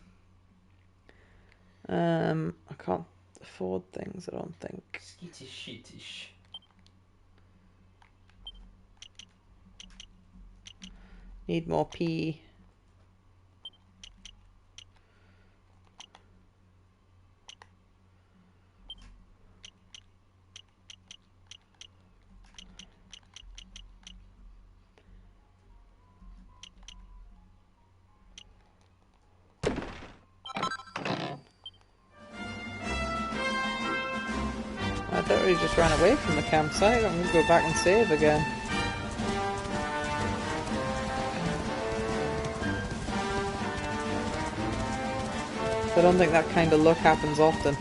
I can't afford things. I don't think. Skittish shittish. Need more P. I thought he just ran away from the campsite. I'm gonna go back and save again. I don't think that kind of luck happens often.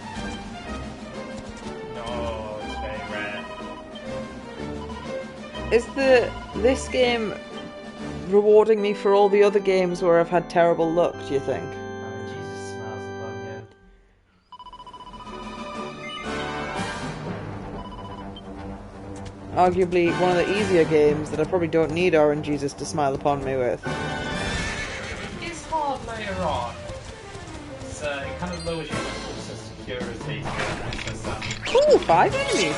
No, it's very rare. Is this game rewarding me for all the other games where I've had terrible luck, do you think? Oh, Jesus smells upon you. Arguably one of the easier games that I probably don't need Orange Jesus to smile upon me with. It's hard later on. It kind of lowers your sense of security to access that. Ooh, 5 enemies!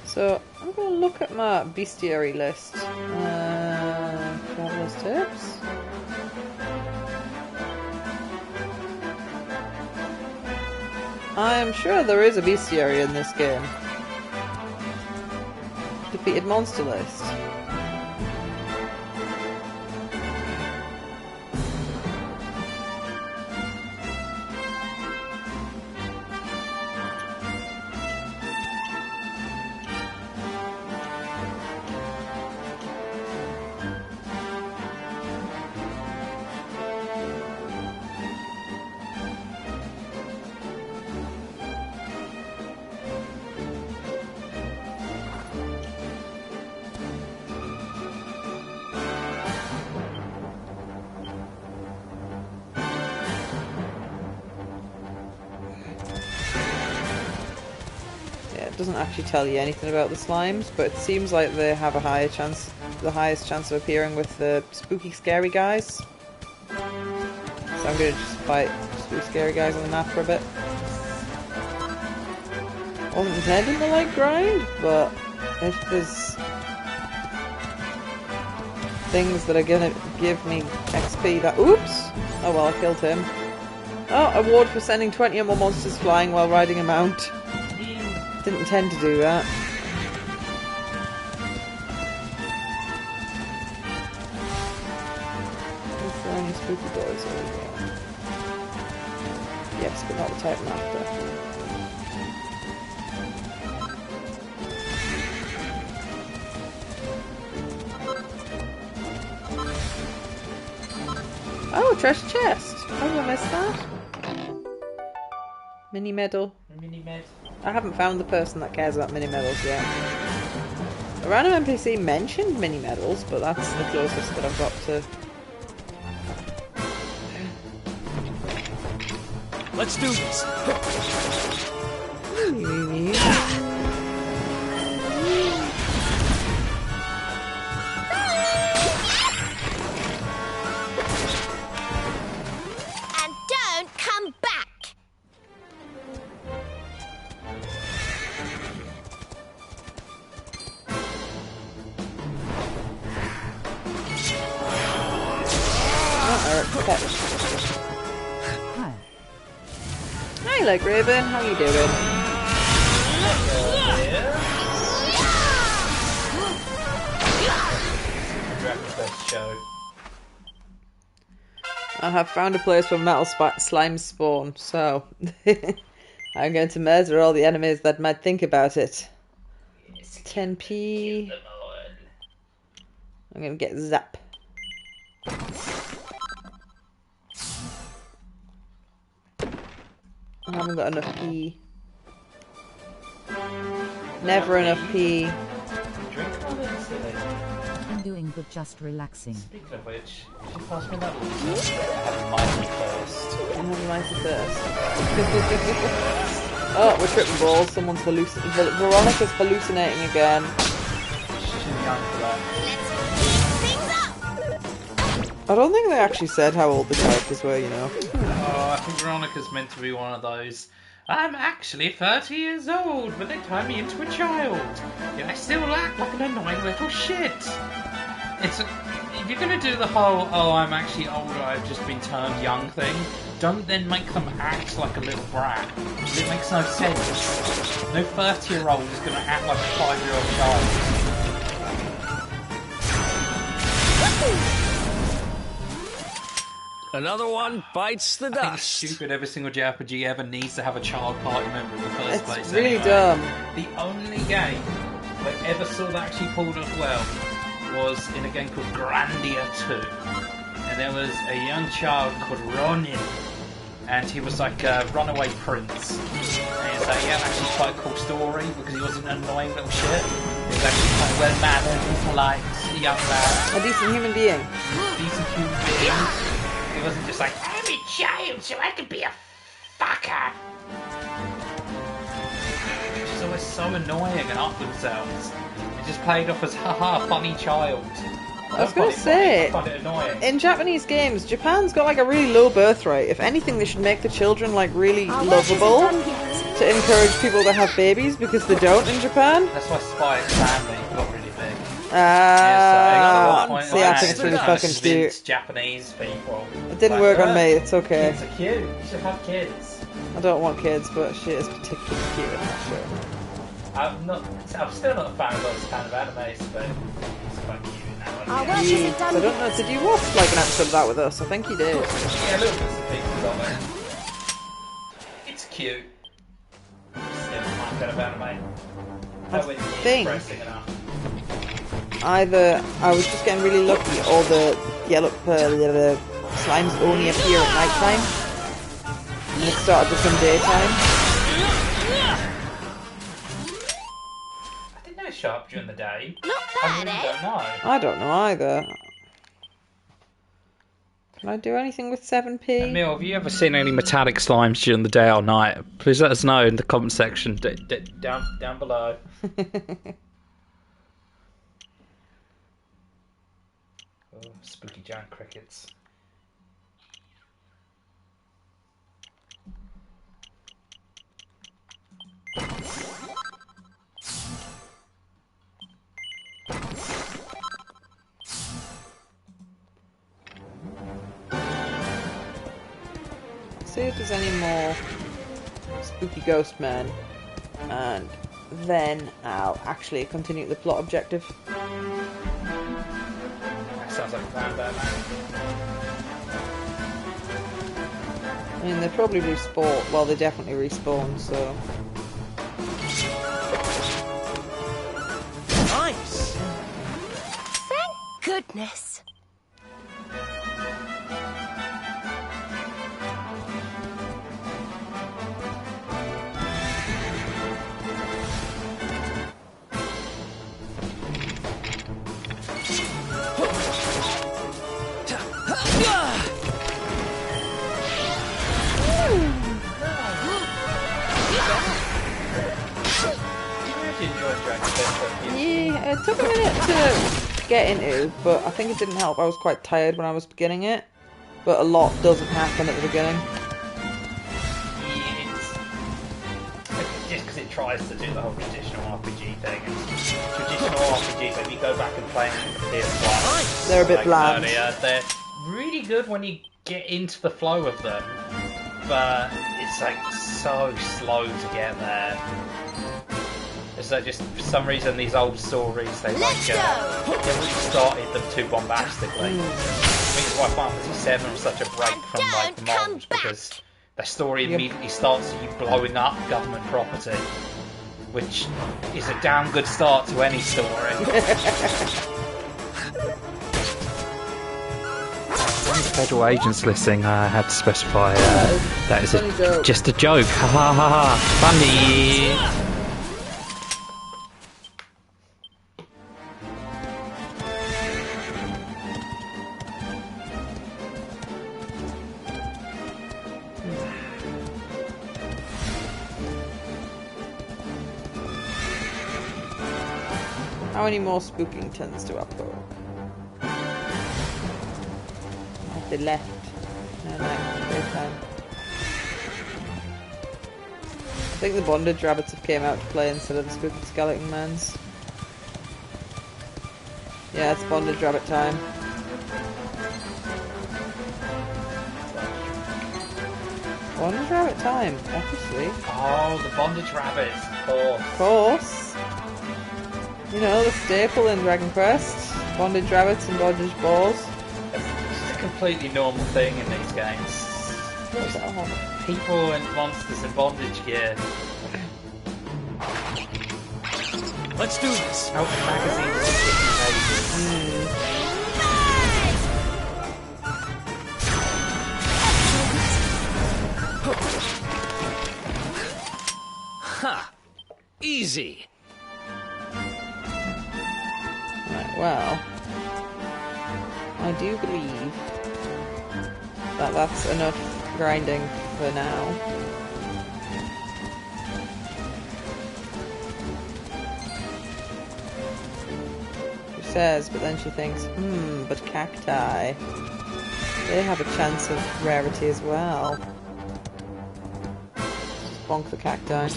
So, I'm going to look at my bestiary list. Traveler's tips. I am sure there is a bestiary in this game. Defeated monster list. doesn't actually tell you anything about the slimes, but it seems like they have a the highest chance of appearing with the spooky, scary guys. So I'm gonna just fight spooky, scary guys on the map for a bit. Wasn't intending to like grind, but if there's things that are gonna give me XP that— oops! Oh well, I killed him. Oh, award for sending 20 or more monsters flying while riding a mount. Didn't intend to do that. Flying spooky boys over there. Yes, but not the type I'm after. Oh, treasure chest! How did I miss that? Mini medal. Mini med. I haven't found the person that cares about mini medals yet. A random NPC mentioned mini medals, but that's the closest that I've got to. Let's do this. And don't come back. Hi, Leg Raven. How you doing? Show. I have found a place where metal slimes spawn, so I'm going to murder all the enemies that might think about it. 10p. I'm going to get zap. I haven't got enough P. Never enough P. I'm doing good, just relaxing. Speaking of which, you should pass me that one. Have a mighty first. And have a mighty first. Oh, we're tripping balls. Someone's hallucinating. Veronica's hallucinating again. She's too young for that. I don't think they actually said how old the characters were, you know. Oh, I think Veronica's meant to be one of those. I'm actually 30 years old, but they turned me into a child. Yet I still act like an annoying little shit. If you're gonna do the whole, oh, I'm actually older, I've just been turned young thing, don't then make them act like a little brat. It makes no sense. No 30-year-old is gonna act like a 5-year-old child. Another one bites the I think it's dust. stupid every single JRPG ever needs to have a child party member in the first place. It's really anyway. dumb. The only game I ever saw that actually pulled off well was in a game called Grandia 2. And there was a young child called Ronin. And he was like a runaway prince. And it's like, yeah, actually quite a cool story because he wasn't an annoying little shit. He was actually quite well-mannered and polite young man. A decent human being. Decent human being. He wasn't just like, I'm a child, so I can be a fucker. Which is always so annoying and up themselves. It just played off as, haha, funny child. I was going to say, I find it annoying. in Japanese games, Japan's got like a really low birth rate. If anything, they should make the children like really lovable to encourage people to have babies because they don't in Japan. That's why Spy X Family got really big. See, I think it's really fucking cute. Japanese people. It didn't work on me, it's okay. Kids are cute. You should have kids. I don't want kids, but she is particularly cute in that show. I'm still not a fan of those kind of animes, but it's quite cute in that one. Our Yeah. work isn't done I don't know, did you watch like an episode of that with us? I think you did. Yeah, little bits and pieces of it. It's cute. Still not my kind of anime. I Nowhere near think- depressing enough. Either I was just getting really lucky, or the yellow the slimes only appear at night time, and it started to become daytime. I didn't know it showed up during the day. Not I bad, really eh? don't know. I don't know either. Can I do anything with 7p? Emil, have you ever seen any metallic slimes during the day or night? Please let us know in the comment section down below. Oh, spooky giant crickets. See if there's any more spooky ghost men, and then I'll actually continue the plot objective. That sounds like a plan, Batman. I mean, they probably respawn. Well, they definitely respawn, so. Nice! Thank goodness! Yeah, it took a minute to get into, but I think it didn't help. I was quite tired when I was beginning it, but a lot doesn't happen at the beginning. Yeah, it's just because it tries to do the whole traditional RPG thing. Traditional RPGs, if you go back and play them in the PS1, they're a bit bland. Earlier, they're really good when you get into the flow of them, but it's like so slow to get there. So just for some reason these old stories they really started them too bombastically. I think it's why Final Fantasy VII was such a break from like the models, because the story immediately starts with you blowing up government property, which is a damn good start to any story. Federal agents listening, I had to specify that is just a joke. Ha ha ha ha! Funny. How many more Spookingtons do I put? Have they left? No, they're done. I think the bondage rabbits have came out to play instead of the spooky skeleton mans. Yeah, it's bondage rabbit time. Bondage rabbit time, obviously. Oh, the bondage rabbits, of course. Of course. You know, the staple in Dragon Quest. Bondage rabbits and bondage balls. It's a completely normal thing in these games. People and monsters in bondage gear. Let's do this. Out in magazines and Ha! Easy. Right, well, I do believe that that's enough grinding for now. She says, but then she thinks, but cacti, they have a chance of rarity as well. Just bonk the cacti.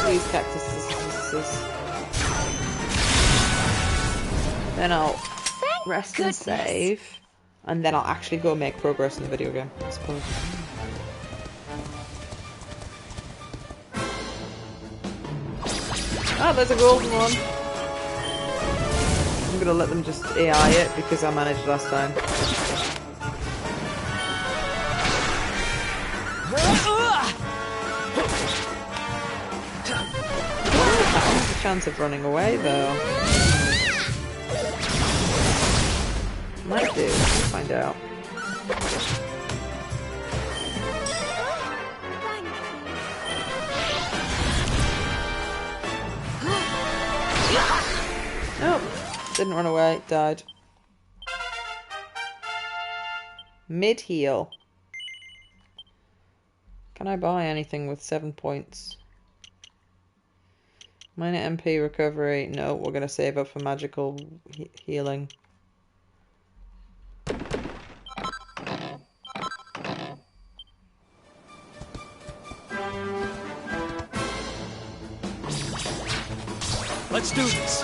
These cactuses. Then I'll rest and save, and then I'll actually go make progress in the video game, I suppose. Oh, there's a golden one. I'm gonna let them just AI it because I managed last time. There's a chance of running away though. Might do. We'll find out. Nope. Didn't run away. Died. Mid-heal. Can I buy anything with 7 points? Minor MP recovery. No, we're going to save up for magical healing. Let's do this.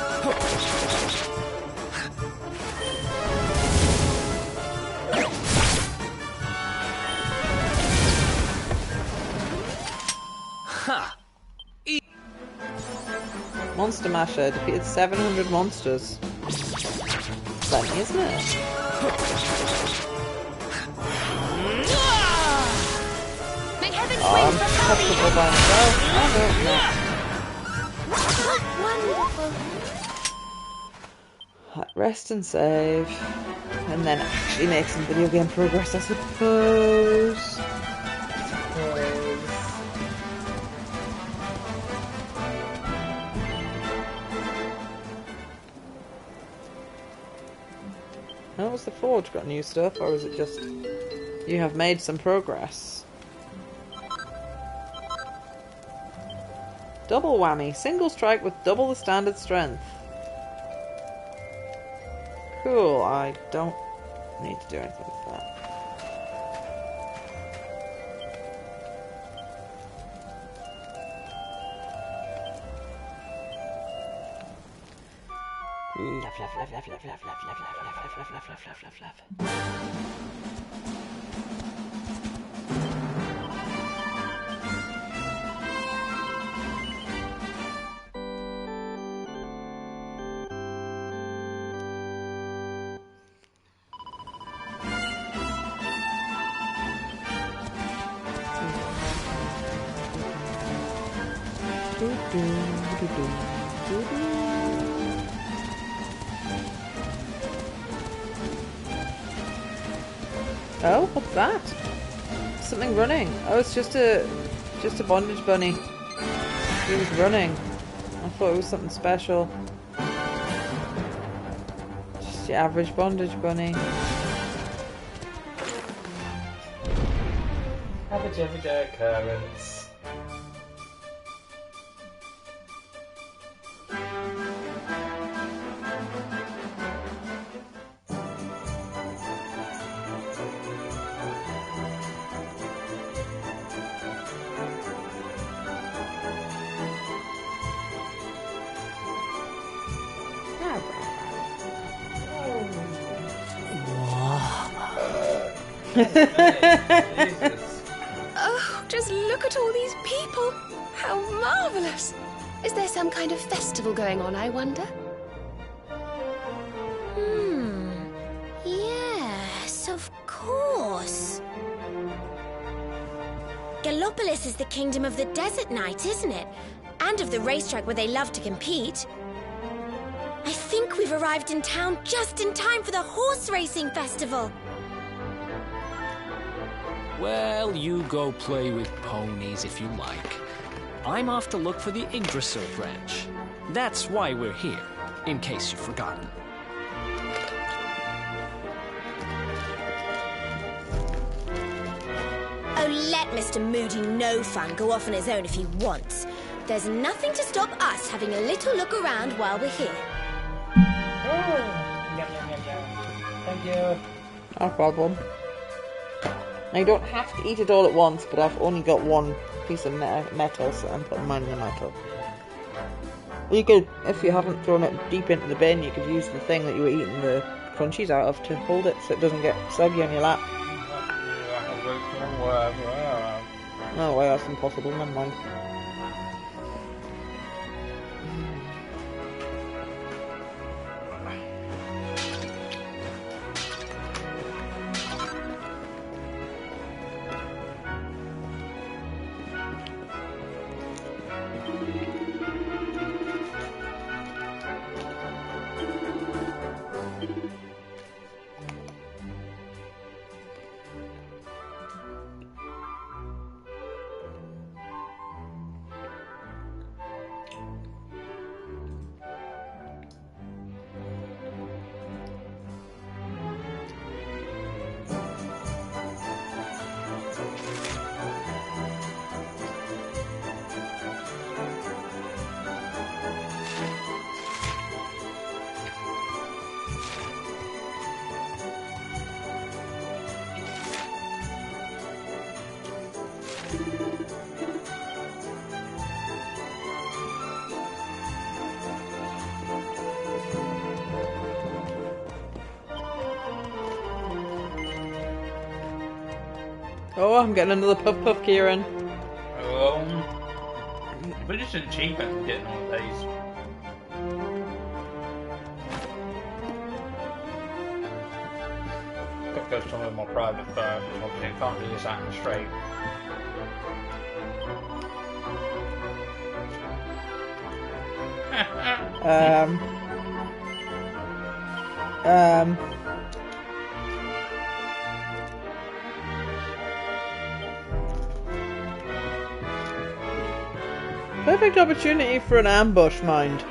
Ha! Monster Masher defeated 700 monsters. Plenty, isn't it? May heaven I'm comfortable by myself. Wonderful. Rest and save. And then actually make some video game progress, I suppose. Oh, has the forge got new stuff, or is it just you have made some progress? Double whammy. Single strike with double the standard strength. Cool, I don't need to do anything with that. Love, love, love, love, love, love, love, love, love, love, love, love, love, love, love, love. Oh, what's that? Something running. Oh, it's just a bondage bunny. He was running. I thought it was something special. Just your average bondage bunny. Average everyday occurrence. Oh, just look at all these people. How marvellous. Is there some kind of festival going on, I wonder? Yes, of course. Gallopolis is the kingdom of the desert knight, isn't it? And of the racetrack where they love to compete. I think we've arrived in town just in time for the horse racing festival. Well, you go play with ponies if you like. I'm off to look for the Yggdrasil branch. That's why we're here, in case you've forgotten. Oh, let Mr. Moody No Fun go off on his own if he wants. There's nothing to stop us having a little look around while we're here. Thank you. No problem. Now you don't have to eat it all at once, but I've only got one piece of metal, so I'm putting mine in the metal. You could, if you haven't thrown it deep into the bin, you could use the thing that you were eating the crunchies out of to hold it so it doesn't get soggy on your lap. No way, that's impossible, never mind. Oh, I'm getting another puff puff, Kieran. But it's an achievement for getting all of these. Got to go somewhere more private first. Obviously, I can't do this out in the straight. Perfect opportunity for an ambush, mind.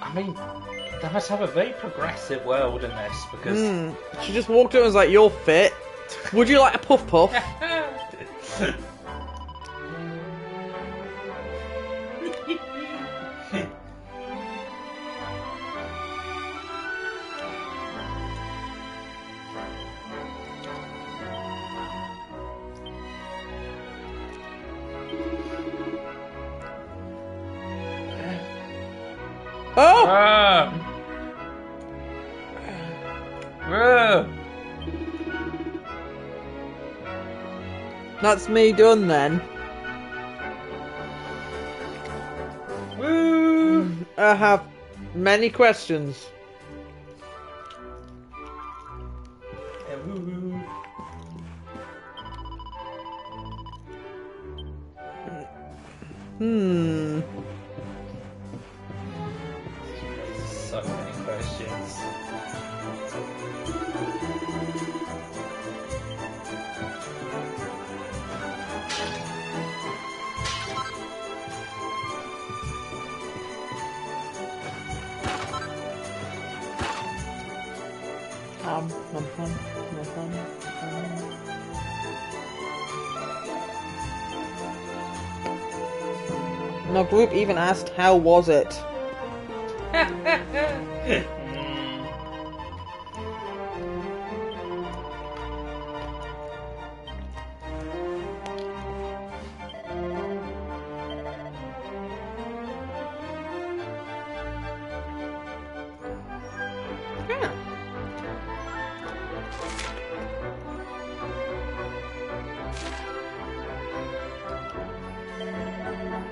I mean, they must have a very progressive world in this because. She just walked up and was like, "You're fit. Would you like a puff puff?" Oh! That's me done then. Woo! I have many questions. So many questions. No group even asked, how was it?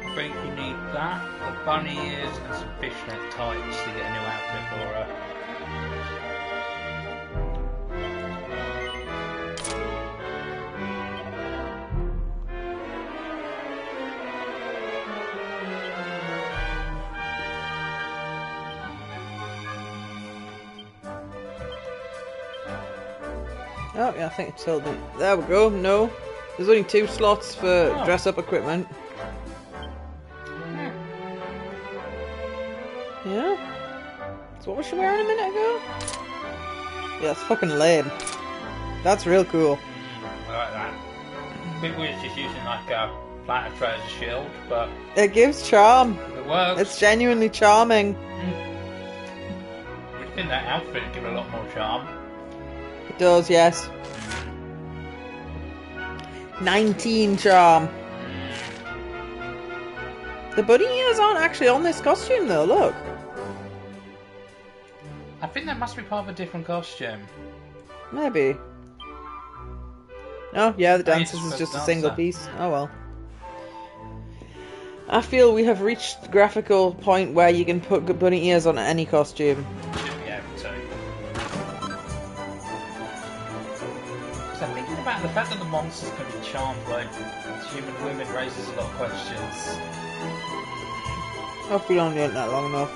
I think you need that, the bunny ears, and some fishnet tights to get a new outfit for her. Oh, yeah, I think it's told me. There we go. No. There's only 2 slots for dress-up equipment. Yeah? So what was she wearing a minute ago? Yeah, that's fucking lame. That's real cool. I like that. People is just using like a plate of tray as a shield, but It gives charm. it works. It's genuinely charming. I think that outfit would give it a lot more charm. It does, yes. 19 charm. The bunny ears aren't actually on this costume though, look. I think that must be part of a different costume. Maybe. Oh, yeah, the Maybe dancers it's is for just a dancer. single piece. Oh well. I feel we have reached the graphical point where you can put bunny ears on any costume. Should be able to. So thinking about the fact that the monsters can be charmed by human women raises a lot of questions. Hope we don't do it that long enough.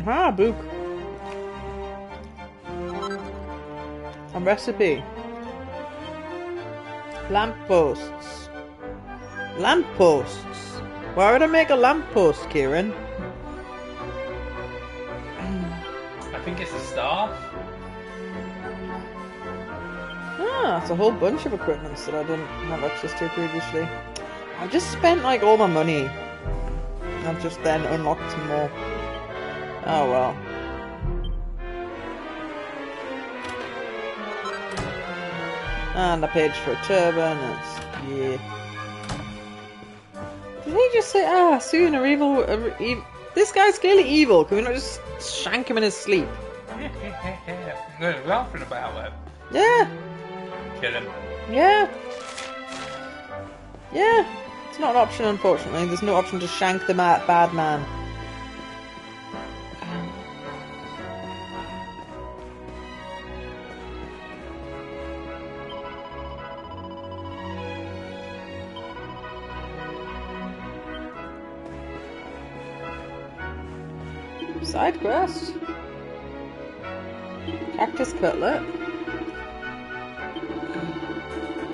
Aha, book. A recipe. Lampposts. Lampposts. Why would I make a lamppost, Kieran? I think it's a staff. Ah, it's a whole bunch of equipments that I didn't have access to previously. I've just spent like all my money. I've just then unlocked some more. Oh well. And I paid for a turban. Yeah. Did he just say, soon a evil... This guy's clearly evil. Can we not just shank him in his sleep? They're laughing about it. Yeah. Kill him. Yeah. Yeah. It's not an option, unfortunately. There's no option to shank the bad man. Side quest. Cactus cutlet.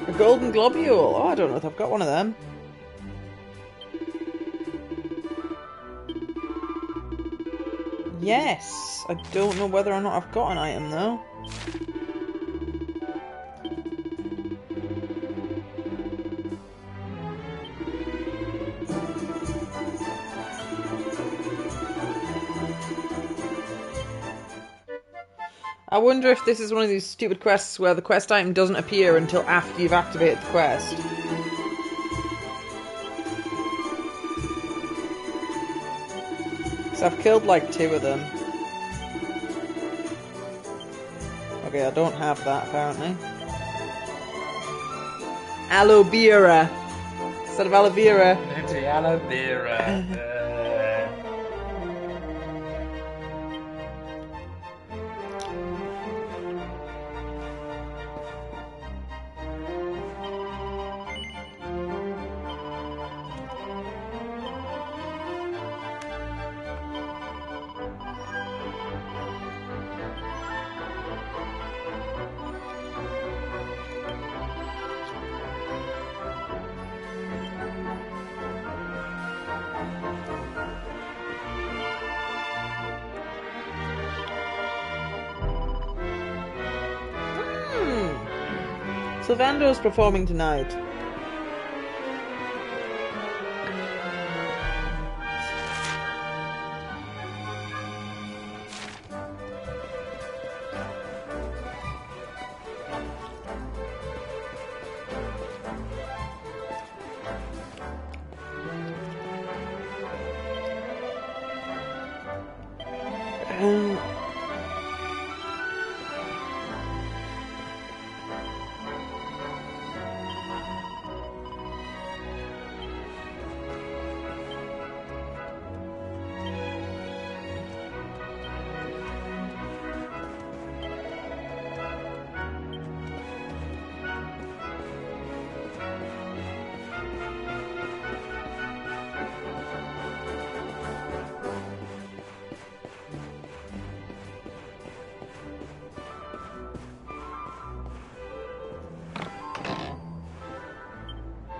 A golden globule. Oh, I don't know if I've got one of them. Yes. I don't know whether or not I've got an item though. I wonder if this is one of these stupid quests where the quest item doesn't appear until after you've activated the quest. So I've killed like 2 of them. Okay, I don't have that apparently. Aloe vera. Instead of aloe vera. Aloe vera. Sylvando's performing tonight.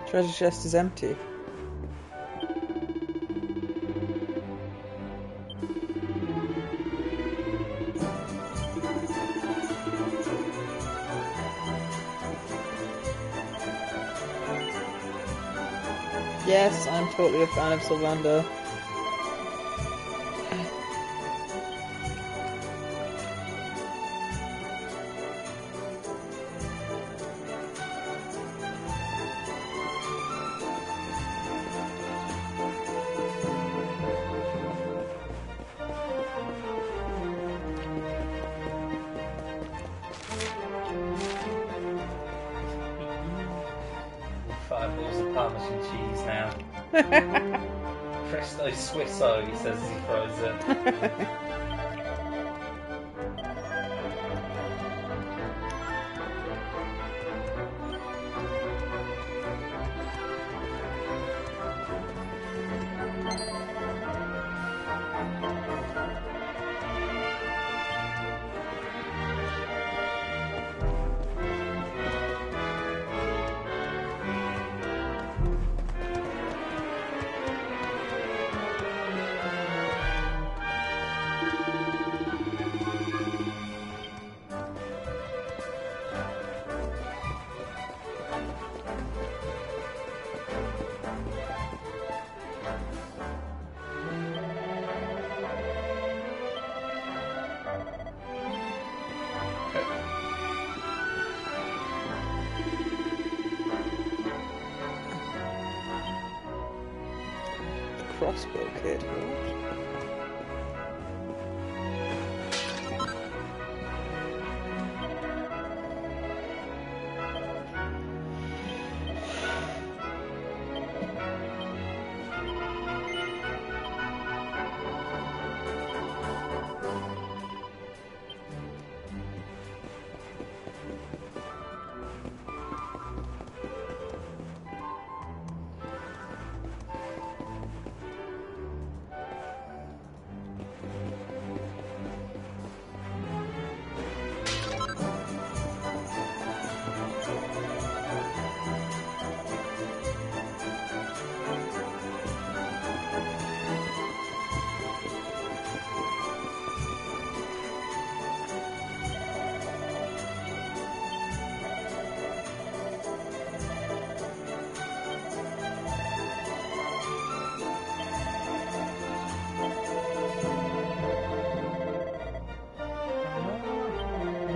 Treasure chest is empty. Yes, I'm totally a fan of Sylvando. Parmesan cheese now. Presto Swisso, he says as he throws it. crossbow kid. What?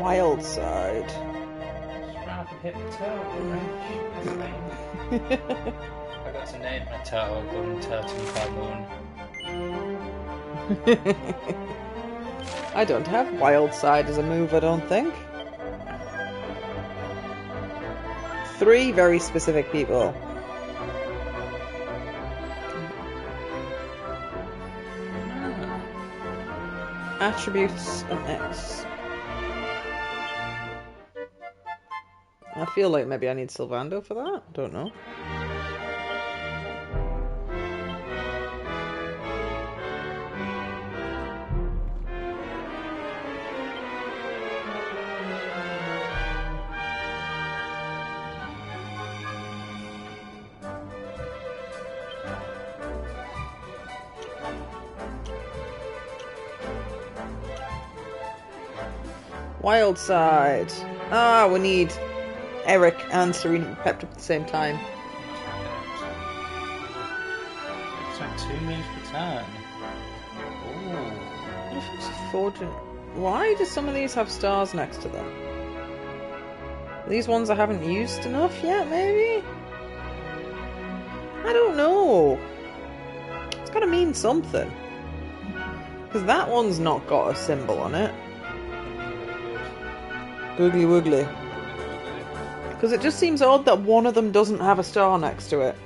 Wild side. Just ran up and hit the turtle wrench. I got to name my turtle called Turtle Moon. I don't have wild side as a move, I don't think. 3 very specific people. Attributes and X. I feel like maybe I need Sylvando for that. Don't know. Wild side. Ah, we need Eric and Serena pepped up at the same time. It's like 2 moves per turn. Ooh. What if it's a fortune? Why do some of these have stars next to them? Are these ones I haven't used enough yet, maybe? I don't know. It's gotta mean something. Because that one's not got a symbol on it. Googly woogly. Because it just seems odd that one of them doesn't have a star next to it.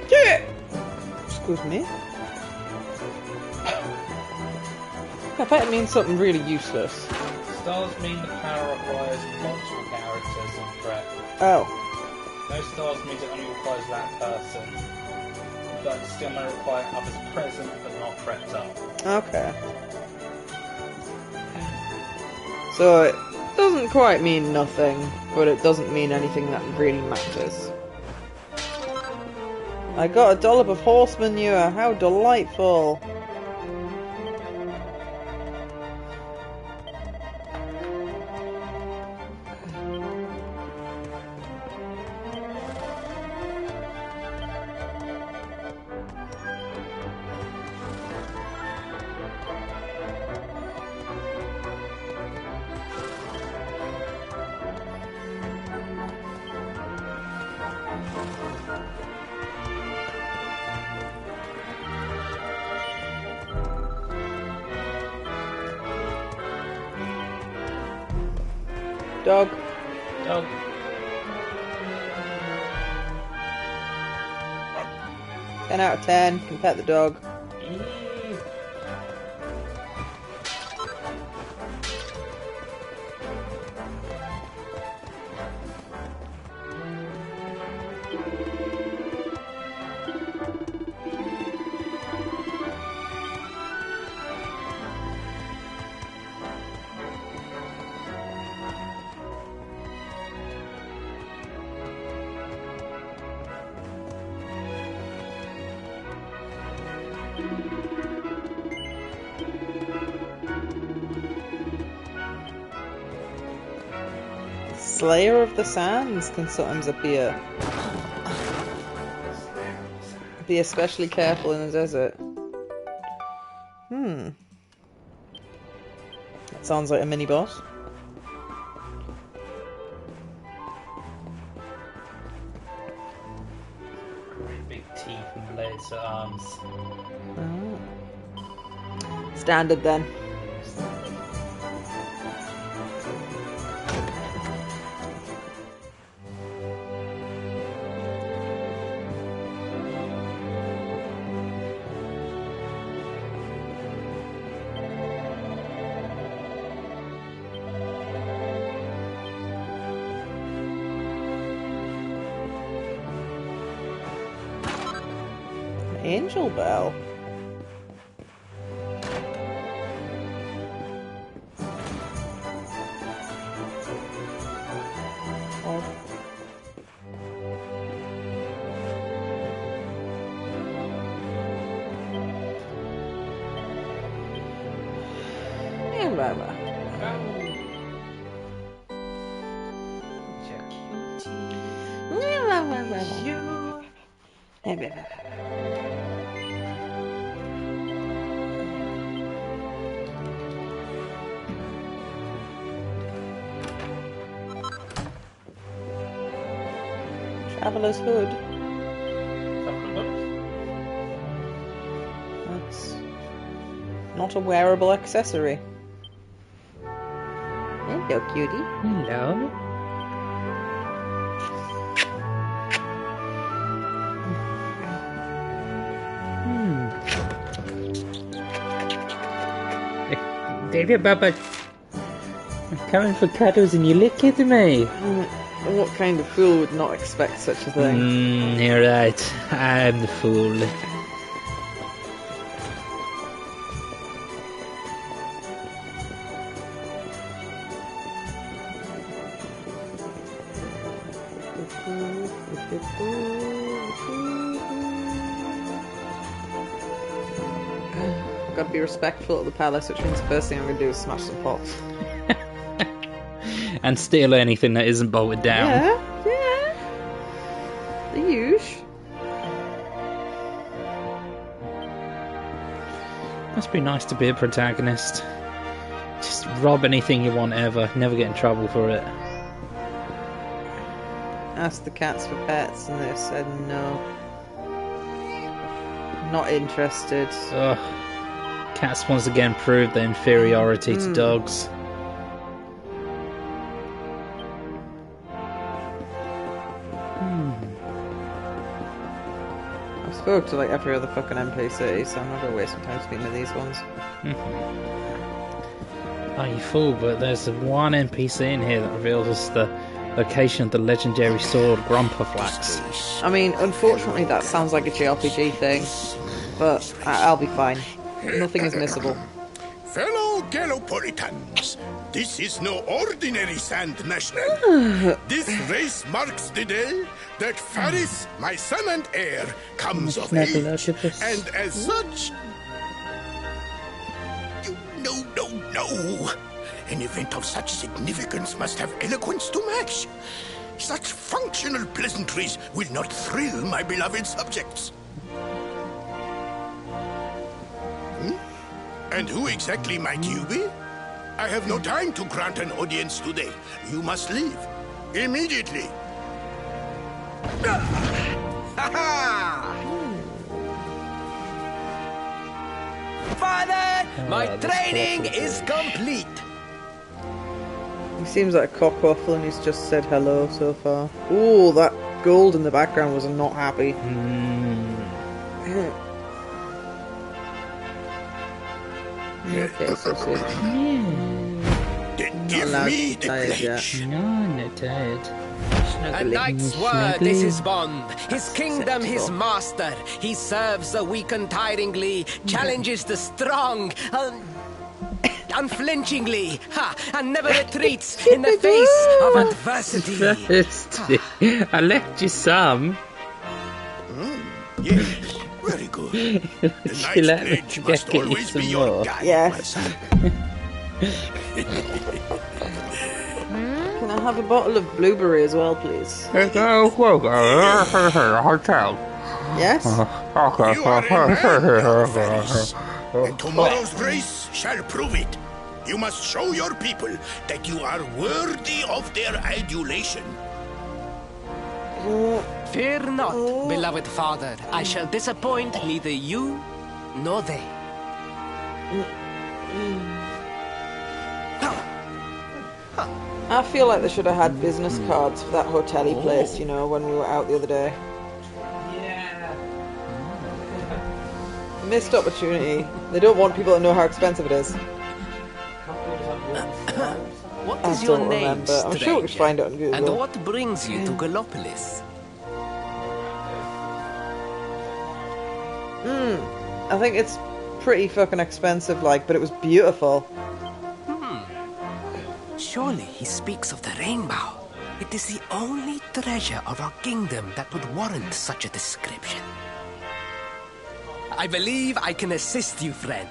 Yeah! Excuse me. I bet it means something really useless. Stars mean the power requires multiple characters and threat. Oh. No stars means it only requires that person, but it still may require others present but not prepped up. Okay. So it doesn't quite mean nothing, but it doesn't mean anything that really matters. I got a dollop of horse manure, how delightful! Dog. Dog. 10 out of 10. Can pet the dog. Slayer of the Sands can sometimes appear. Be especially careful in the desert. That sounds like a mini boss. Big teeth and blades at arms. Oh. Standard then. Angel Bell. Oh. Yeah, Baba. Traveler's hood. That's not a wearable accessory. Hello, cutie. Hello. David Baba, I'm coming for cuddles and you look at me. What kind of fool would not expect such a thing? You're right. I'm the fool. Gotta be respectful of the palace, which means the first thing I'm gonna do is smash some pots. And steal anything that isn't bolted down. Yeah. The usual. Must be nice to be a protagonist. Just rob anything you want ever. Never get in trouble for it. Asked the cats for pets and they've said no. Not interested. Ugh. Cats once again proved their inferiority to dogs. I've spoke to like every other fucking NPC, so I'm not gonna waste my time speaking to these ones. Oh, you fool, but there's one NPC in here that reveals us the location of the legendary sword Grumperflax. I mean, unfortunately that sounds like a JRPG thing, but I'll be fine. Nothing is missable. Fellow Gallopolitans, this is no ordinary Sand National. This race marks the day that Faris, my son and heir, comes of age. And as such... No. An event of such significance must have eloquence to match. Such functional pleasantries will not thrill my beloved subjects. And who exactly might you be? I have no time to grant an audience today. You must leave. Immediately. Father, my training is complete. He seems like a cockwaffle and he's just said hello so far. Ooh, that gold in the background was not happy. Okay, so soon. Then give me the pledge. No, I'm not tired. A knight's word is his bond, his kingdom his master. He serves the weak untiringly, challenges the strong unflinchingly, and never retreats in the face of adversity. I left you some. Yes, very good. The knight's pledge must always be your guide, my son. Can I have a bottle of blueberry as well, please? Hotel. Yes? You are a man, Faris. and tomorrow's race shall prove it. You must show your people that you are worthy of their adulation. Fear not, beloved father. I shall disappoint neither you nor they. I feel like they should have had business cards for that hotel-y place, you know, when we were out the other day. Yeah. Missed opportunity. They don't want people to know how expensive it is. What I is your don't name, remember. I'm sure we could find it on Google. And what brings you to Gallopolis? I think it's pretty fucking expensive, like, but it was beautiful. Surely he speaks of the rainbow. It is the only treasure of our kingdom that would warrant such a description. I believe I can assist you, friend.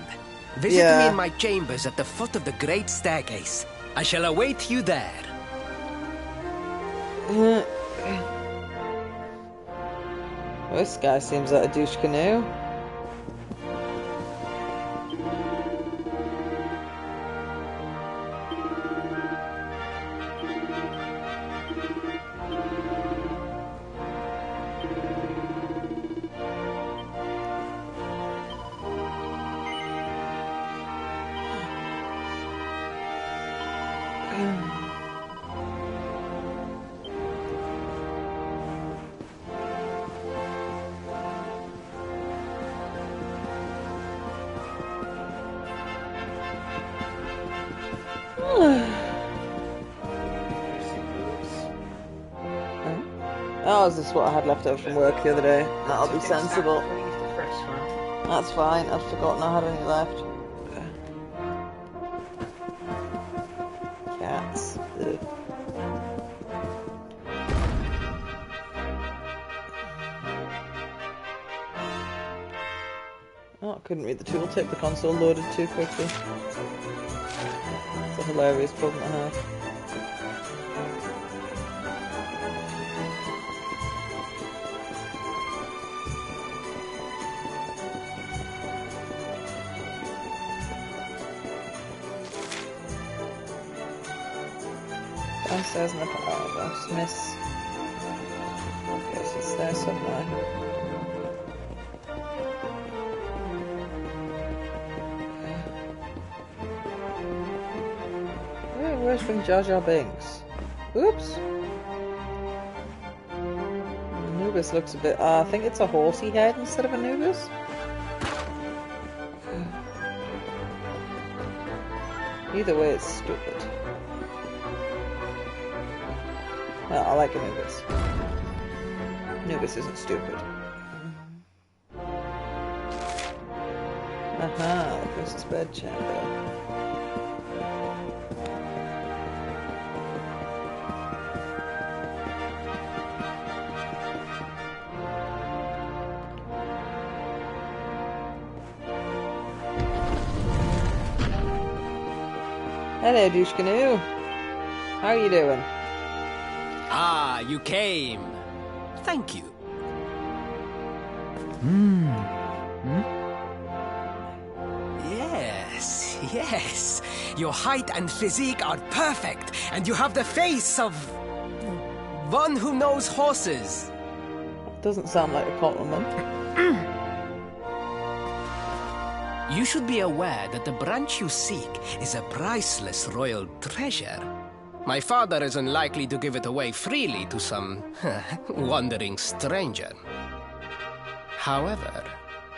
Visit me in my chambers at the foot of the great staircase. I shall await you there. This guy seems like a douche canoe. Oh, is this what I had left over from work the other day? That'll be sensible. That's fine, I'd forgotten I had any left. Cats. Ugh. Oh, I couldn't read the tooltip, the console loaded too quickly. It's a hilarious problem to have. Downstairs in the house, miss. Okay, so it's there somewhere. Where's from Jar Jar Binks? Oops. Anubis looks a bit. I think it's a horsey head instead of Anubis. Either way, it's stupid. Well, I like Anubis. Anubis isn't stupid. Aha, the Princess Bedchamber. Hello, douche canoe. How are you doing? Ah, you came. Thank you. Yes. Your height and physique are perfect, and you have the face of one who knows horses. Doesn't sound like a compliment. You should be aware that the branch you seek is a priceless royal treasure. My father is unlikely to give it away freely to some wandering stranger. However,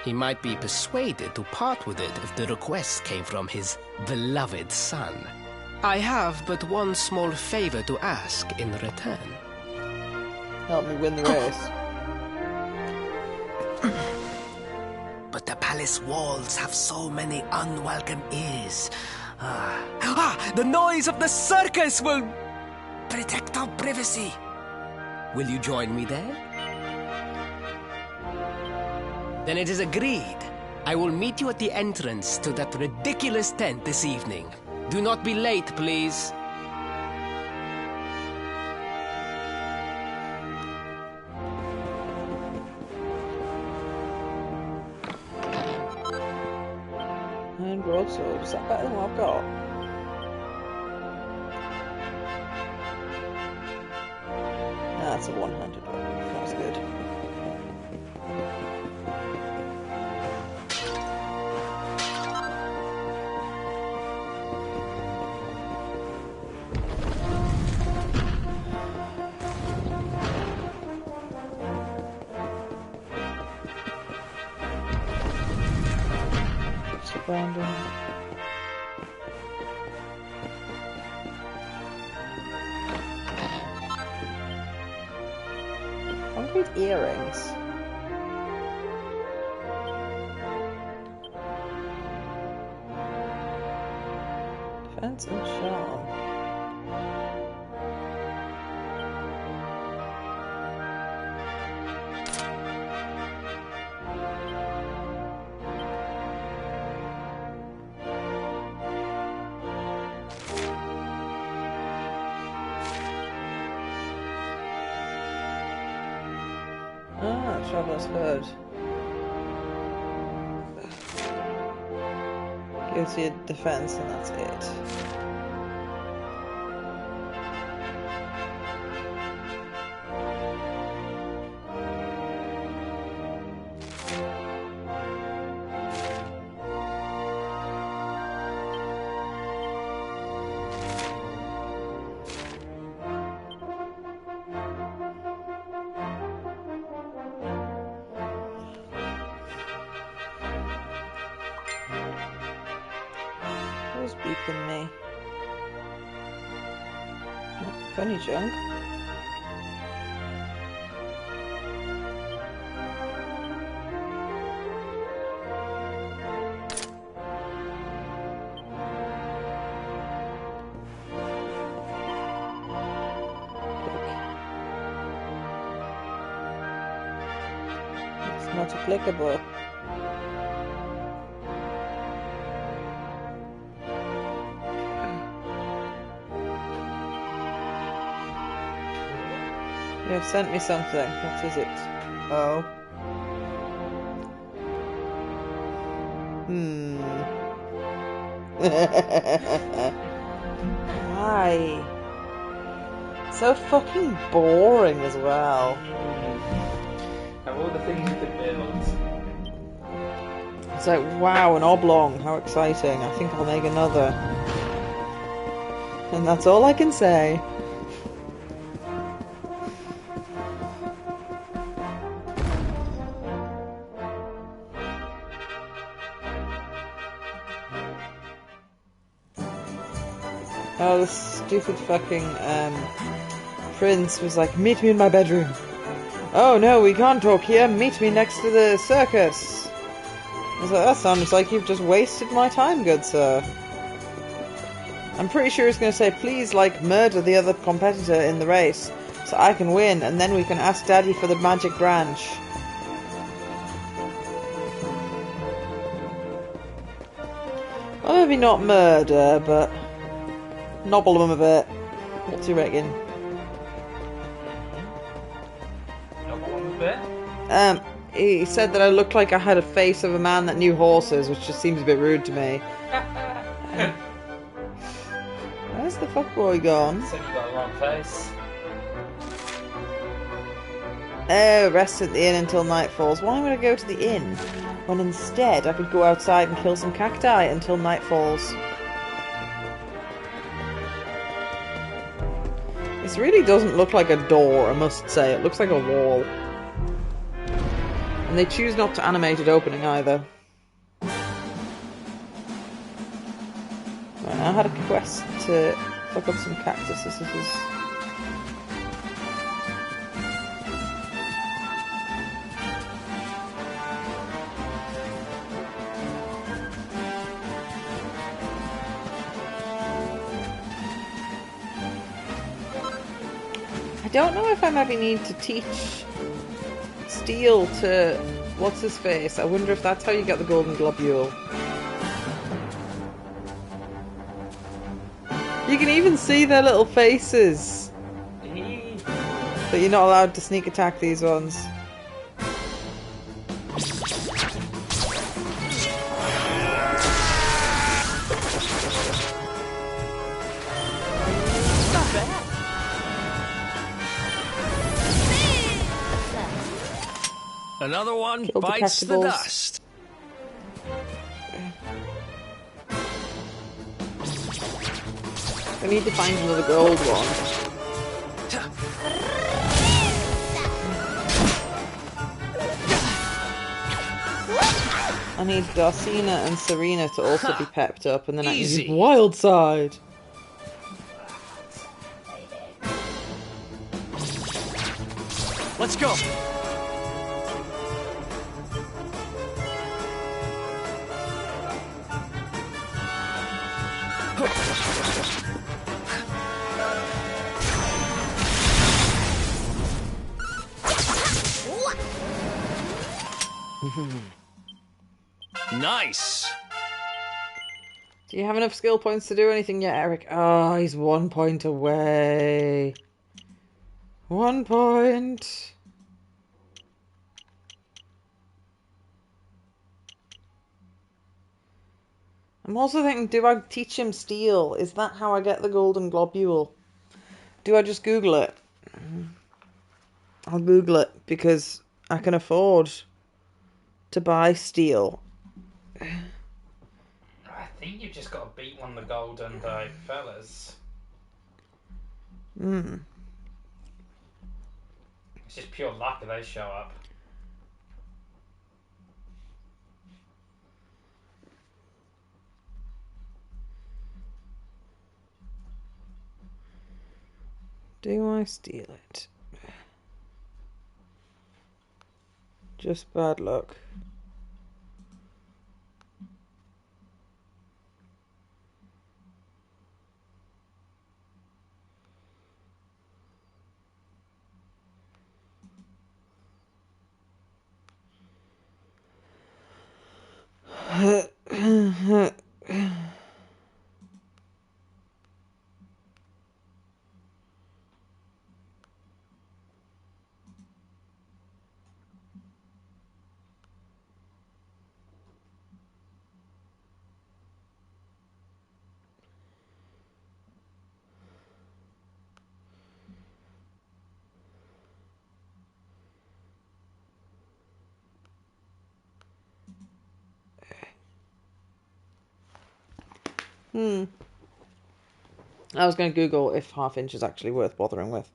he might be persuaded to part with it if the request came from his beloved son. I have but one small favor to ask in return. Help me win the race. But the palace walls have so many unwelcome ears. The noise of the circus will protect our privacy. Will you join me there? Then it is agreed. I will meet you at the entrance to that ridiculous tent this evening. Do not be late, please. broadsword. Is that better than what I've got? No, that's a one-handed weapon. That's good. Brandon. Concrete earrings. Defense and charm. Traveller's Hood. Gives you defense and that's it. Who's beeping me? Funny junk. It's not applicable. You have sent me something. What is it? Oh. Why? So fucking boring as well. Of all the things you could build. It's like, wow, an oblong. How exciting. I think I'll make another. And that's all I can say. Oh, this stupid fucking prince was like, meet me in my bedroom. Oh no, we can't talk here. Meet me next to the circus. I was like, that sounds like you've just wasted my time, good sir. I'm pretty sure he's going to say, please, like, murder the other competitor in the race so I can win, and then we can ask Daddy for the magic branch. Well, maybe not murder, but nobble him a bit. What do you reckon? Nobble him a bit? He said that I looked like I had a face of a man that knew horses, which just seems a bit rude to me. Where's the fuckboy gone? Said you got a long face. Oh, rest at the inn until night falls. Why would I go to the inn when instead I could go outside and kill some cacti until night falls? This really doesn't look like a door, I must say. It looks like a wall. And they choose not to animate it opening either. Right, I had a quest to fuck up some cactuses. I don't know if I maybe need to teach Steel to what's his face. I wonder if that's how you get the golden globule. You can even see their little faces. But you're not allowed to sneak attack these ones. Another one Killed the bites the collectibles. dust. I need to find another gold one. I need Darcina and Serena to also be pepped up, and then I can use Wild Side. Let's go. Nice. Do you have enough skill points to do anything yet, Eric? Oh, he's 1 point away. 1 point. I'm also thinking, do I teach him steel? Is that how I get the golden globule? Do I just Google it? I'll Google it because I can afford to buy steel. I think you've just got to beat one of the golden fellas. It's just pure luck if they show up. Do I steal it? Just bad luck. I was going to Google if half-inch is actually worth bothering with.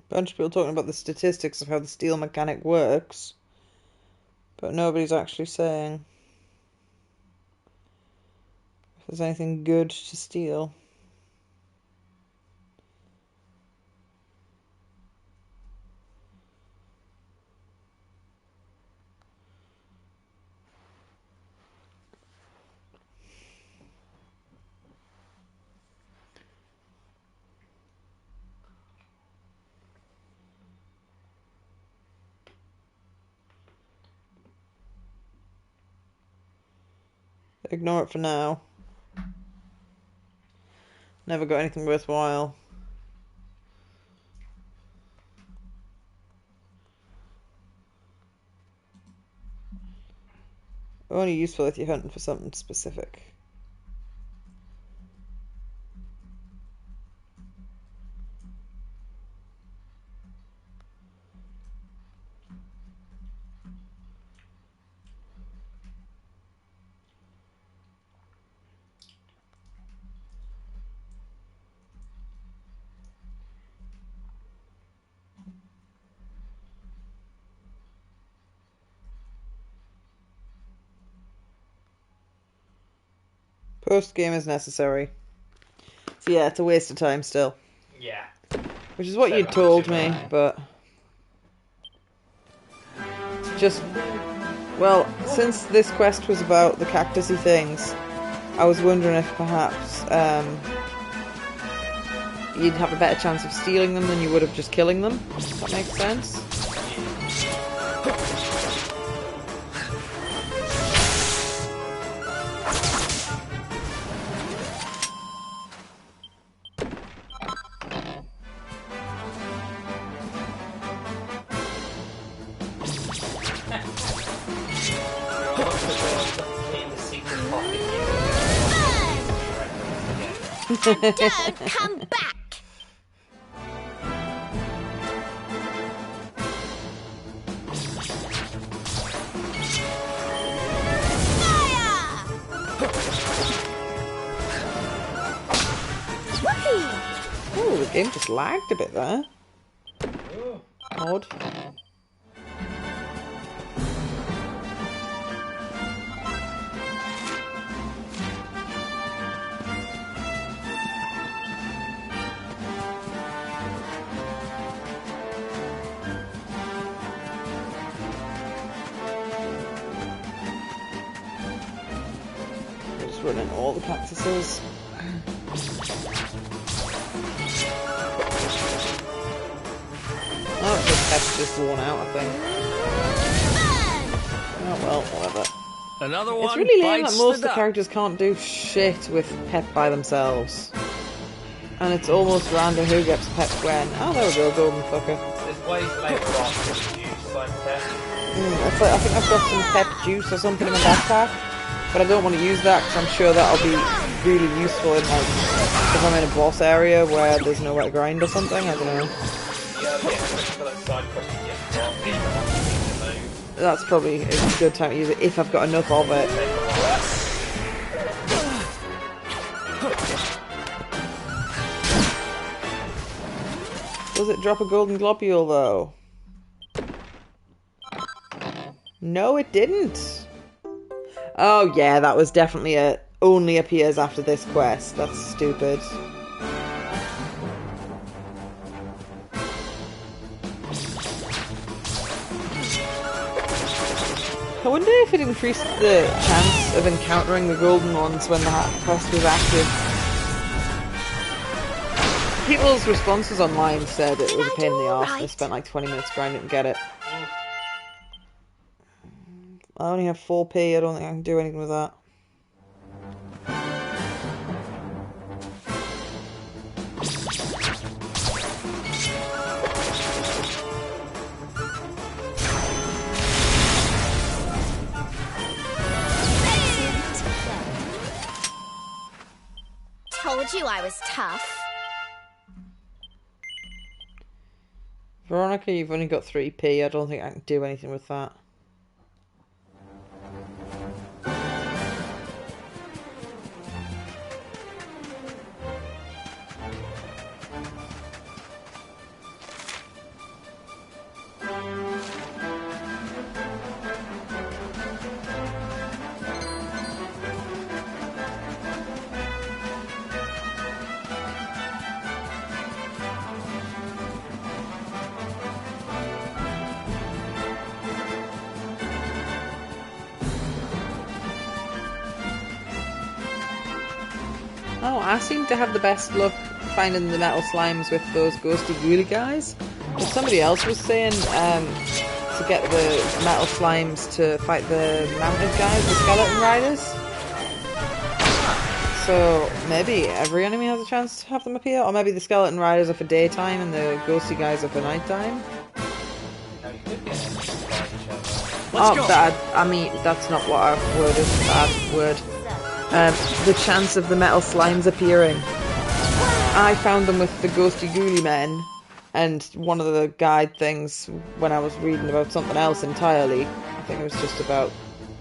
Bunch of people talking about the statistics of how the steel mechanic works, but nobody's actually saying if there's anything good to steal. Ignore it for now. Never got anything worthwhile. Only useful if you're hunting for something specific. Post game is necessary. So yeah, it's a waste of time still. Yeah. Which is what you told me, but just well, since this quest was about the cactusy things, I was wondering if perhaps you'd have a better chance of stealing them than you would of just killing them. If that makes sense. Don't come back! Oh, the game just lagged a bit there. Odd. Just running all the cactuses. Oh, the pep's just worn out, I think. Oh well, whatever. Another one. It's really lame that bites most of the dust. characters can't do shit with pep by themselves. And it's almost random who gets pep when. Oh, there we go, golden fucker. There's ways later on to use like pep. It's like, I think I've got some pep juice or something in my backpack, but I don't want to use that because I'm sure that'll be really useful in like if I'm in a boss area where there's nowhere to grind or something. I don't know. That's probably a good time to use it if I've got enough of it. Does it drop a golden globule though? No, it didn't. Oh yeah, that was definitely only appears after this quest. That's stupid. I wonder if it increased the chance of encountering the golden ones when the quest was active. People's responses online said it was a pain in the arse. They spent like 20 minutes trying to get it. I only have 4p, I don't think I can do anything with that. Told you I was tough. Veronica, you've only got 3p, I don't think I can do anything with that. Oh, I seem to have the best luck finding the metal slimes with those ghosty ghouly guys. But somebody else was saying to get the metal slimes to fight the mounted guys, the skeleton riders. So maybe every enemy has a chance to have them appear, or maybe the skeleton riders are for daytime and the ghosty guys are for nighttime. Bad. I mean, that's not what our word is. Bad word. The chance of the metal slimes appearing. I found them with the ghosty ghoulie men, and one of the guide things when I was reading about something else entirely, I think it was just about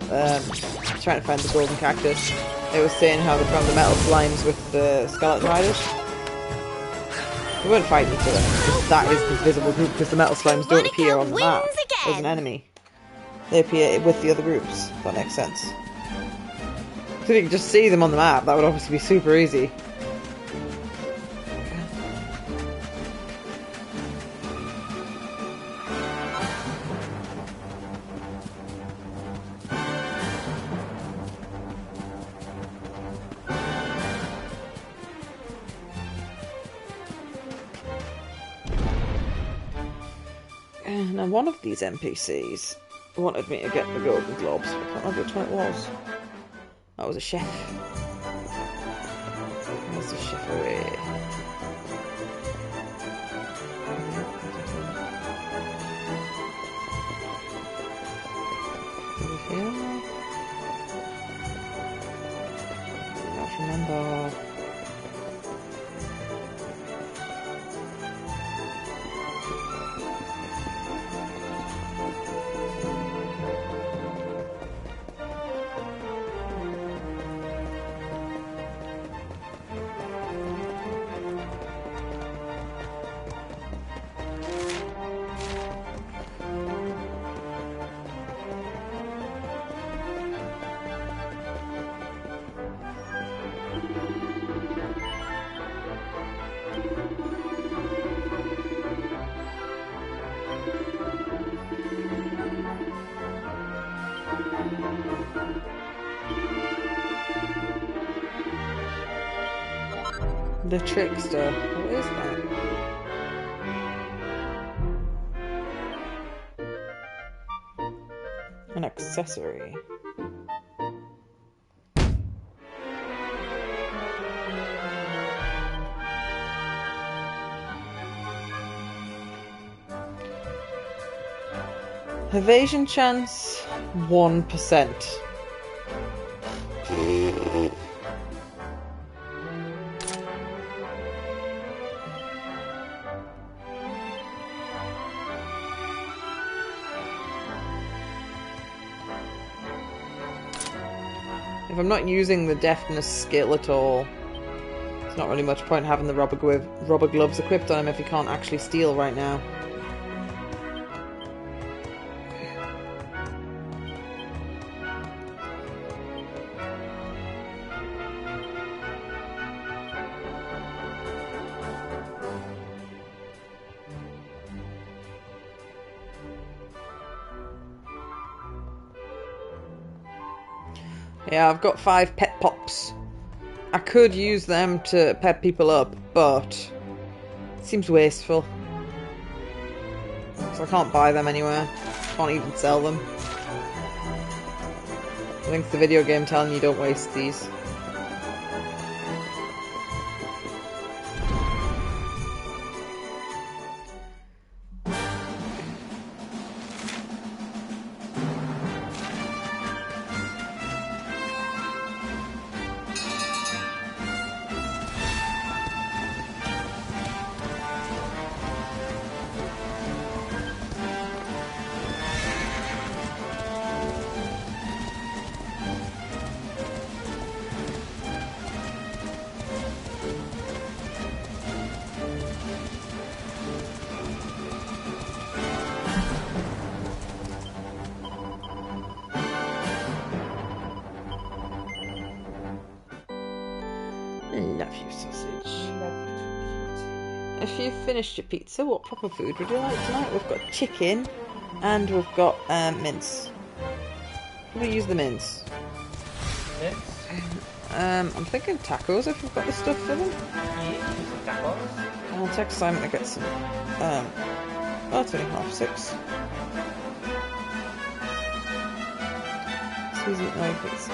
trying to find the golden cactus. It was saying how they found the metal slimes with the skeleton riders. They weren't fighting each other, because that is the visible group, because the metal slimes don't appear on the map as an enemy. They appear with the other groups, if that makes sense. So if you can just see them on the map, that would obviously be super easy. Now one of these NPCs wanted me to get the golden globes. I can't remember which one it was. That was a chef. Where's the chef away? Over here? I can't remember. The trickster. What is that? An accessory. Evasion chance 1%. If I'm not using the deftness skill at all, there's not really much point having the rubber gloves equipped on him if he can't actually steal right now. Yeah, I've got 5 pet pops. I could use them to pep people up, but it seems wasteful. So I can't buy them anywhere. Can't even sell them. I think it's the video game telling you don't waste these. Love you, sausage. If you've finished your pizza, what proper food would you like tonight? We've got chicken and we've got mince. We'll use the mince. I'm thinking tacos if we've got the stuff for them. I'll text Simon to get some. Oh, it's only 6:30. So he's eating like this.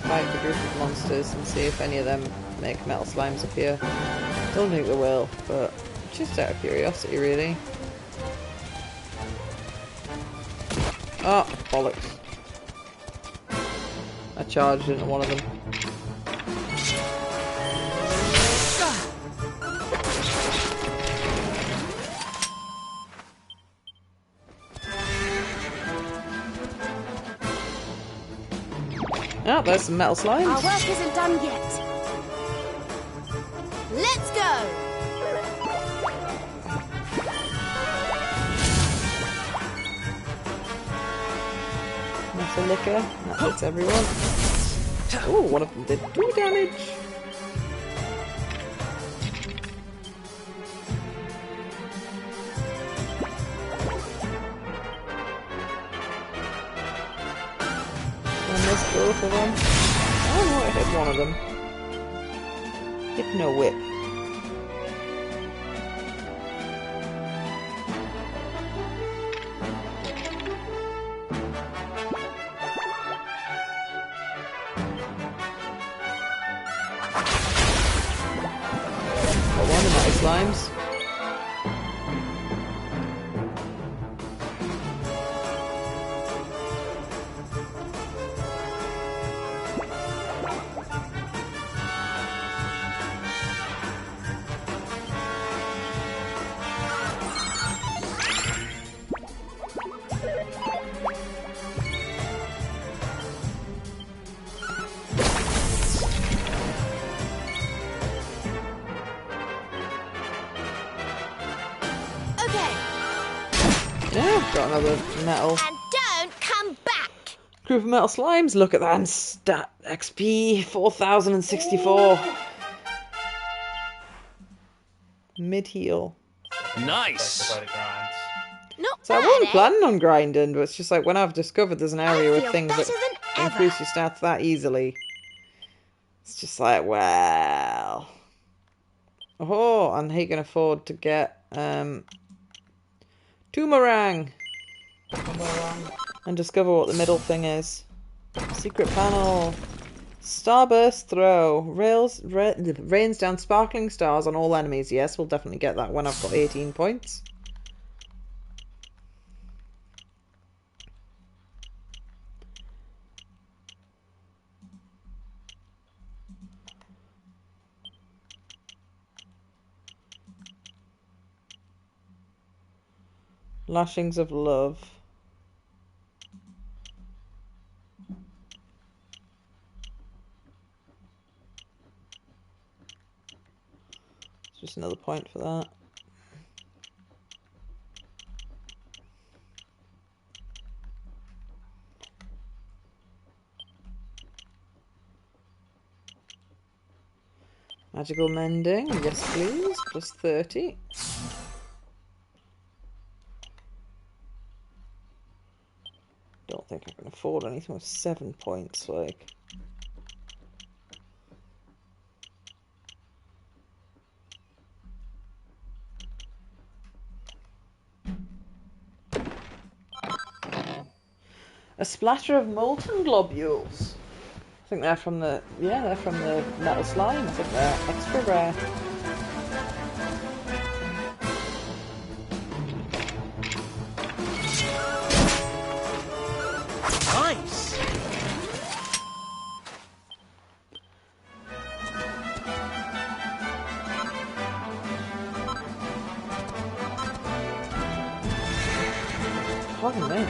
fight the group of monsters and see if any of them make metal slimes appear. Don't think they will, but just out of curiosity, really. Oh, bollocks. I charged into one of them. Oh, there's some metal slimes. Our work isn't done yet. Let's go! That's a liquor. That hits everyone. Oh, one of them did 2 damage. I missed both of them. Oh no, I hit one of them. Hypno whip. Slimes. Yeah, got another metal. And don't come back! Group of metal slimes. Look at that. And stat XP 4064. Mid heal. Nice. Not So I bad, wasn't eh? planning on grinding, but it's just like when I've discovered there's an area with feel things that better than ever. increase your stats that easily. It's just like, well. Oh, and he can afford to get Toomerang. And discover what the middle thing is. Secret panel. Starburst throw. Rains down sparkling stars on all enemies. Yes, we'll definitely get that when I've got 18 points. Lashings of love. It's just another point for that. Magical mending, yes please, plus 30. Don't think I can afford anything with 7 points, like. A splatter of molten globules. I think they're from the, yeah, they're from the metal slime. I think they're extra rare. Nice! Pardon me.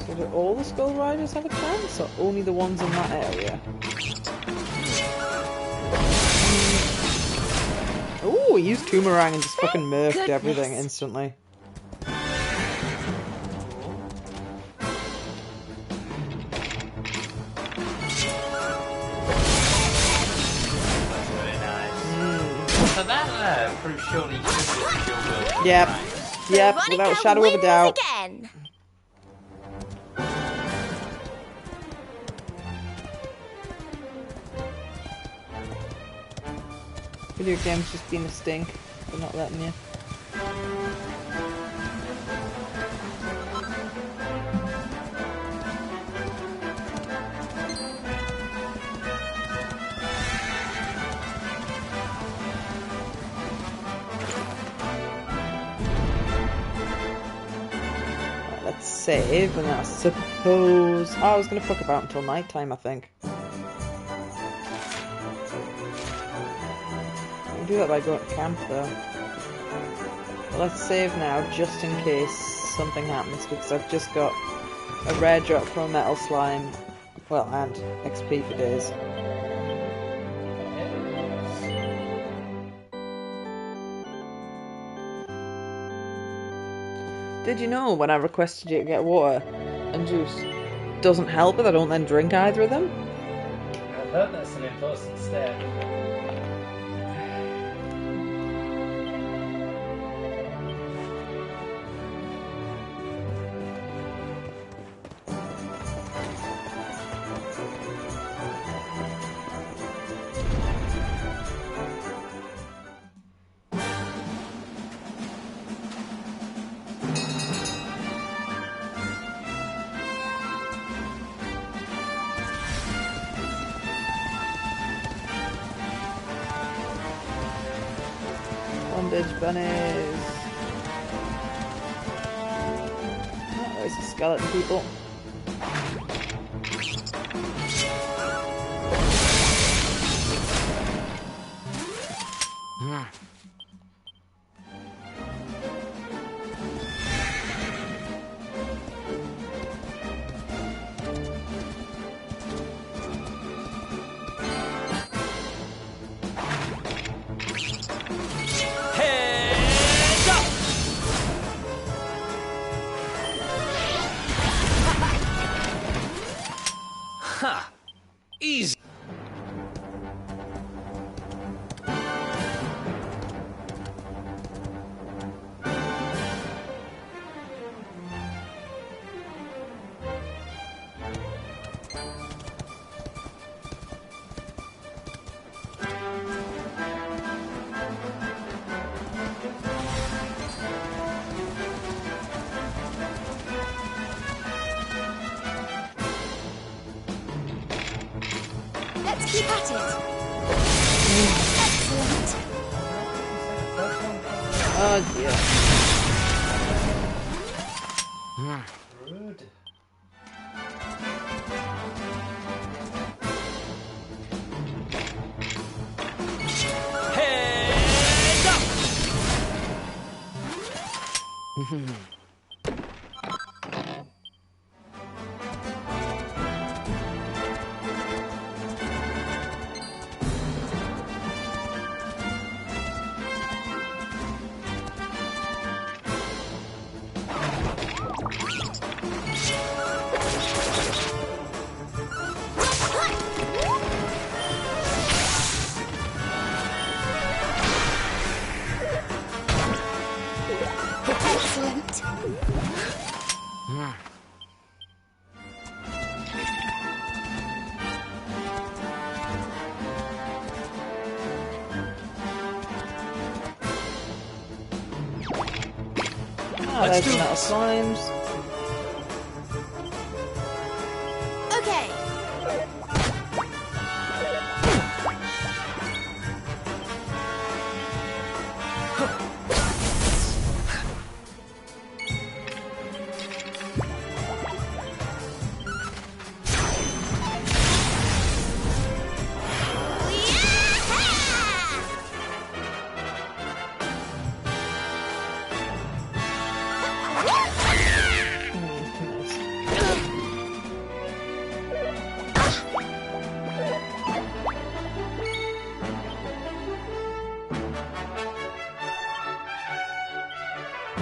So do all the Skull Riders have a chance, or only the ones in that area? Oh, he used Toomerang and just fucking murked everything instantly. So that proof surely should be your will. Yep. Right. Yep, Veronica without a shadow of a wins doubt. again. Video games just being a stink for not letting you. Right, let's save, and I suppose... Oh, I was going to fuck about until night time, I think. I can do that by going to camp, though. But let's save now, just in case something happens, because I've just got a rare drop from a metal slime, well, and XP for days. Did you know when I requested you to get water and juice doesn't help if I don't then drink either of them? I've heard that's an important step. Bondage bunnies. Oh, there's the skeleton people. Ha! Easy. Let's keep at it. Excellent. Oh dear. Rude. Head up! Excellent. Ah, there's the metal slimes. Okay.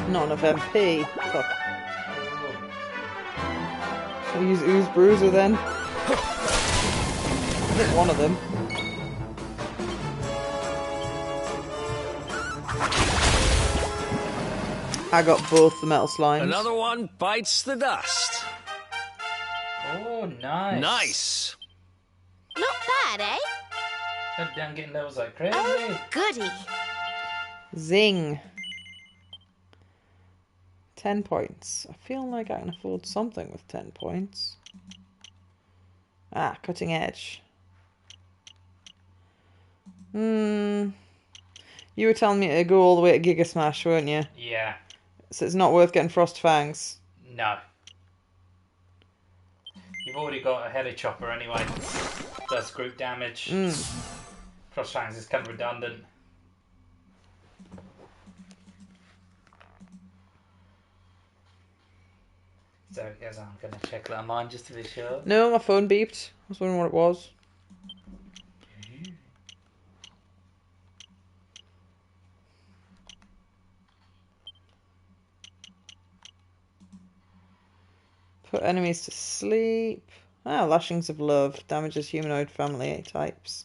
Not enough MP. Fuck. I'll use Ooze Bruiser then. Hit one of them. I got both the metal slimes. Another one bites the dust. Oh, nice. Nice. Not bad, eh? God damn, getting levels like crazy. Oh, goody. Zing. 10 points. I feel like I can afford something with 10 points. Ah, cutting edge. You were telling me to go all the way to Giga Smash, weren't you? Yeah. So it's not worth getting Frost Fangs. No. You've already got a Heli Chopper anyway. Does group damage. Frost Fangs is kind of redundant. So yes, I'm going to check that on mine just to be sure. No, my phone beeped. I was wondering what it was. Put enemies to sleep. Ah, Lashings of Love. Damages humanoid family types.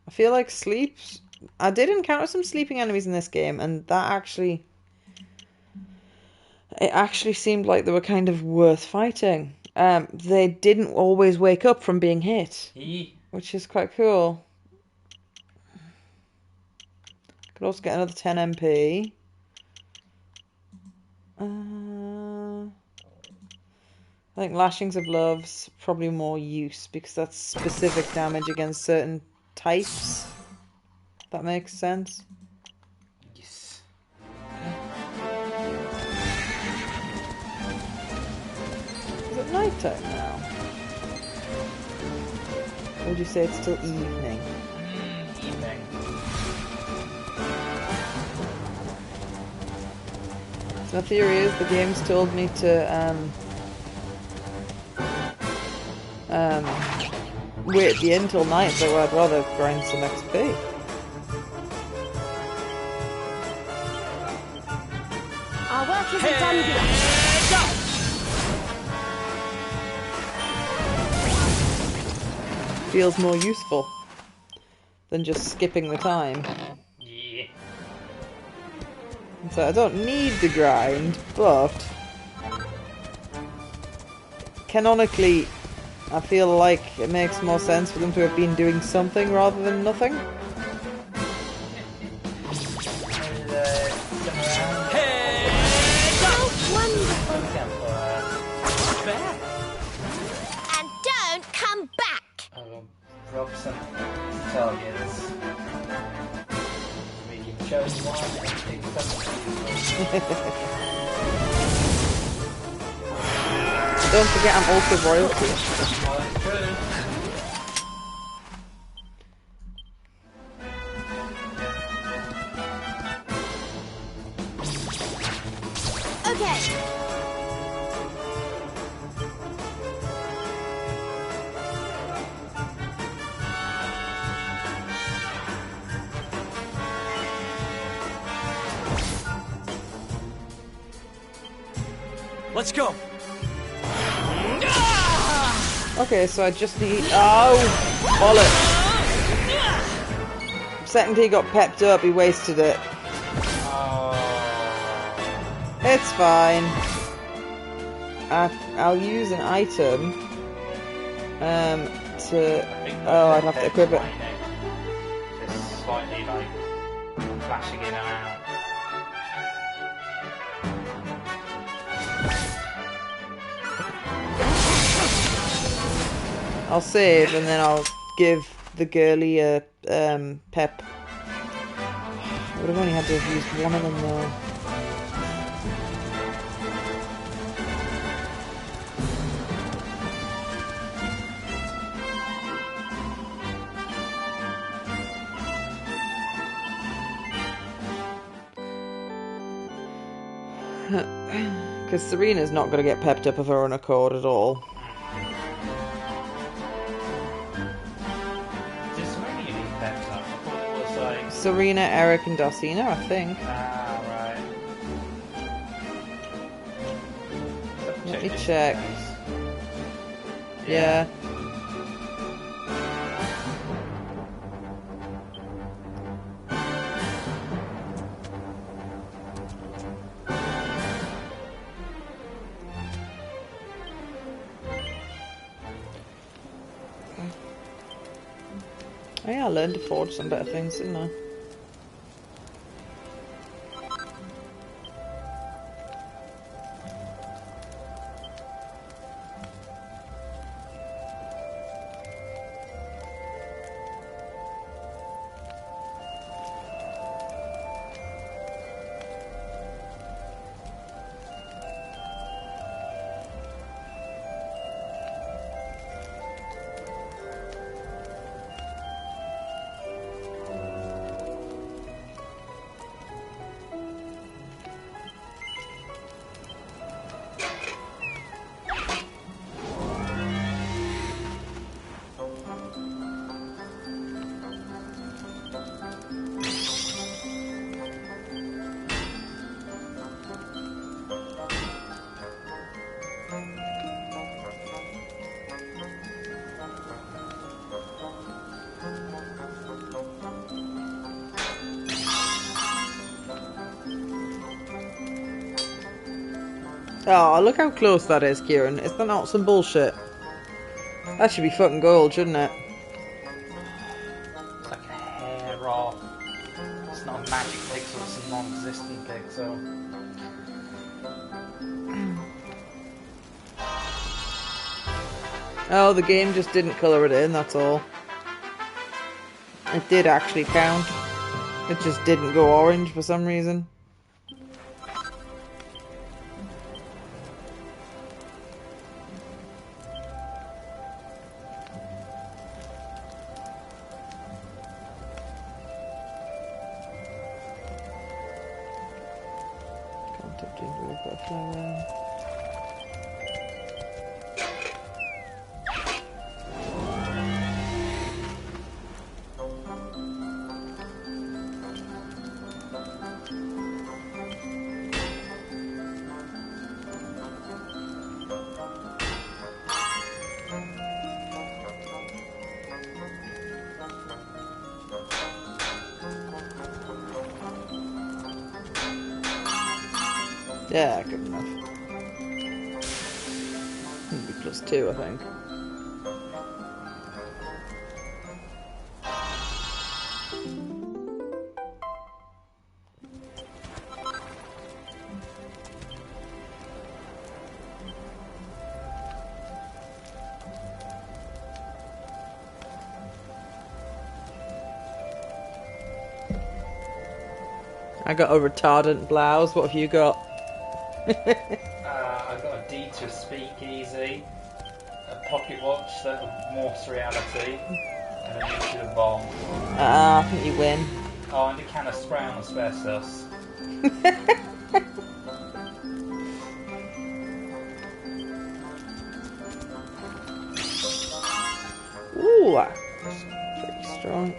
I feel like sleeps... I did encounter some sleeping enemies in this game, and that actually... It actually seemed like they were kind of worth fighting. They didn't always wake up from being hit, which is quite cool. Could also get another 10 MP. I think Lashings of Love's probably more use because that's specific damage against certain types. If that makes sense. Yes. Is it night time now? Or would you say it's still evening? Evening. So my theory is the game's told me to wait at the end till night, so I'd rather grind some XP. Our work isn't done yet. Feels more useful than just skipping the time. Yeah. So I don't need the grind, but canonically I feel like it makes more sense for them to have been doing something rather than nothing. How wonderful. And don't come back. I'll drop some targets. Medium chosen one and pick up. Don't forget I'm also royalty. Okay. Let's go. Okay, so I just need... Oh! Bollocks! Second he got pepped up, he wasted it. It's fine. I'll use an item to... Oh, I'd have to equip it. Just slightly like flashing in and out. I'll save and then I'll give the girly a pep. Would have only had to have used one of them though. Because Serena's not going to get pepped up of her own accord at all. Serena, Eric, and Darcina, I think. Ah, right. Let me check. Yeah. Oh yeah, I learned to forge some better things, didn't I? Oh, look how close that is, Kieran. Is that not some bullshit? That should be fucking gold, shouldn't it? It's like a hair off. It's not a magic pixel, it's a non-existent pixel. Oh, the game just didn't colour it in, that's all. It did actually count. It just didn't go orange for some reason. Yeah, good enough. It'll be +2, I think. I got a retardant blouse. What have you got? I got a D to speakeasy, a pocket watch that morphs reality, and a nuclear bomb. I think you win. Oh, and a can of spray on asbestos. Ooh, that's pretty strong.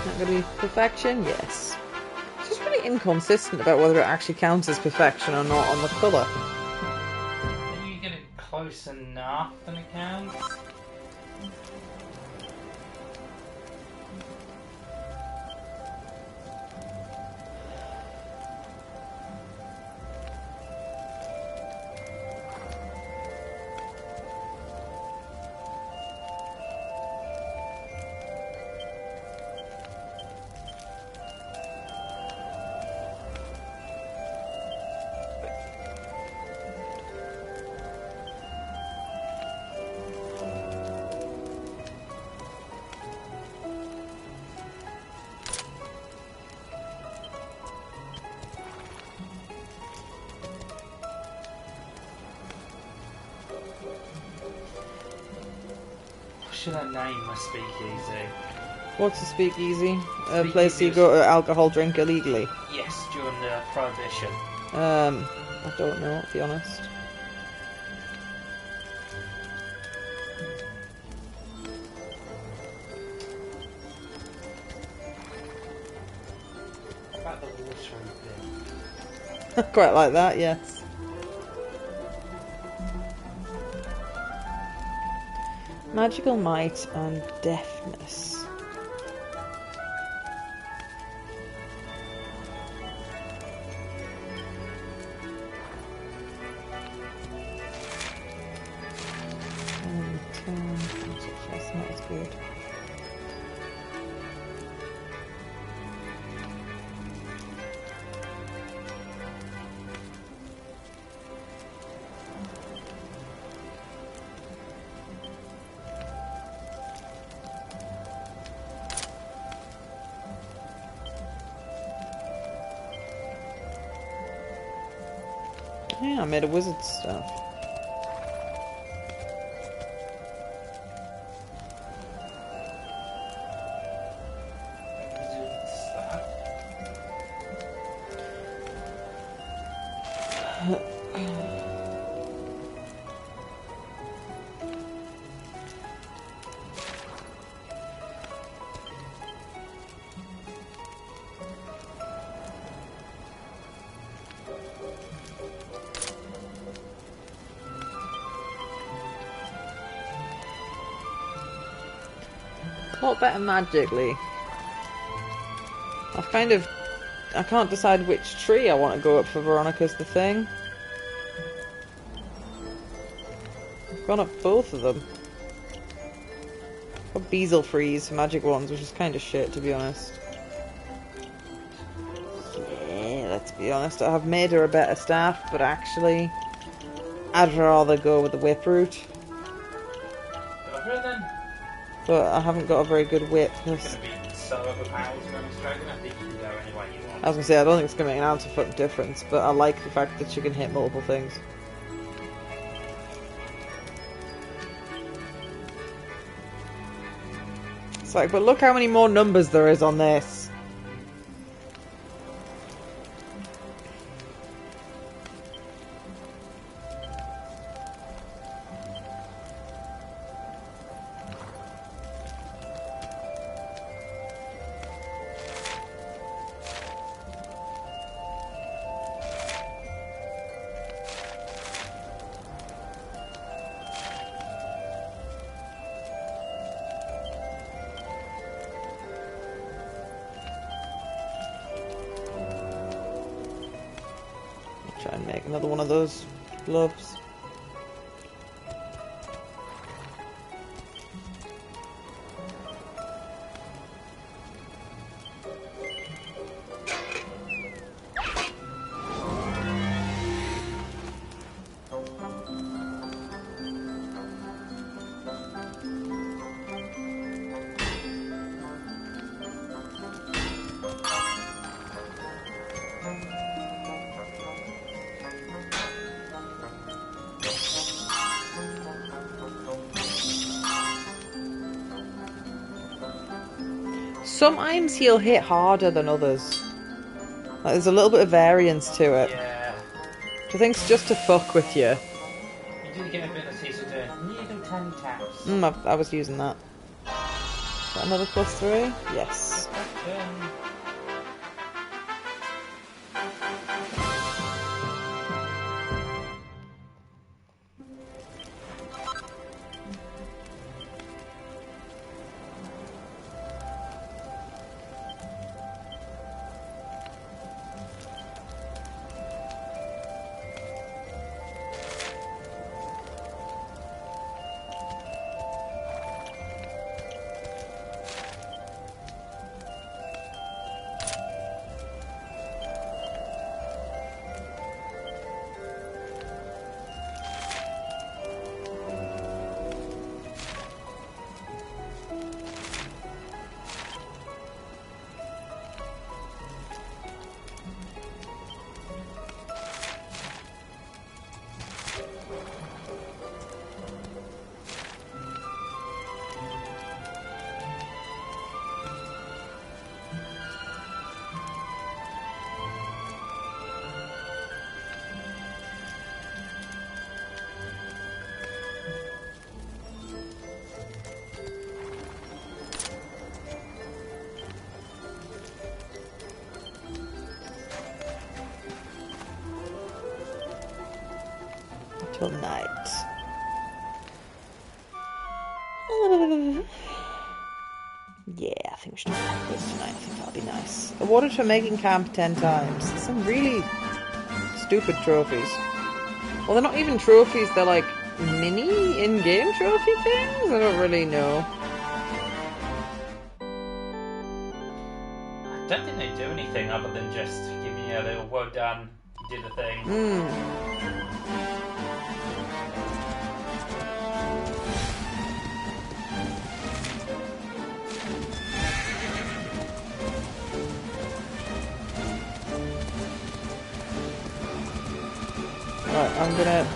Not gonna be perfection? Yes. It's just really inconsistent about whether it actually counts as perfection or not on the colour. When you get it close enough, then it counts. Should I name my speakeasy? What's a speakeasy? A place you go to alcohol drink illegally? Yes, during the Prohibition. I don't know, to be honest. like the watery thing. Quite like that, yes. Magical might and deafness. That's not as good. Yeah, I made a wizard staff. A lot better magically. I can't decide which tree I want to go up for Veronica's the thing. I've gone up both of them. Got Beazle Freeze for magic ones, which is kind of shit to be honest. Yeah, let's be honest, I have made her a better staff, but actually I'd rather go with the whip route. But I haven't got a very good whip. It's gonna be so overpowered to be dragon. I think you can go any way you want. I was gonna say, I don't think it's gonna make an ounce of fucking difference, but I like the fact that you can hit multiple things. It's like, but look how many more numbers there is on this. Try and make another one of those gloves. Sometimes he'll hit harder than others. Like, there's a little bit of variance to it. Yeah. Which I think's just to fuck with you. You do get abilities to do nearly 10 taps. I was using that. Is that another +3? Yes. beautiful night. Yeah, I think we should do this tonight. I think that'll be nice. Awarded for making camp 10 times. Some really stupid trophies. Well, they're not even trophies, they're like mini in-game trophy things? I don't really know. I don't think they do anything other than just giving you a little well done, you did a thing. Right, I'm gonna...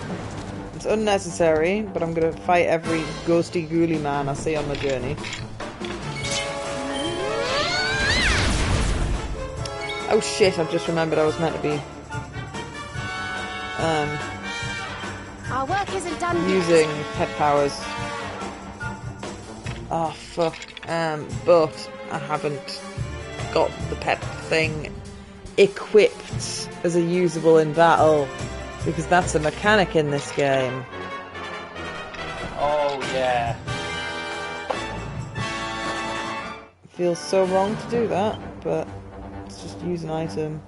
It's unnecessary, but I'm gonna fight every ghosty ghouly man I see on my journey. Oh shit, I've just remembered I was meant to be... Our work isn't done using pet powers. Oh fuck. But I haven't got the pet thing equipped as a usable in battle. Because that's a mechanic in this game. Oh, yeah. Feels so wrong to do that, but let's just use an item.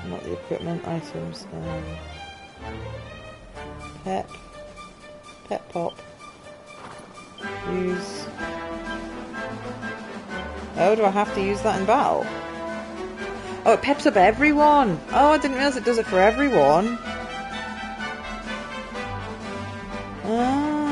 Not the equipment, items. Pep pop. Use. Oh, do I have to use that in battle? Oh, it peps up everyone! Oh, I didn't realise it does it for everyone. Ah.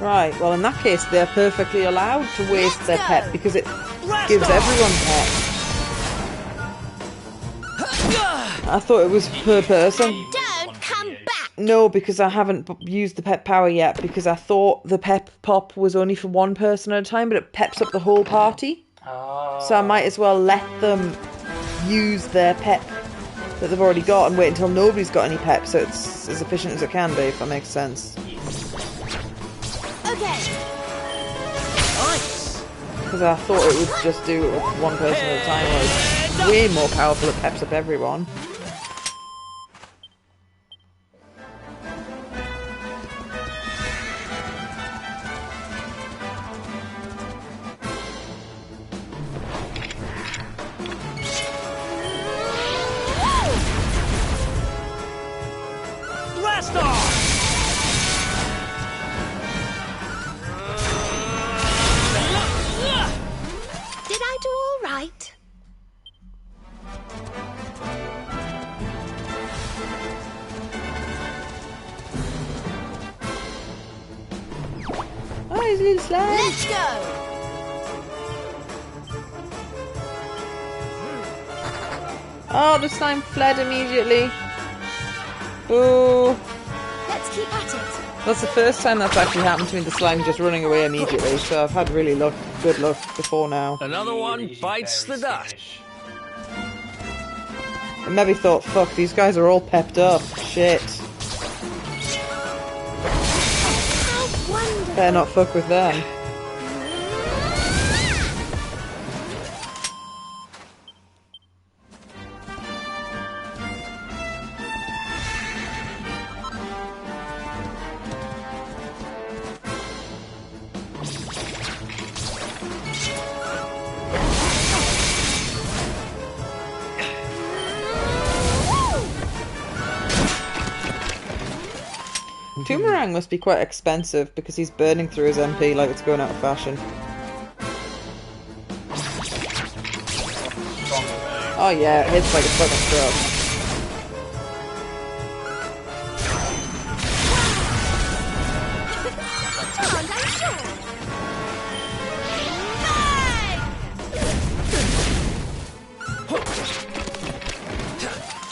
Right, well in that case they're perfectly allowed to waste their pet because it gives everyone pet. I thought it was per person. Don't come back! No, because I haven't used the pet power yet because I thought the pep pop was only for one person at a time, but it peps up the whole party. So I might as well let them use their pep that they've already got and wait until nobody's got any pep so it's as efficient as it can be, if that makes sense. Okay. Nice! Because I thought it would just do it with one person at a time, where it's way more powerful, it peps up everyone. Blast off! Did I do all right? Oh, he's a little slime! Let's go! Oh, the slime fled immediately. Ooh. Let's keep at it. That's the first time that's actually happened to me, the slime just running away immediately, so I've had really good luck before now. Another one bites the dust. I maybe thought, fuck, these guys are all pepped up. Shit. How wonderful. Better not fuck with them. Toomerang must be quite expensive because he's burning through his MP like it's going out of fashion. Oh yeah, it hits like a fucking truck.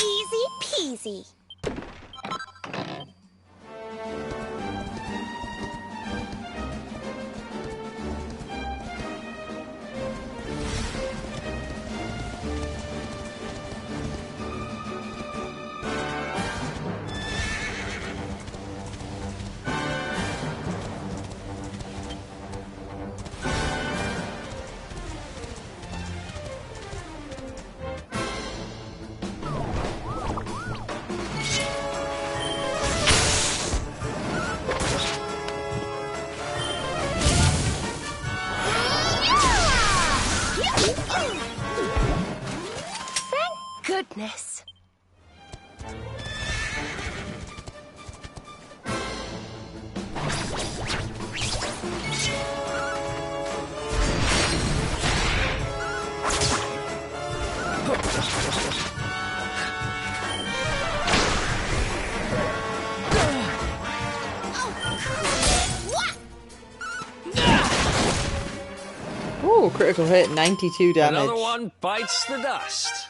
Easy peasy. Goodness. Ooh, critical hit, 92 damage. Another one bites the dust.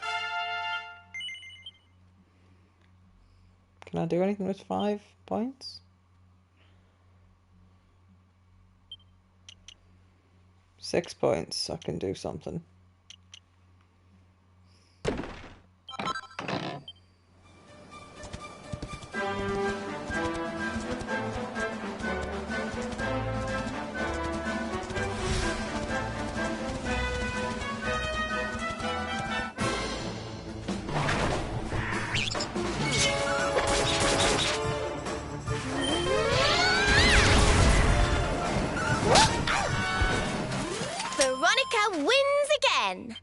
Can I do anything with 5 points? 6 points, I can do something. Veronica wins again.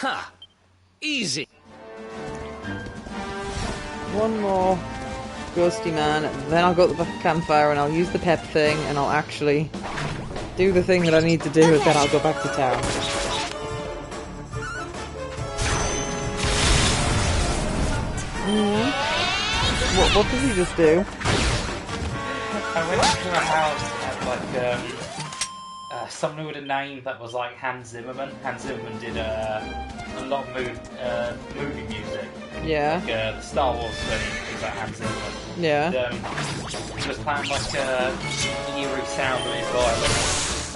Ha! Easy. One more ghosty man, then I'll go to the campfire and I'll use the pep thing and I'll actually do the thing that I need to do, and then I'll go back to town. What did he just do? I went to a house that had like someone with a name that was like Hans Zimmerman. Hans Zimmerman did a lot of movie music. Yeah. Like, the Star Wars thing was like Hans Zimmerman. Yeah. And, he was playing like a eerie sound with his violin.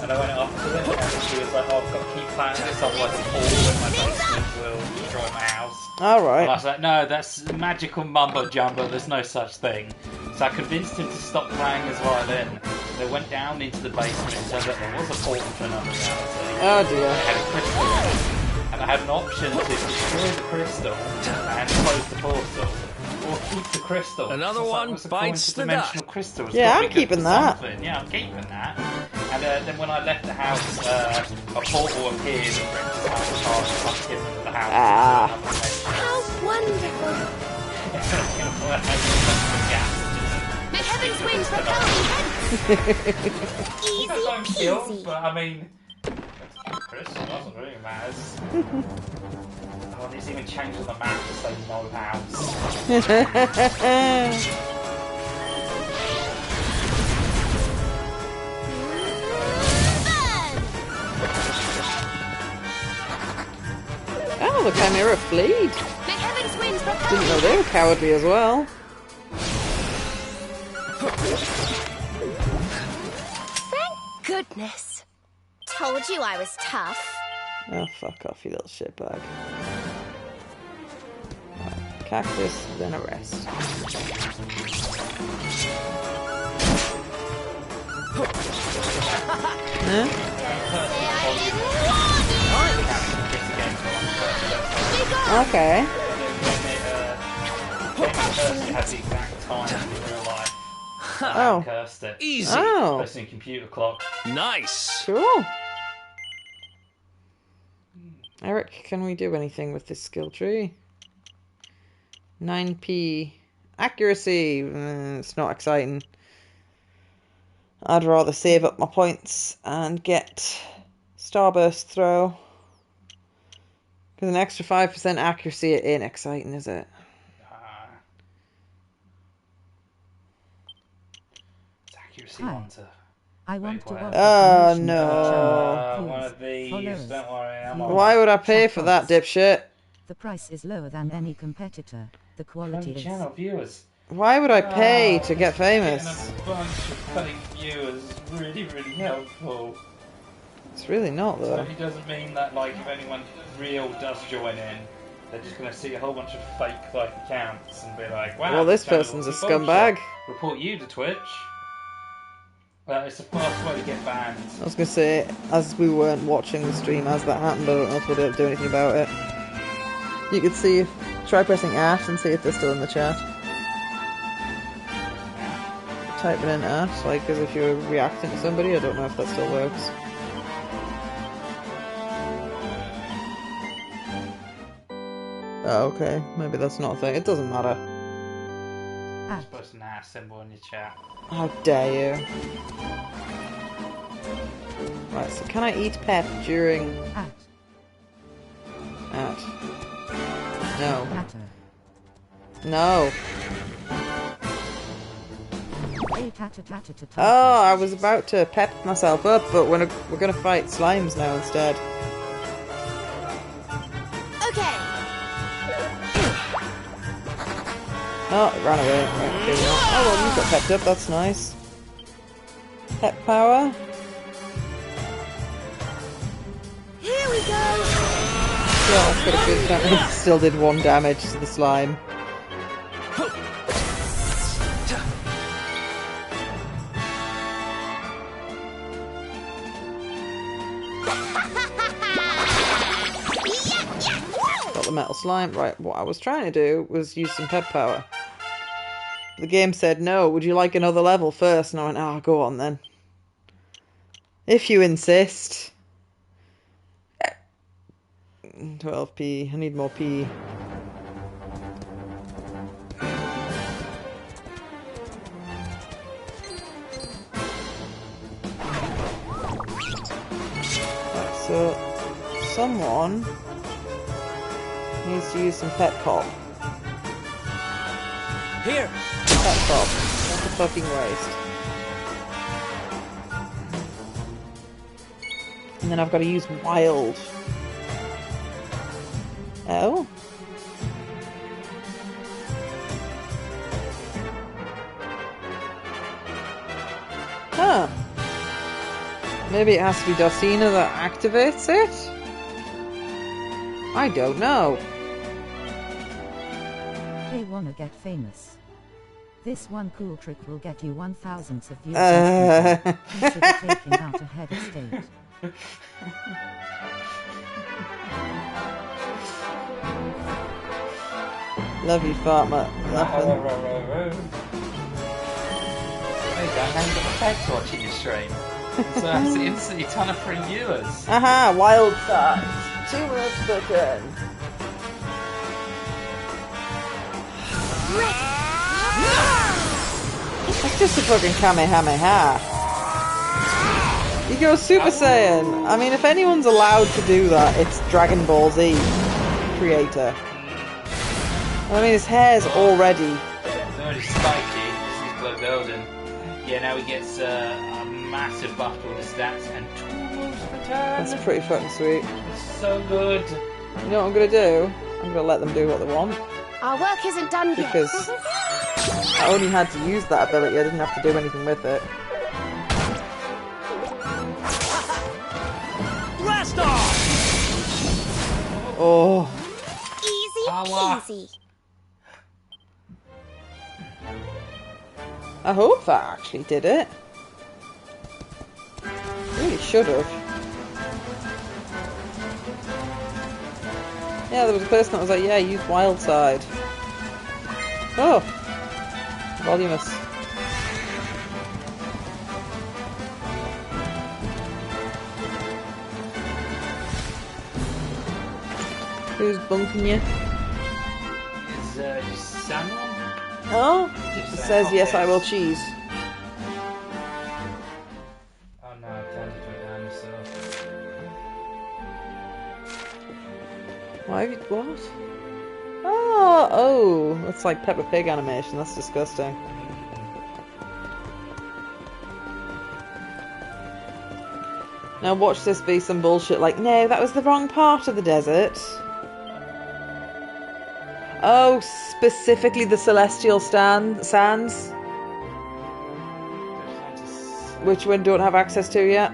And I went up to it and she was like, oh, I've got to keep playing this, otherwise the fall in my basement will destroy my house. Alright. And I was like, no, that's magical mumbo jumbo, there's no such thing. So I convinced him to stop playing his violin. They went down into the basement and turned out there was a portal to another reality. Oh dear. I had a crystal in it. And I had an option to destroy the crystal and close the portal. Or keep the crystal. Another one bites the dust. Crystal. Yeah, I'm keeping that. Yeah, I'm keeping that. And then when I left the house, a portal appeared and Brent's house was hard to fuck him into the house. How wonderful! May heavens win for Easy peasy. But I mean, Crystal doesn't really matter. Oh, it's even changed on the map to say no house. Oh, the Chimera fleed. May heavens win Didn't know they were cowardly as well. Thank goodness. Told you I was tough. Oh, fuck off, you little shitbag. Right, cactus, then a rest. Huh? Okay. Had the exact time in real life. Oh. Cursed it. Easy. Oh. Pressing computer clock. Nice. Cool. Eric, can we do anything with this skill tree? 9p. Accuracy. It's not exciting. I'd rather save up my points and get Starburst Throw. Because an extra 5% accuracy, it ain't exciting, is it? It's accuracy one to... I want to offer Oh, promotion no. to the channel. one of these. Followers. Don't worry, I'm on. Why would I pay for that, dipshit? The price is lower than any competitor. The quality is... Channel viewers. Why would I pay to get famous? Getting a bunch of fake viewers is really, really helpful. It's really not, So though. it doesn't mean that, like, if anyone real does join in, they're just going to see a whole bunch of fake, like, accounts and be like, wow, Well, this channel person's a is bullshit. scumbag. Report you to Twitch. It's the first way to get banned. I was going to say, as we weren't watching the stream as that happened, but I don't know if we'll be able to do anything about it. You could see, try pressing at and see if they're still in the chat. Type it in at, like as if you were reacting to somebody. I don't know if that still works. Oh, okay. Maybe that's not a thing. It doesn't matter. You're supposed to now symbol in your chat. How dare you? Right, so can I eat pep during... At. No. No. Oh, I was about to pep myself up, but we're gonna fight slimes now instead. Okay. Oh, it ran away. Right, okay, oh, well, you got pepped up, that's nice. Pep power. Here we go. Yeah, that's got a good chance. Still did 1 damage to the slime. Got the metal slime. Right, what I was trying to do was use some pep power. The game said, no, would you like another level first? And I went, oh, go on then. If you insist. 12p. I need more p. Right, so someone needs to use some pet pop. Here. Pet pop. That's a fucking waste. And then I've got to use wild. Oh? Huh. Maybe it has to be Dosina that activates it? I don't know. They wanna get famous. This one cool trick will get you 1,000th of views. Consider taking out a head of state. Love you, Fatma. Laughing. There you go, now you've got the pegs watching your stream. So that's instantly a ton of free viewers. Aha, wild size. 2 minutes per turn. That's just a fucking Kamehameha. You go Super Saiyan. I mean, if anyone's allowed to do that, it's Dragon Ball Z creator. I mean, his hair's already... It's already spiky. This is Blood Golden. Yeah, now he gets a massive buff to all the stats and 2 moves per turn. That's pretty fucking sweet. It's so good. You know what I'm gonna do? I'm gonna let them do what they want. Our work isn't done yet. Because I only had to use that ability, I didn't have to do anything with it. Blast off! Oh. Easy Power. peasy. I hope that actually did it. Really should have. Yeah, there was a person that was like, yeah, use wild side. Oh. Voluminous. Who's bunking you? Is Samuel? Oh? Just It saying, says, yes, okay. I will cheese. Oh no, I've turned into an Amazon. Why have you... What? Oh, that's like Peppa Pig animation. That's disgusting. Now watch this be some bullshit like, no, that was the wrong part of the desert. Oh, specifically the Celestial Sands? Which we don't have access to yet.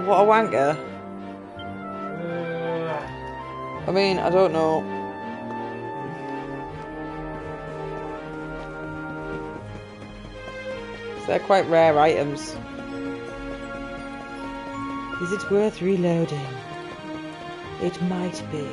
What a wanker. I mean, I don't know. They're quite rare items. Is it worth reloading? It might be.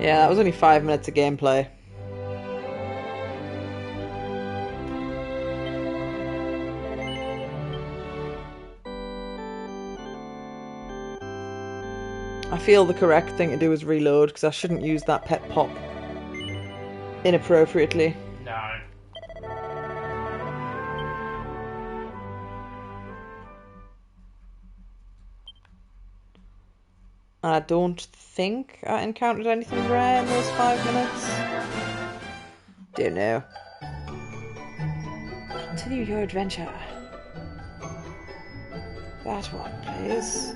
Yeah, that was only 5 minutes of gameplay. I feel the correct thing to do is reload, because I shouldn't use that pet pop inappropriately. No. I don't think I encountered anything rare in those 5 minutes. Don't know. Continue your adventure. That one, please.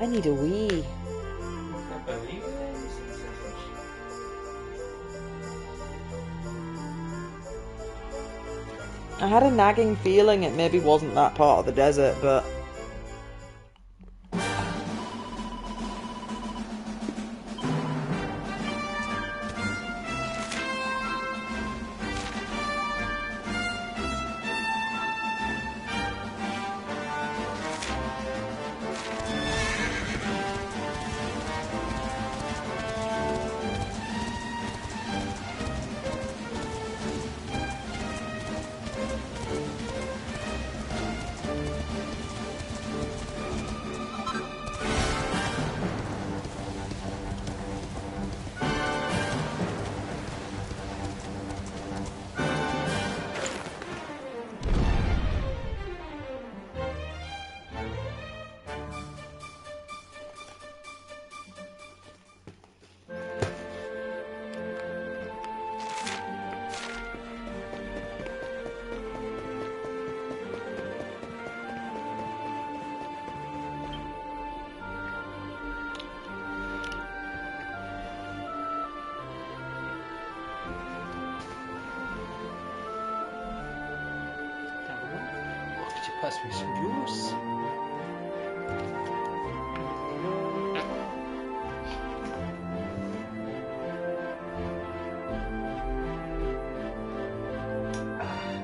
I need a wee. I had a nagging feeling it maybe wasn't that part of the desert, but... Could you pass me some juice?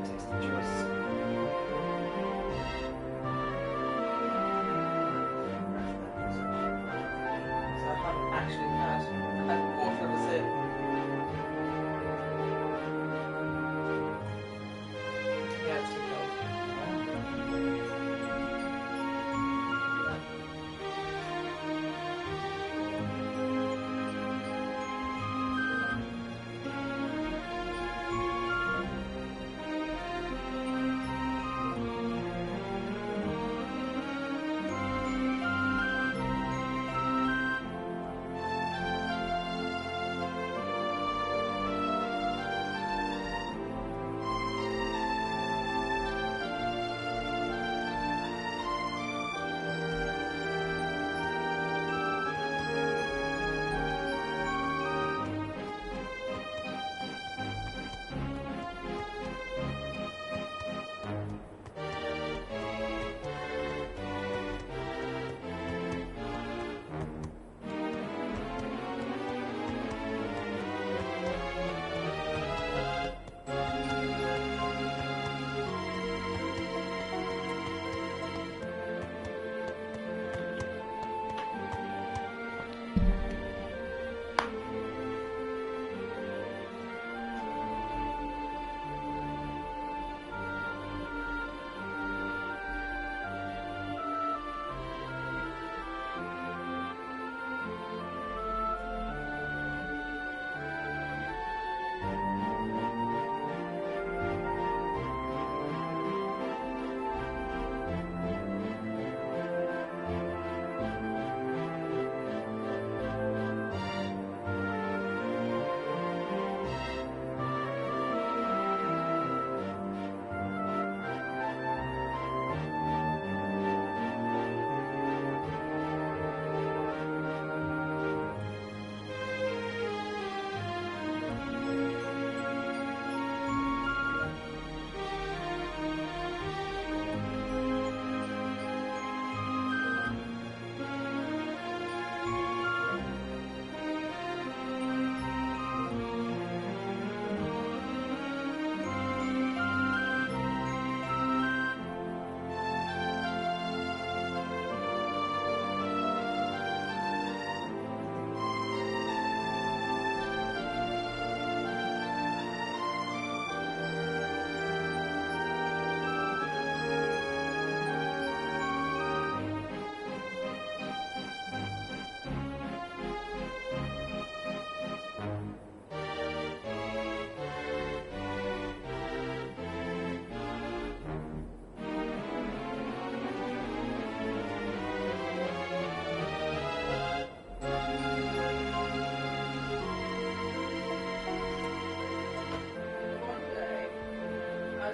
Taste the juice. So I haven't actually had water of a sip. Yeah, it's too cold.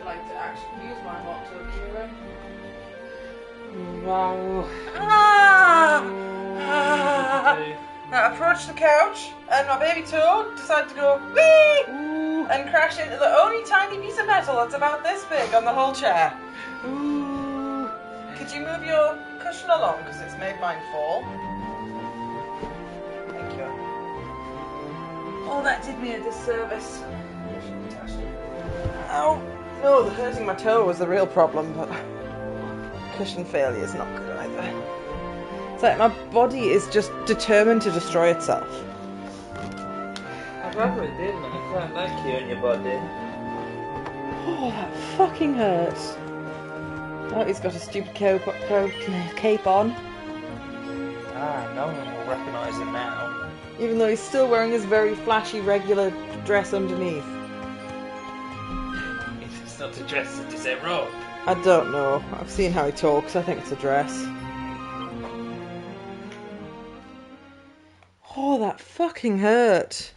I'd like to actually use my hot tub here. Wow. Now approach the couch, and my baby toad decided to go wee and crash into the only tiny piece of metal that's about this big on the whole chair. Could you move your cushion along because it's made mine fall? Thank you. Oh, that did me a disservice. Ow! No, the hurting my toe was the real problem, but cushion failure is not good either. It's like my body is just determined to destroy itself. I'd rather it didn't. I quite like you and your body. Oh, that fucking hurts. Oh, he's got a stupid cape on. No one will recognise him now. Even though he's still wearing his very flashy regular dress underneath. It's not a dress, it's a robe. I don't know. I've seen how he talks. I think it's a dress. Oh, that fucking hurt.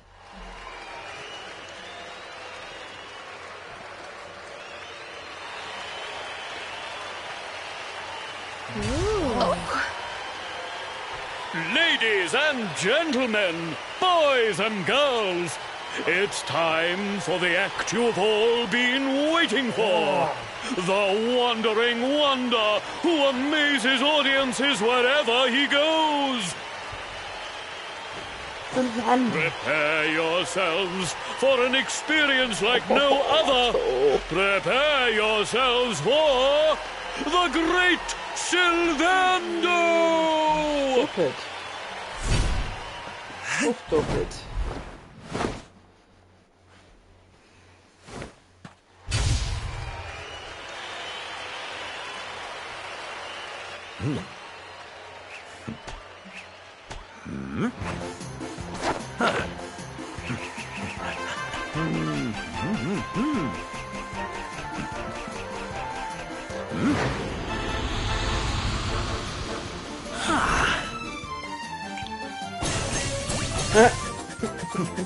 Ladies and gentlemen, boys and girls, it's time for the act you've all been waiting for. The Wandering Wonder, who amazes audiences wherever he goes. Prepare yourselves for an experience like no other. Prepare yourselves for the Great Sylvando! Stupid. So stupid.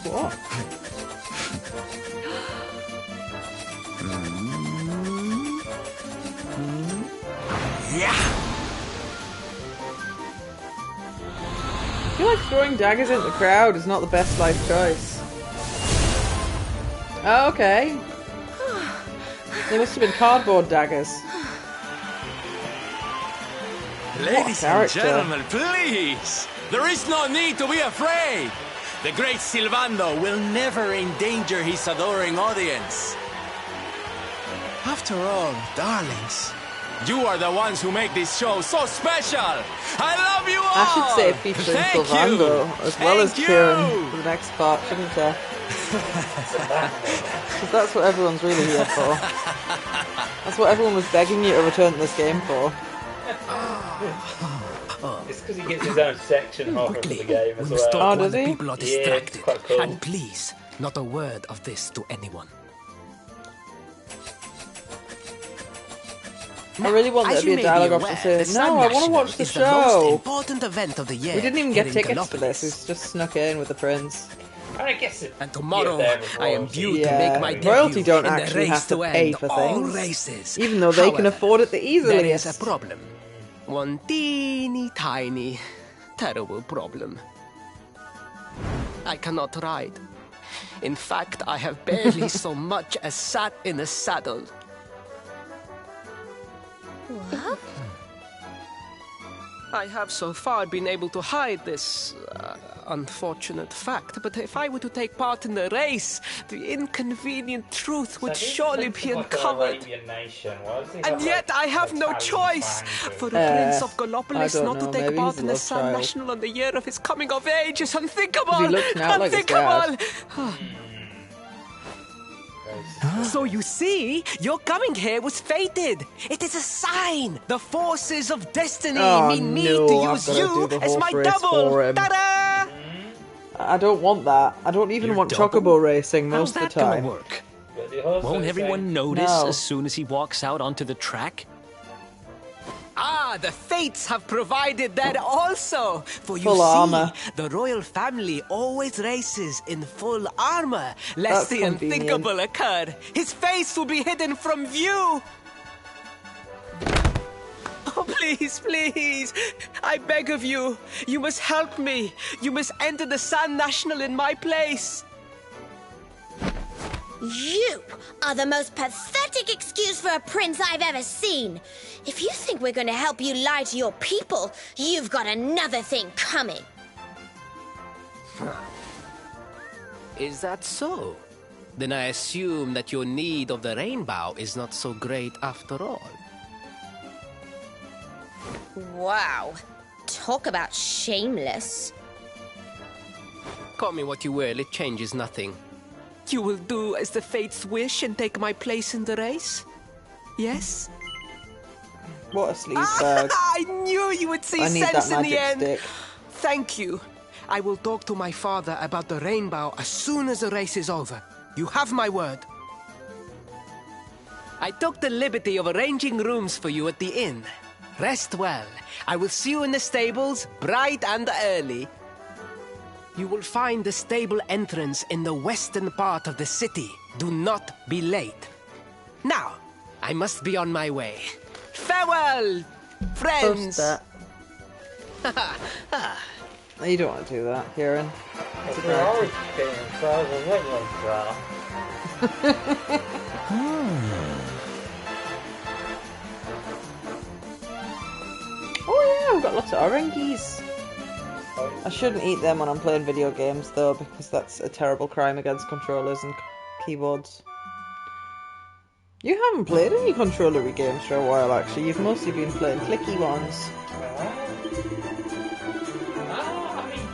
What? Yeah. I feel like throwing daggers into the crowd is not the best life choice. Oh, okay. They must have been cardboard daggers. Ladies and gentlemen, please! There is no need to be afraid! The great Sylvando will never endanger his adoring audience. After all, darlings, you are the ones who make this show so special! I love you all! I should say featuring Sylvando as well as cheering for the next part, shouldn't I? Because that's what everyone's really here for. That's what everyone was begging you to return to this game for. It's because he gets his own section half of the game as well. Oh, does he? People are distracted. Yeah, quite cool. And please, not a word of this to anyone. I really want there to be a dialogue officer say, no, I want to watch the show. Important event of the year. We didn't even get tickets for this, we just snuck in with the prince. I guess it. And tomorrow, I am due to make my debut. Royalty don't in the actually race have to pay for all things, races. even though they However, can afford it the easiest. There is a problem. One teeny tiny, terrible problem. I cannot ride. In fact, I have barely so much as sat in a saddle. What? I have so far been able to hide this unfortunate fact, but if I were to take part in the race, the inconvenient truth would surely be uncovered. And yet I have no choice, for a prince of Gallopolis not to take part in the Sun National on the year of his coming of age is unthinkable! Unthinkable! So you see, your coming here was fated. It is a sign. The forces of destiny mean me to use you as my double. Ta-da! I don't want that. I don't even want chocobo racing most of the time. Work? Won't everyone notice as soon as he walks out onto the track? Ah, The fates have provided that also. For you Full see, armor. the royal family always races in full armor, lest That's the convenient. unthinkable occur. His face will be hidden from view. Oh, please, please. I beg of you. You must help me. You must enter the Sun National in my place. You are the most pathetic excuse for a prince I've ever seen. If you think we're going to help you lie to your people, you've got another thing coming. Is that so? Then I assume that your need of the rainbow is not so great after all. Wow. Talk about shameless. Call me what you will, it changes nothing. You will do as the fates wish and take my place in the race? Yes? What a sleazebag. I knew you would see I need sense that in the magic end. stick. Thank you. I will talk to my father about the rainbow as soon as the race is over. You have my word. I took the liberty of arranging rooms for you at the inn. Rest well. I will see you in the stables, bright and early. You will find the stable entrance in the western part of the city. Do not be late. Now, I must be on my way. Farewell, friends! Post that. You don't want to do that, Kieran. It's a bad always getting further like that. Oh yeah, we've got lots of oranges. I shouldn't eat them when I'm playing video games though, because that's a terrible crime against controllers and keyboards. You haven't played any controllery games for a while actually, you've mostly been playing clicky ones. I mean,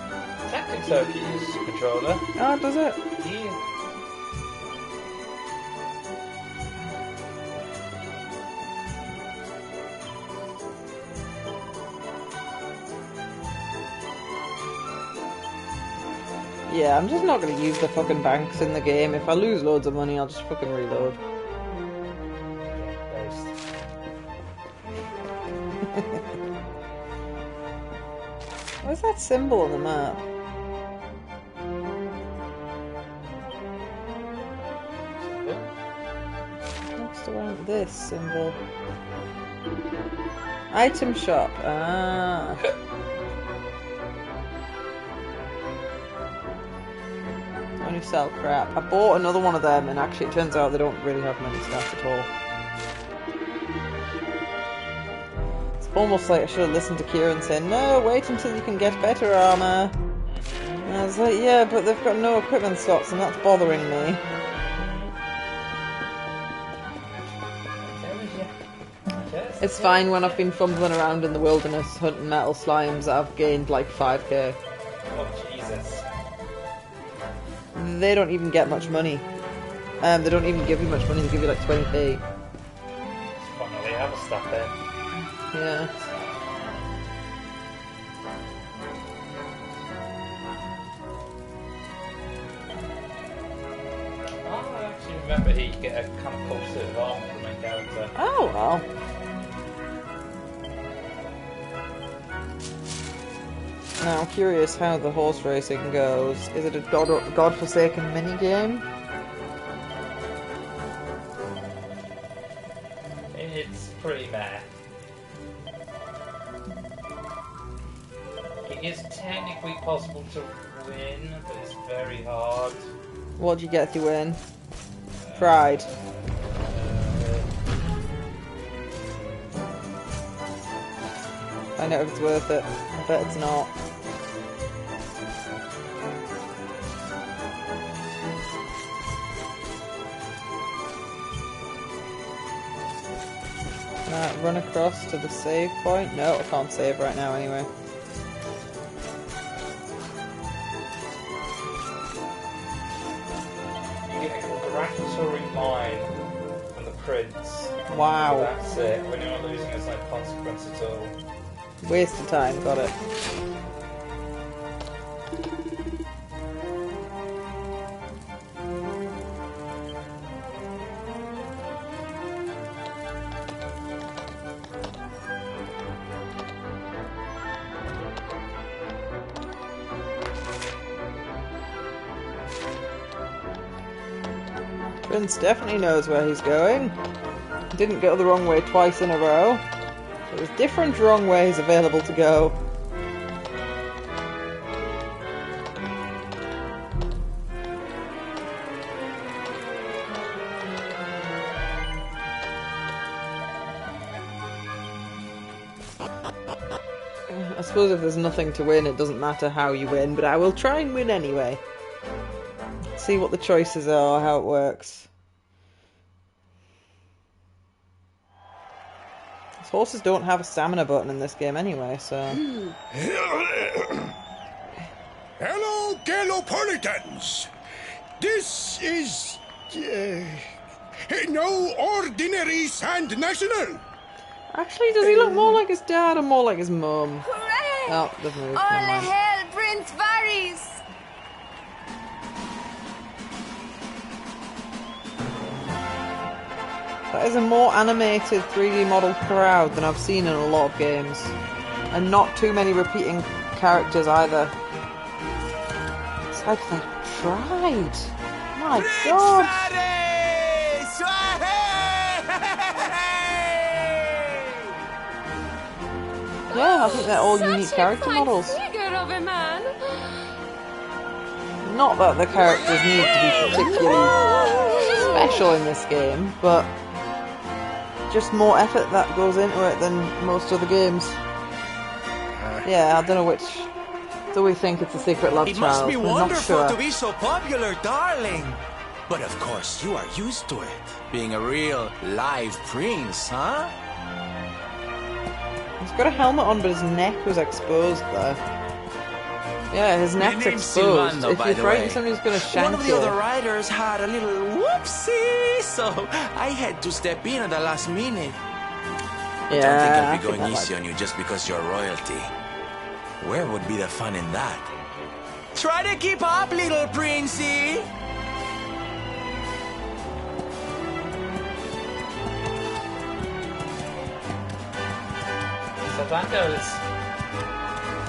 Tactic Circuit uses a controller. Oh, does it? Yeah. Yeah, I'm just not going to use the fucking banks in the game. If I lose loads of money, I'll just fucking reload. Where's that symbol on the map? Next around this symbol. Item shop. Ah. Only sell crap. I bought another one of them and actually it turns out they don't really have many stuff at all. It's almost like I should have listened to Kieran saying, no, wait until you can get better armour. And I was like, yeah, but they've got no equipment slots and that's bothering me. It's fine when I've been fumbling around in the wilderness hunting metal slimes, I've gained like 5k. Oh, Jesus. They don't even get much money. They don't even give you much money, they give you like 20p. Finally, have a stuff there. Yeah. I actually remember he could get a kind of cool suit of armor from main character. Oh well. Now I'm curious how the horse racing goes. Is it a godforsaken mini-game? It's pretty meh. It is technically possible to win, but it's very hard. What do you get if you win? Pride. Find out if it's worth it. I bet it's not. Run across to the save point? No, I can't save right now anyway. You get a gratatory mine from the prince. Wow. That's it. When you're not losing, it's no consequence at all. Waste of time, got it. Prince definitely knows where he's going. He didn't go the wrong way twice in a row. There's different wrong ways available to go. I suppose if there's nothing to win, it doesn't matter how you win, but I will try and win anyway. See what the choices are, how it works. These horses don't have a stamina button in this game anyway, so... Hello, Galopolitans! This is... no ordinary Sand National! Actually, does he look more like his dad or more like his mum? Hooray! Oh, they've moved. All Never mind. hail Prince Varys! That is a more animated 3D model crowd than I've seen in a lot of games. And not too many repeating characters either. It's like they tried. My God. Yeah, I think they're all unique character models. Figure of a man. Not that the characters need to be particularly special in this game, but just more effort that goes into it than most other games. Yeah, I don't know which. Do we think it's a secret love It child? must be We're not wonderful sure. to be so popular, darling. But of course, you are used to it. Being a real live prince, huh? He's got a helmet on, but his neck was exposed there. Yeah, his neck's name's exposed. Silvando, If by you the frighten way. somebody who's going to shank One of the you. other riders had a little whoopsie, so I had to step in at the last minute. Yeah, Don't think I I'll be think going I easy like on you just because you're royalty. Where would be the fun in that? Try to keep up, little princey. Silvando is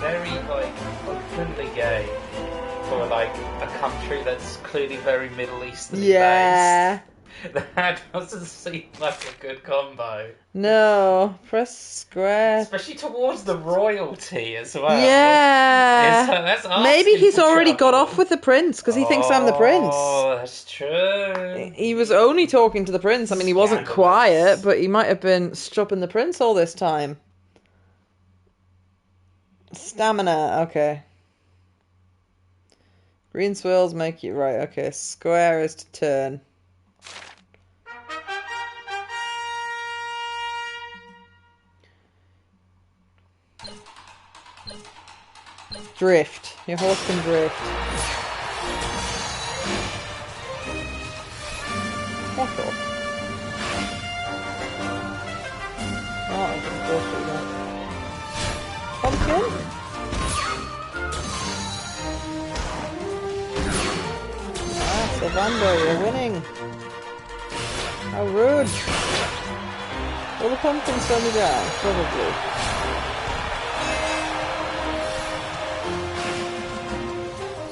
very, like, openly gay for, like, a country that's clearly very Middle Eastern Yeah. based. That doesn't seem like a good combo. No, press square. Especially towards the royalty as well. Yeah. That's Maybe asking he's for already got trouble. off with the prince because he thinks I'm the prince. Oh, that's true. He was only talking to the prince. I mean, he wasn't Scandalous. quiet, but he might have been stropping the prince all this time. Stamina, okay. Green swirls make you right. Okay, square is to turn. Drift. Your horse can drift. Heck off. Oh, I can go through that. Pumpkin? Ah, Silvando, you're winning. How rude. Will the pumpkin slow me down? Probably.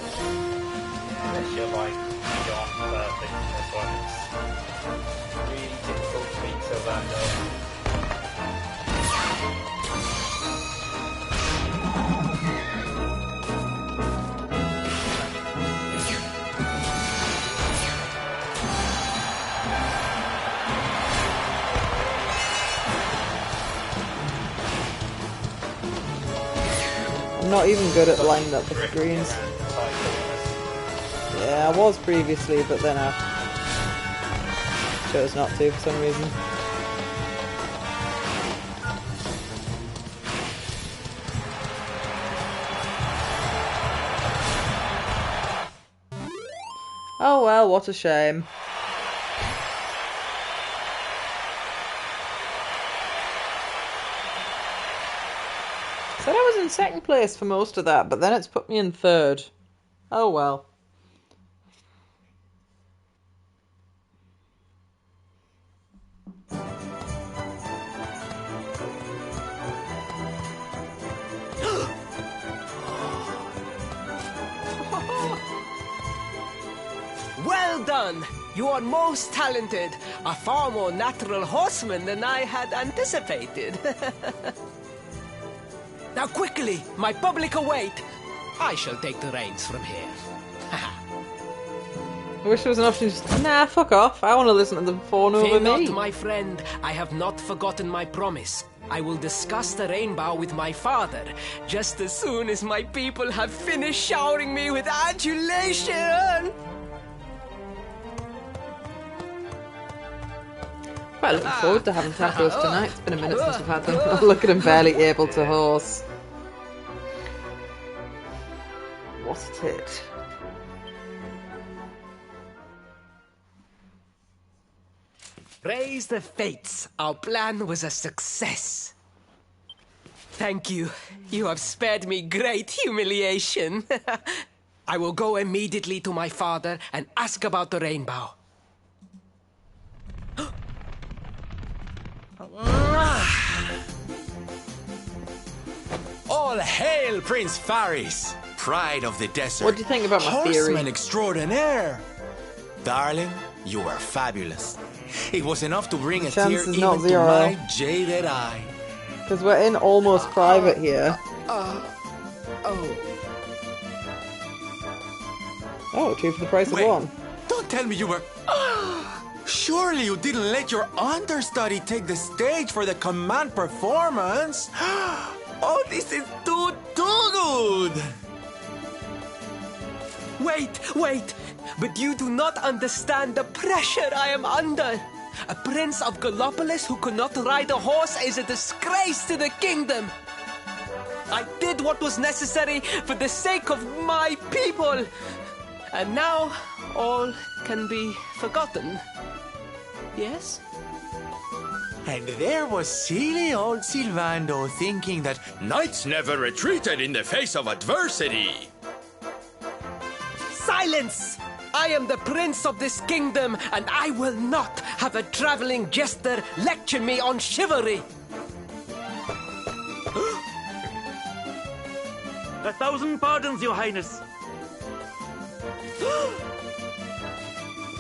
Unless you're like beyond perfect, that's why it's really difficult to beat Silvando. I'm not even good at lining up the screens. Yeah, I was previously, but then I chose not to for some reason. Oh well, what a shame. Said I was in second place for most of that, but then it's put me in third. Oh well. Well done! You are most talented. A far more natural horseman than I had anticipated. Now quickly, my public await. I shall take the reins from here. I wish there was an option to just, nah, fuck off. I want to listen to them fawn over Fear me. not, my friend. I have not forgotten my promise. I will discuss the rainbow with my father, just as soon as my people have finished showering me with adulation. Quite looking forward to having tacos tonight. It's been a minute since I've had them. Look at him barely able to horse. What's it? Praise the fates. Our plan was a success. Thank you. You have spared me great humiliation. I will go immediately to my father and ask about the rainbow. All hail Prince Faris, pride of the desert. What do you think about my theory? Horseman extraordinaire. Darling, you were fabulous. It was enough to bring a tear Chance is even not to zero. my jaded eye. Because we're in almost private here. Oh, 2 for the price of Wait, 1. Don't tell me you were... Surely you didn't let your understudy take the stage for the command performance? Oh, this is too good! Wait! But you do not understand the pressure I am under. A prince of Gallopolis who could not ride a horse is a disgrace to the kingdom. I did what was necessary for the sake of my people. And now all can be forgotten. Yes? And there was silly old Silvando thinking that knights never retreated in the face of adversity. Silence! I am the prince of this kingdom, and I will not have a traveling jester lecture me on chivalry. 1,000 pardons, your highness.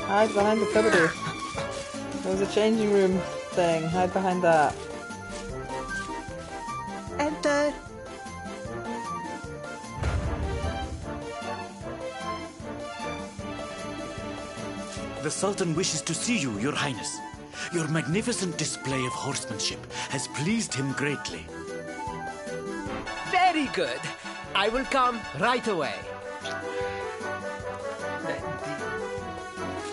Hide behind the cupboard. There was a changing room thing. Hide behind that. Enter. The Sultan wishes to see you, your highness. Your magnificent display of horsemanship has pleased him greatly. Very good. I will come right away.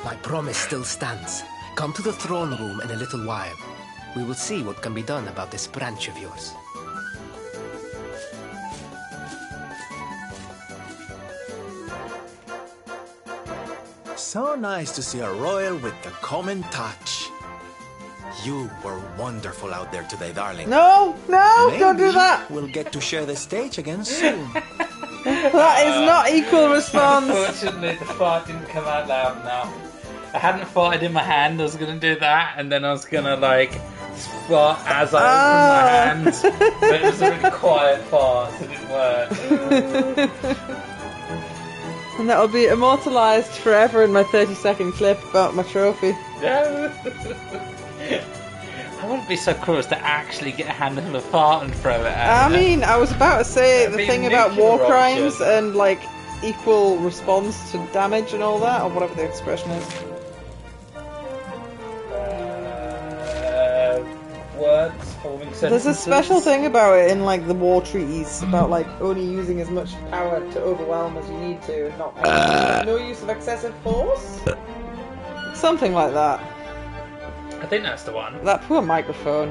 My promise still stands. Come to the throne room in a little while. We will see what can be done about this branch of yours. So nice to see a royal with the common touch. You were wonderful out there today, darling. No, Maybe don't do that. We'll get to share the stage again soon. That is not equal response. Unfortunately, the fart didn't come out loud enough. I hadn't farted in my hand. I was going to do that, and then I was going to fart as I opened my hand. But it was a really quiet fart, so it didn't work. And that'll be immortalised forever in my 30-second clip about my trophy. I wouldn't be so cruel as to actually get a handful of fart and throw it at I mean, I was about to say the That'd be thing about nuclear war option. crimes and equal response to damage and all that, or whatever the expression is. Words forming sentences. There's a special thing about it in the war treaties about only using as much power to overwhelm as you need to, and not no use of excessive force. Something like that. I think that's the one. That poor microphone.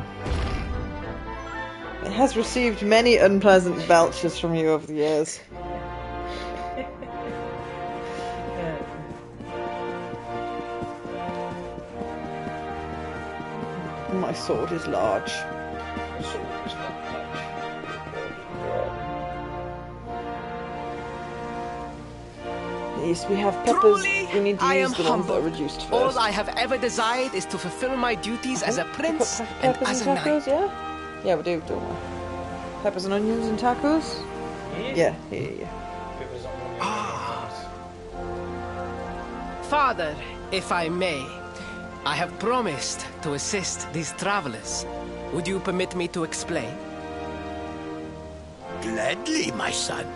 It has received many unpleasant belches from you over the years. My sword is large. Yes, we have peppers. Truly, We need to I use am the ones that are humbled. reduced first. All I have ever desired is to fulfill my duties as a prince and Peppers as and a tacos, knight. yeah? Yeah, we do, don't we? Peppers and onions and tacos? Yeah. Father, If I may, I have promised to assist these travelers. Would you permit me to explain? Gladly, my son.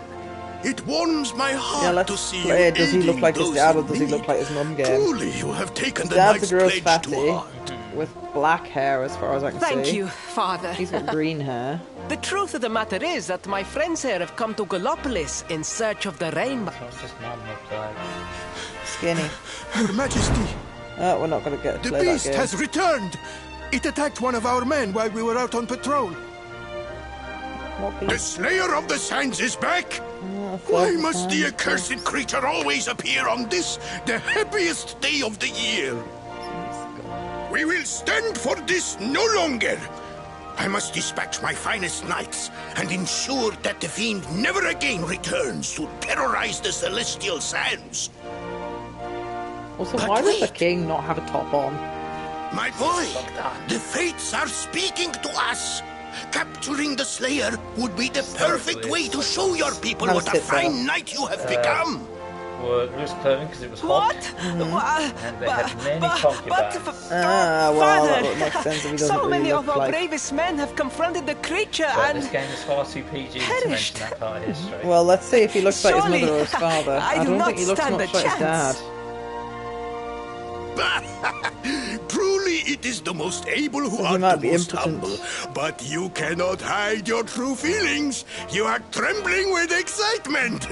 It warms my heart let's to see play. you Does he look aiding like his those dad or in does he look need. like his mum game? Truly, you have taken the Dad's knight's a gross pledge fatty to heart. with black hair, as far as I can see. Thank you, Father. He's got green hair. The truth of the matter is that my friends here have come to Gallopolis in search of the rainbow. What's this mum look like? Skinny. Your Majesty, Oh, we're not going to get to the play that beast game. has returned. It attacked one of our men while we were out on patrol. The Slayer of the Sands is back! Why must the accursed creature always appear on this, the happiest day of the year? We will stand for this no longer! I must dispatch my finest knights and ensure that the fiend never again returns to terrorize the celestial sands. Also, why does the king not have a top on? My boy, the fates are speaking to us. Capturing the Slayer would be the perfect way to show your people what a fine knight you have become. Well, loose clothing because it was hot. And they had many concubines. Well, that would make sense if he doesn't So really many look of our like... bravest men have confronted the creature But and this game is far too PG to mention that part of history. Well, let's see if he looks like his Surely, mother or his father. I I do don't not think he looks stand much a like his dad. chance. Truly, it is the most able who are the most humble. But you cannot hide your true feelings. You are trembling with excitement.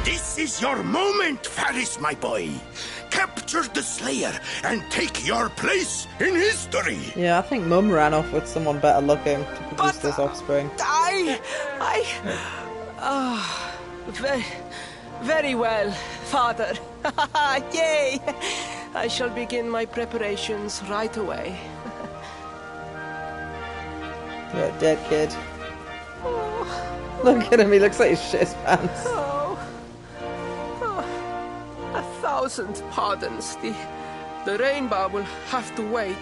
This is your moment, Faris, my boy. Capture the Slayer and take your place in history. Yeah, I think Mum ran off with someone better looking to produce this offspring. Very well, Father. Yay! I shall begin my preparations right away. You're a dead kid. Look at him, he looks like he's shit his pants. Oh, 1,000 pardons. The rainbow will have to wait.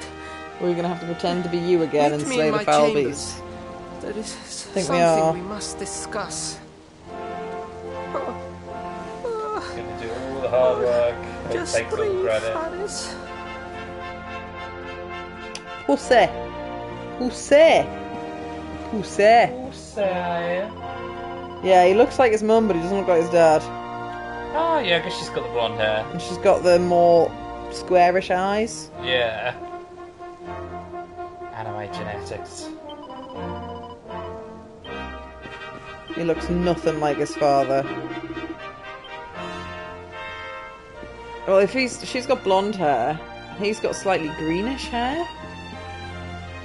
We're going to have to pretend to be you again and Meet me slay in the my foul chambers. beast. There is think we something are. we must discuss. Gonna do all the hard work. Just Take all the breathe, credit. Faris. Pussy. Pussy. Pussy. Yeah, he looks like his mum, but he doesn't look like his dad. Oh, yeah, I guess she's got the blonde hair. And she's got the more squarish eyes. Yeah. Anime genetics. He looks nothing like his father. Well, if she's got blonde hair, he's got slightly greenish hair.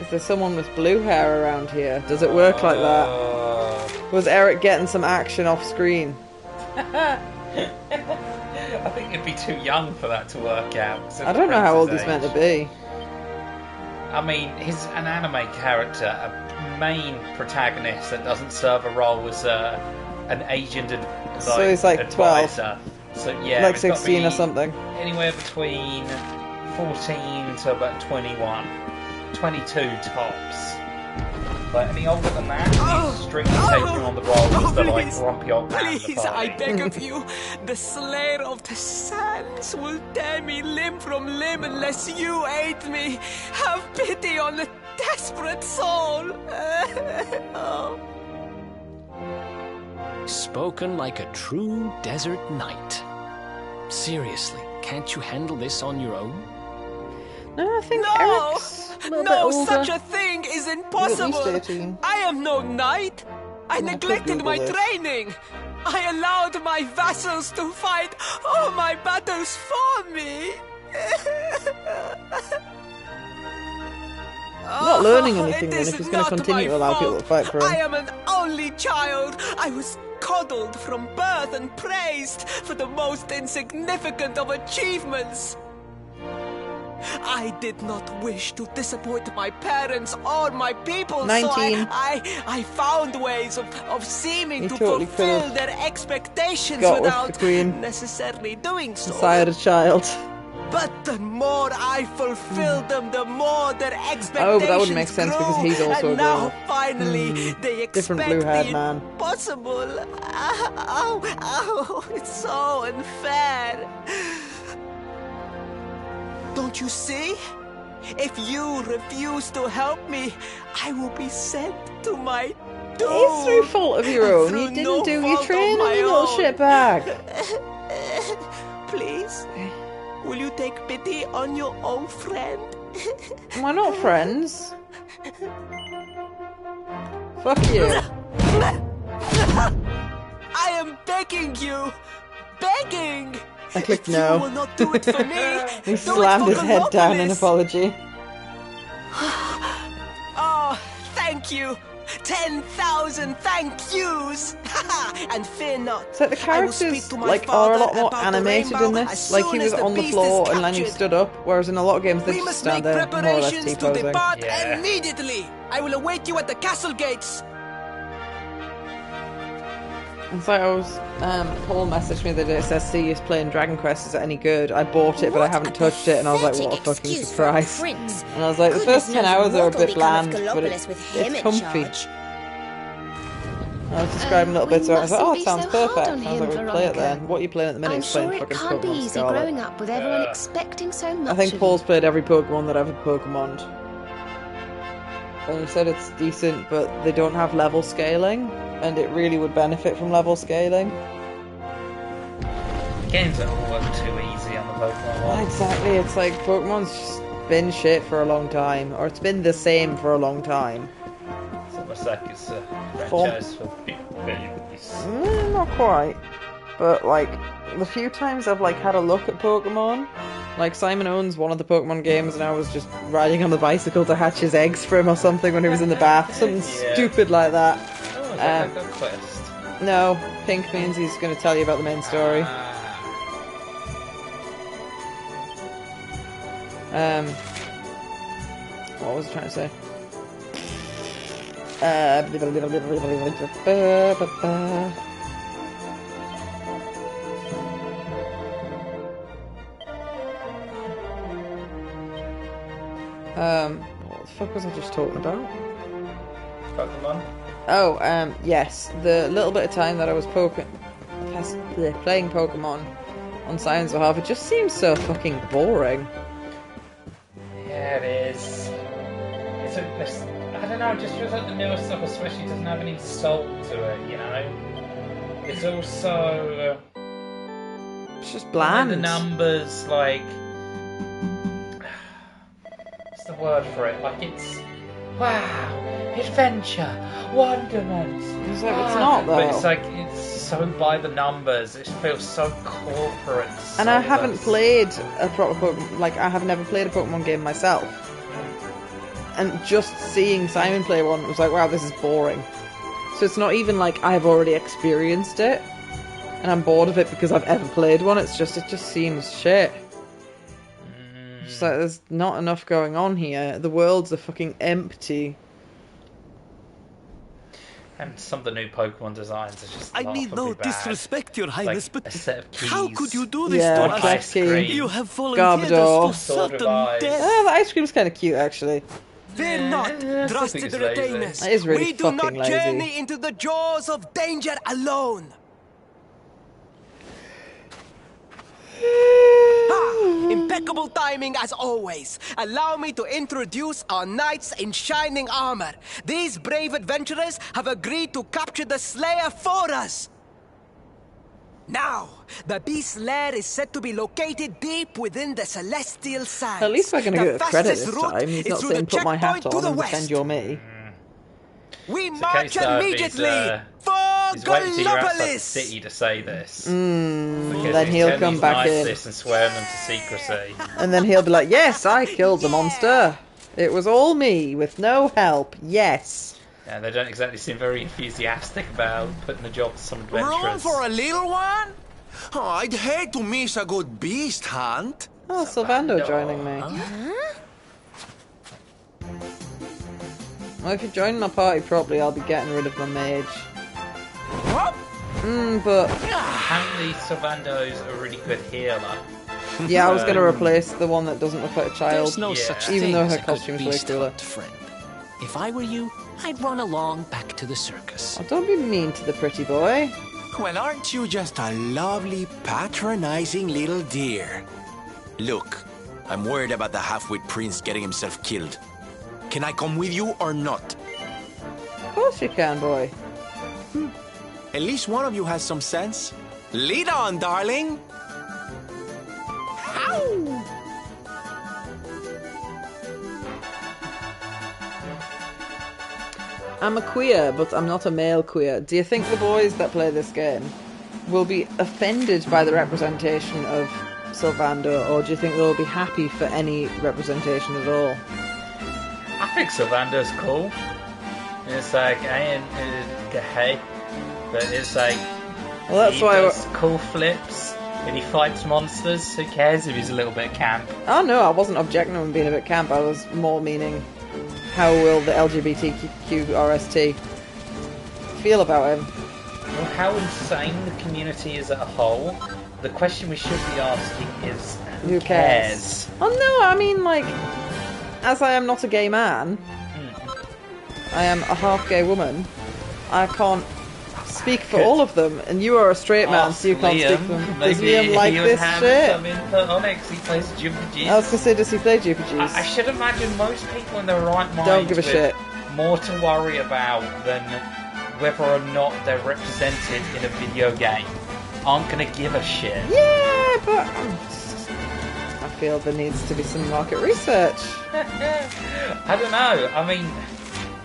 Is there someone with blue hair around here? Does it work like that? Was Eric getting some action off screen? I think he'd be too young for that to work out. I don't know how old he's meant to be. I mean, he's an anime character, a main protagonist that doesn't serve a role as an agent and So he's like advisor. 12. So yeah, Like it's gotta 16 be or something. Anywhere between 14 to about 21, 22 tops. But any older than that, he's strictly taking on the role as the like grumpy old man. of the Please, I party. beg of you, the Slayer of the Sands will tear me limb from limb unless you aid me. Have pity on the desperate soul. Oh. Spoken like a true desert knight. Seriously, can't you handle this on your own? No, I think No! Eric's a little bit No, older. such a thing is impossible. 13. I am no knight. I neglected Google my this. training. I allowed my vassals to fight all my battles for me. Not learning anything It then is if he's going to not continue to my allow people fault. to fight for I him. am an only child. I was coddled from birth and praised for the most insignificant of achievements. I did not wish to disappoint my parents or my people, 19. so I found ways of seeming He to totally fulfill could've their expectations got with without the Queen. necessarily doing so. Sired a child. But the more I fulfill them, the more their expectations Oh, but that wouldn't make sense grow. because he's also and a now, girl. finally, they Different expect blue-haired the man. impossible. Ow, it's so unfair. Don't you see? If you refuse to help me, I will be sent to my doom. It's through fault of your own. You Through didn't no do your fault of training, my you little own. shitbag. Please, will you take pity on your old friend? We're not friends. Fuck you. I am begging you, begging. I clicked You will no. not do it for me. He Do it slammed for his head down in Gallopolis. apology. Oh, thank you. 10,000 thank yous. And fear not. So the I will speak characters to my like are a lot father more about the animated rainbow in as this. Like he soon was as the on the beast floor is and then you captured. stood up, whereas in a lot of games they We just must stand make there more or less preparations to T-posing. depart Yeah. immediately. I will await you at the castle gates. It's like Paul messaged me the other day, says, see you playing Dragon Quest, is it any good? I bought it, but I haven't touched it, and I was like, what a fucking excuse for a surprise. prince. And I was like, the Goodness first 10 knows hours are a what'll bit become of bland, but Gallopolis with him it's in comfy. charge. I was describing little we bits, so I was like, oh, it mustn't sounds be so hard perfect. on I was him, like, we'll play it Veronica. then. What are you playing at the minute? I'm He's playing sure it fucking can't be Pokemon easy Scarlet. growing up with everyone expecting so much. I think of Paul's played every Pokemon that ever Pokemoned. And he said it's decent, but they don't have level scaling, and it really would benefit from level scaling. Games that all work too easy on the Pokemon one. Exactly, it's like Pokemon's just been shit for a long time, or it's been the same for a long time. It's almost like it's a franchise for big babies. Not quite. But like, the few times I've like had a look at Pokemon, like Simon owns one of the Pokemon games and I was just riding on the bicycle to hatch his eggs for him or something when he was in the bath, something stupid like that. Oh, is that like a quest? No, pink means he's going to tell you about the main story. What was I trying to say? What the fuck was I just talking about? Pokemon? Oh, yes. The little bit of time that I was playing Pokemon on Simon's behalf, it just seems so fucking boring. Yeah, it is. I don't know, it just feels like the newer stuff especially doesn't have any soul to it, you know? It's also... it's just bland. The numbers, like... what's the word for it? Like, it's... wow! Adventure! Wonderment! It's like, it's not, though. But it's like, it's so by the numbers. It feels so corporate. And I haven't played a proper Pokemon... like, I have never played a Pokemon game myself. And just seeing Simon play one was like, wow, this is boring. So it's not even like I've already experienced it and I'm bored of it because I've ever played one. It just seems shit. It's like there's not enough going on here. The worlds are fucking empty. And some of the new Pokemon designs are just I need no laughably bad. disrespect, Your Highness, Like, but a set of keys. how could you do this Yeah, to us? Klefki, You have volunteered Garbodor. us for certain death. Oh, the ice cream's kind of cute, actually. Fear not, trusted it's lazy. retainers. That is really we do fucking not lazy. journey into the jaws of danger alone. Impeccable timing as always. Allow me to introduce our knights in shining armor. These brave adventurers have agreed to capture the Slayer for us. Now, the beast's lair is said to be located deep within the celestial sands. At least we're going to The get the credit fastest this route time. He's is not through saying the put my hat checkpoint to on the and west. pretend you're me. We It's a march case of immediately for he's waiting till you're outside the Gallopolis. city to say this. Then Because he'll he's come back in. this and swearing them to secrecy. And then he'll be like, yes, I killed the monster. It was all me, with no help. Yes. Yeah, they don't exactly seem very enthusiastic about putting the job to some Room adventurers. for a little one? Oh, I'd hate to miss a good beast hunt. Oh, Sylvando joining me. Well, if you join my party properly, I'll be getting rid of my mage. But... Apparently Sylvando's a really good healer. Yeah, I was going to replace the one that doesn't look like a child. There's no such even thing though as her a good costume's way beast cooler. hunt friend. If I were you, I'd run along back to the circus. Oh, don't be mean to the pretty boy. Well, aren't you just a lovely, patronizing little dear? Look, I'm worried about the half-wit prince getting himself killed. Can I come with you or not? Of course you can, boy. At least one of you has some sense. Lead on, darling! Ow! I'm a queer, but I'm not a male queer. Do you think the boys that play this game will be offended by the representation of Sylvando, or do you think they'll be happy for any representation at all? I think Sylvando's cool. It's like, I ain't gay, but it's like, well, that's he why does cool flips and he fights monsters. Who cares if he's a little bit camp? Oh no, I wasn't objecting to him being a bit camp. I was more meaning, how will the LGBTQRST feel about him? Well, how insane the community is as a whole. The question we should be asking is, who cares? Oh no, I mean, like, as I am not a gay man, I am a half-gay woman, I can't speak for all of them, and you are a straight man, so you can't speak for them. Does Liam like this shit? Some input on it 'cause he plays Jupiter Jesus. I was going to say, does he play Jupiter Jesus? I should imagine most people in their right mind don't give a with shit. more to worry about than whether or not they're represented in a video game aren't going to give a shit. Yeah, but I feel there needs to be some market research. I don't know. I mean,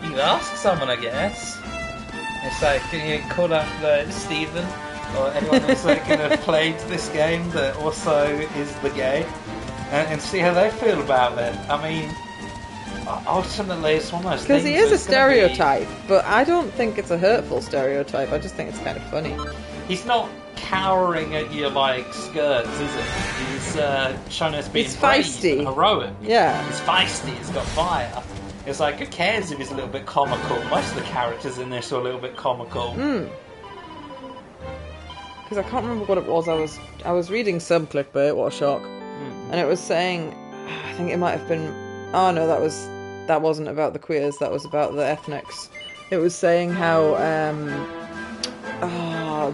you can ask someone, I guess. It's like, can you call up Stephen or anyone else that can have played this game that also is the gay and see how they feel about it. I mean, ultimately, it's one of those things. Because he is a stereotype, but I don't think it's a hurtful stereotype. I just think it's kind of funny. He's not cowering at your like skirts, is it? He's showing us being feisty, and heroic. Yeah, he's feisty. He's got fire. It's like, who cares if he's a little bit comical? Most of the characters in this are a little bit comical. Because I can't remember what it was. I was reading some clickbait. What a shock! And it was saying, I think it might have been. Oh no, that wasn't about the queers. That was about the ethnics. It was saying how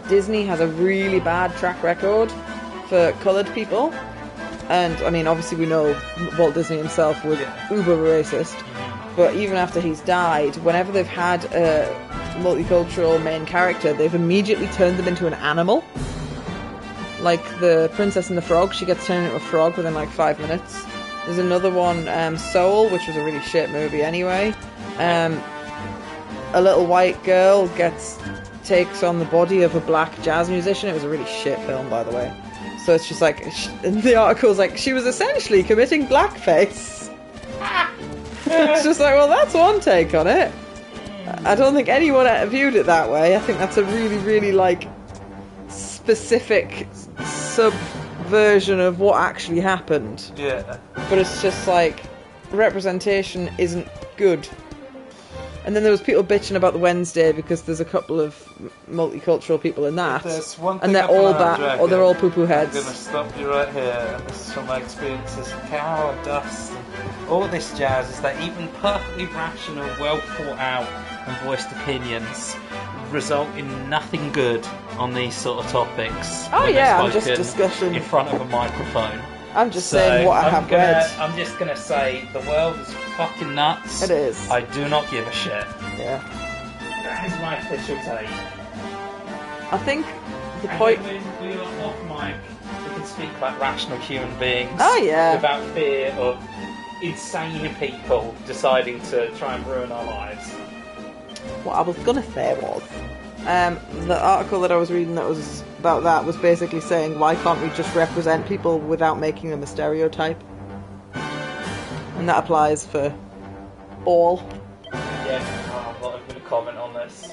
Disney has a really bad track record for coloured people. And, I mean, obviously we know Walt Disney himself was uber racist. But even after he's died, whenever they've had a multicultural main character, they've immediately turned them into an animal. Like the Princess and the Frog, she gets turned into a frog within like 5 minutes. There's another one, Soul, which was a really shit movie anyway. A little white girl takes on the body of a black jazz musician. It was a really shit film, by the way. So it's just like, the article's like, she was essentially committing blackface. It's just like, well, that's one take on it. I don't think anyone viewed it that way. I think that's a really, really, like, specific subversion of what actually happened. Yeah. But it's just like, representation isn't good. And then there was people bitching about the Wednesday because there's a couple of multicultural people in that, There's one thing and they're I can all add, or they're all poo-poo heads. I'm going to stop you right here, and this is from my experiences of cow and dust and all this jazz, is that even perfectly rational, well thought out and voiced opinions result in nothing good on these sort of topics. Oh when yeah, they're I'm just spoken discussing in front of a microphone. I'm just saying what I have read. I'm just gonna say the world is fucking nuts. It is. I do not give a shit. Yeah. That is my official take. I think the And point. when we are off mic, we can speak like rational human beings. Oh, yeah. Without fear of insane people deciding to try and ruin our lives. What I was gonna say was, the article that I was reading that was about that was basically saying, why can't we just represent people without making them a stereotype? And that applies for all. Yeah, I'm not going to comment on this.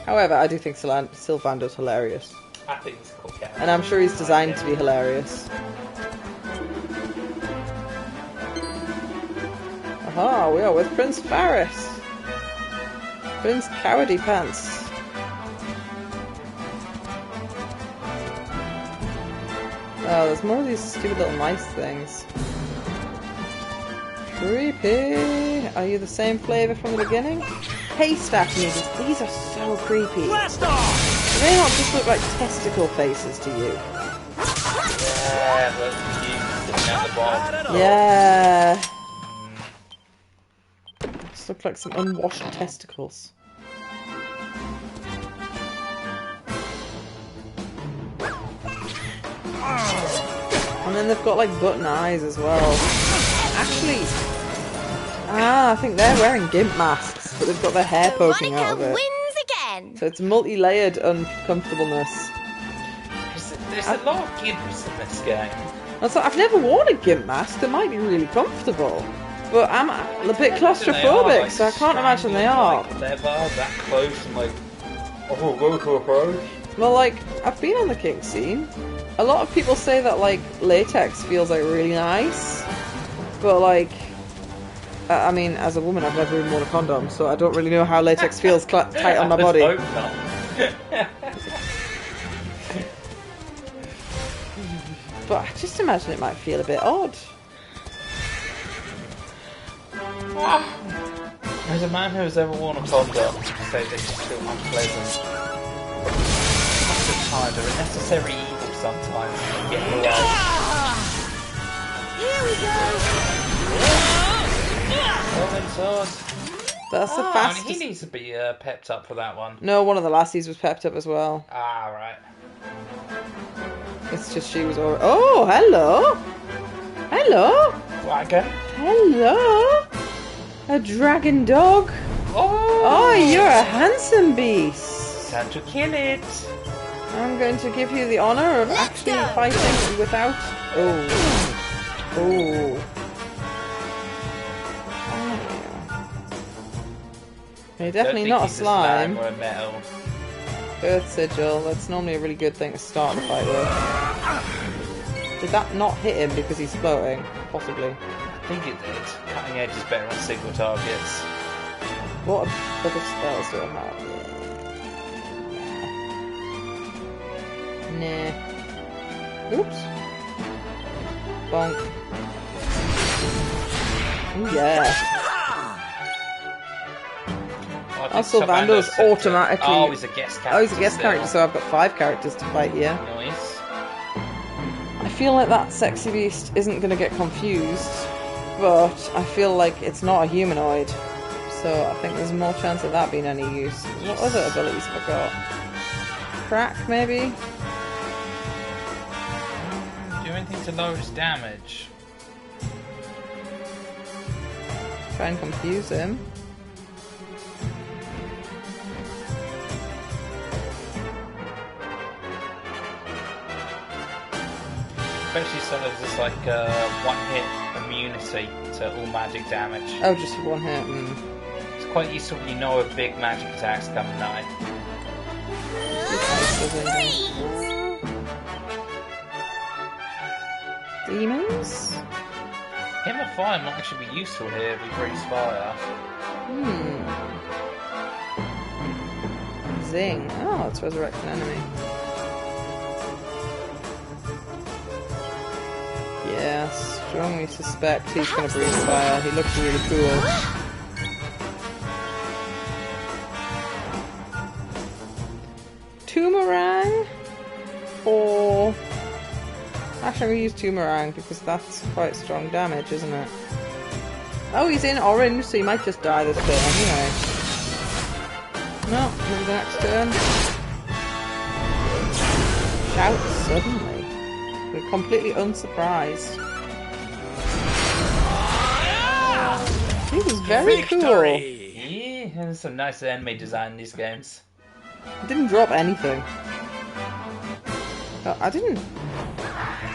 However, I do think Sylvando's hilarious. I think it's a cool character. And I'm sure he's designed to be hilarious. Aha, we are with Prince Faris. Prince Cowardy Pants. Oh, there's more of these stupid little mice things. Creepy. Are you the same flavour from the beginning? Haystack noodles. These are so creepy. Blast off! Do they not just look like testicle faces to you? Yeah, but you sitting at the bottom. Yeah. Just look like some unwashed testicles. And then they've got like button eyes as well. Actually, I think they're wearing gimp masks, but they've got their hair poking out of it. Wins again. So it's multi-layered uncomfortableness. There's a lot of gimps in this game. I've never worn a gimp mask. They might be really comfortable, but I'm a bit claustrophobic, so I can't imagine they are. Like leather, that close, and like, oh, go to approach. Well, like, I've been on the kink scene. A lot of people say that, like, latex feels, like, really nice. But, like, I mean, as a woman, I've never even worn a condom, so I don't really know how latex feels tight on my body. Hope not. But I just imagine it might feel a bit odd. As a man who has ever worn a condom, to say this is still unpleasant. Sometimes they're a necessary evil sometimes. Get in the way. Here we go. That's the fastest. He needs to be pepped up for that one. No, one of the lassies was pepped up as well. Ah, right. It's just she was all. Oh, hello! Hello! Wagon. Hello! A dragon dog? Oh, you're a handsome beast. Time to kill it. I'm going to give you the honour of actually fighting without. Oh. Oh. You're definitely not a slime. Or a metal. Earth Sigil, that's normally a really good thing to start the fight with. Did that not hit him because he's floating? Possibly. I think it did. Cutting Edge is better on single targets. What other spells do I have? Nah. Oops. Bonk. Ooh, yeah. Also, Vando's automatically. Oh, he's a guest character. Oh, he's a guest character, so I've got 5 characters to fight here. Nice. I feel like that sexy beast isn't going to get confused, but I feel like it's not a humanoid, so I think there's more chance of that being any use. What other abilities have I got? Crack, maybe? Do anything to lower his damage. Try and confuse him. Especially so there's just like one-hit immunity to all magic damage. Oh, just one hit. It's quite useful when you know a big magic attack's coming nigh. Demons? Him of Fire might actually be useful here if he breathes fire. Zing. Oh, it's resurrect an enemy. Yeah, strongly suspect he's going to breathe fire. He looks really cool. Toomerang? Or... Actually, I'm going to use Toomerang because that's quite strong damage, isn't it? Oh, he's in orange, so he might just die this turn anyway. No, maybe the next turn. Shout suddenly. We're completely unsurprised. He was very cool. Yeah, there's some nice enemy design in these games. I didn't drop anything. Oh, I didn't.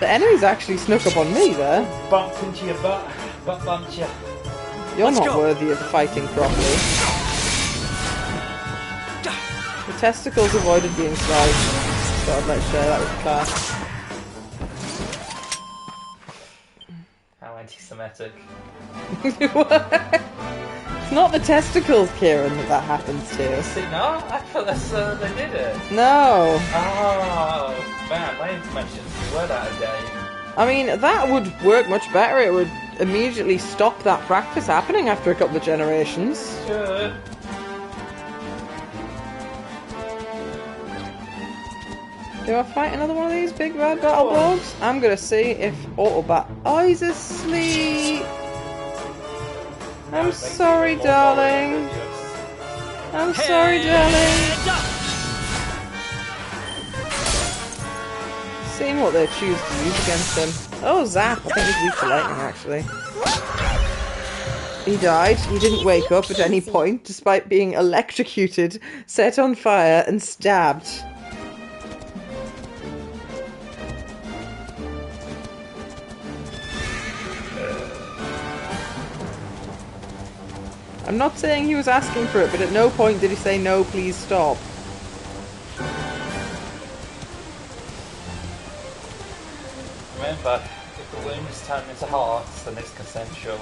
The enemies actually snuck up on me there. Bumped into your butt. Butt bumped you. You're not worthy of fighting properly. The testicles avoided being sliced. Thought I'd like to share that with the class. How anti-Semitic. not the testicles, Kieran, that happens to. Is it not? I thought they did it. No. Oh, man, my information's well out of date. I mean, that would work much better. It would immediately stop that practice happening after a couple of generations. Sure. Do I fight another one of these big red battle dogs? I'm gonna see if Autobat... Oh, he's asleep! I'm sorry, darling. I'm sorry, darling. Seeing what they choose to use against him. Oh, Zap! I think he's weak to lightning, actually. He died. He didn't wake up at any point, despite being electrocuted, set on fire, and stabbed. I'm not saying he was asking for it, but at no point did he say, no, please stop. Remember, if the wounds turn into hearts, then it's consensual.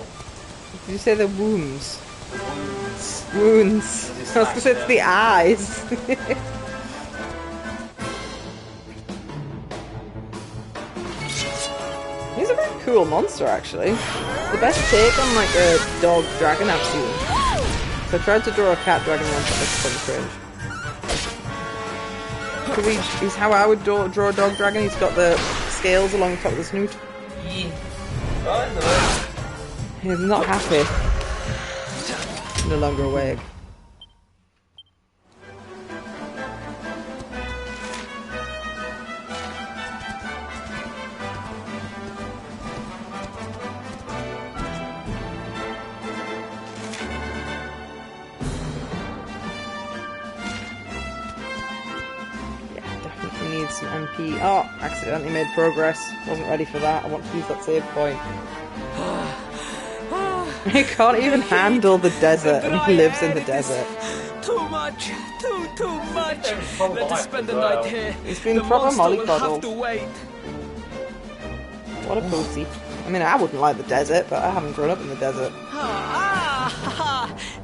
Did you say the wounds? The wounds. Wounds. I was going to say it's the eyes. He's a very cool monster, actually. The best take on like a dog dragon I've seen. So I tried to draw a cat dragon once, but it's pretty cringe. He's how I would draw a dog dragon. He's got the scales along the top of the snoot. He's not happy. No longer awake. Some MP. Oh, accidentally made progress. Wasn't ready for that. I want to use that save point. He can't even handle the desert, and he lives in the desert. Too much. Too much. Let us spend the night here. He's been proper mollycoddled. What a pussy. I mean, I wouldn't like the desert, but I haven't grown up in the desert.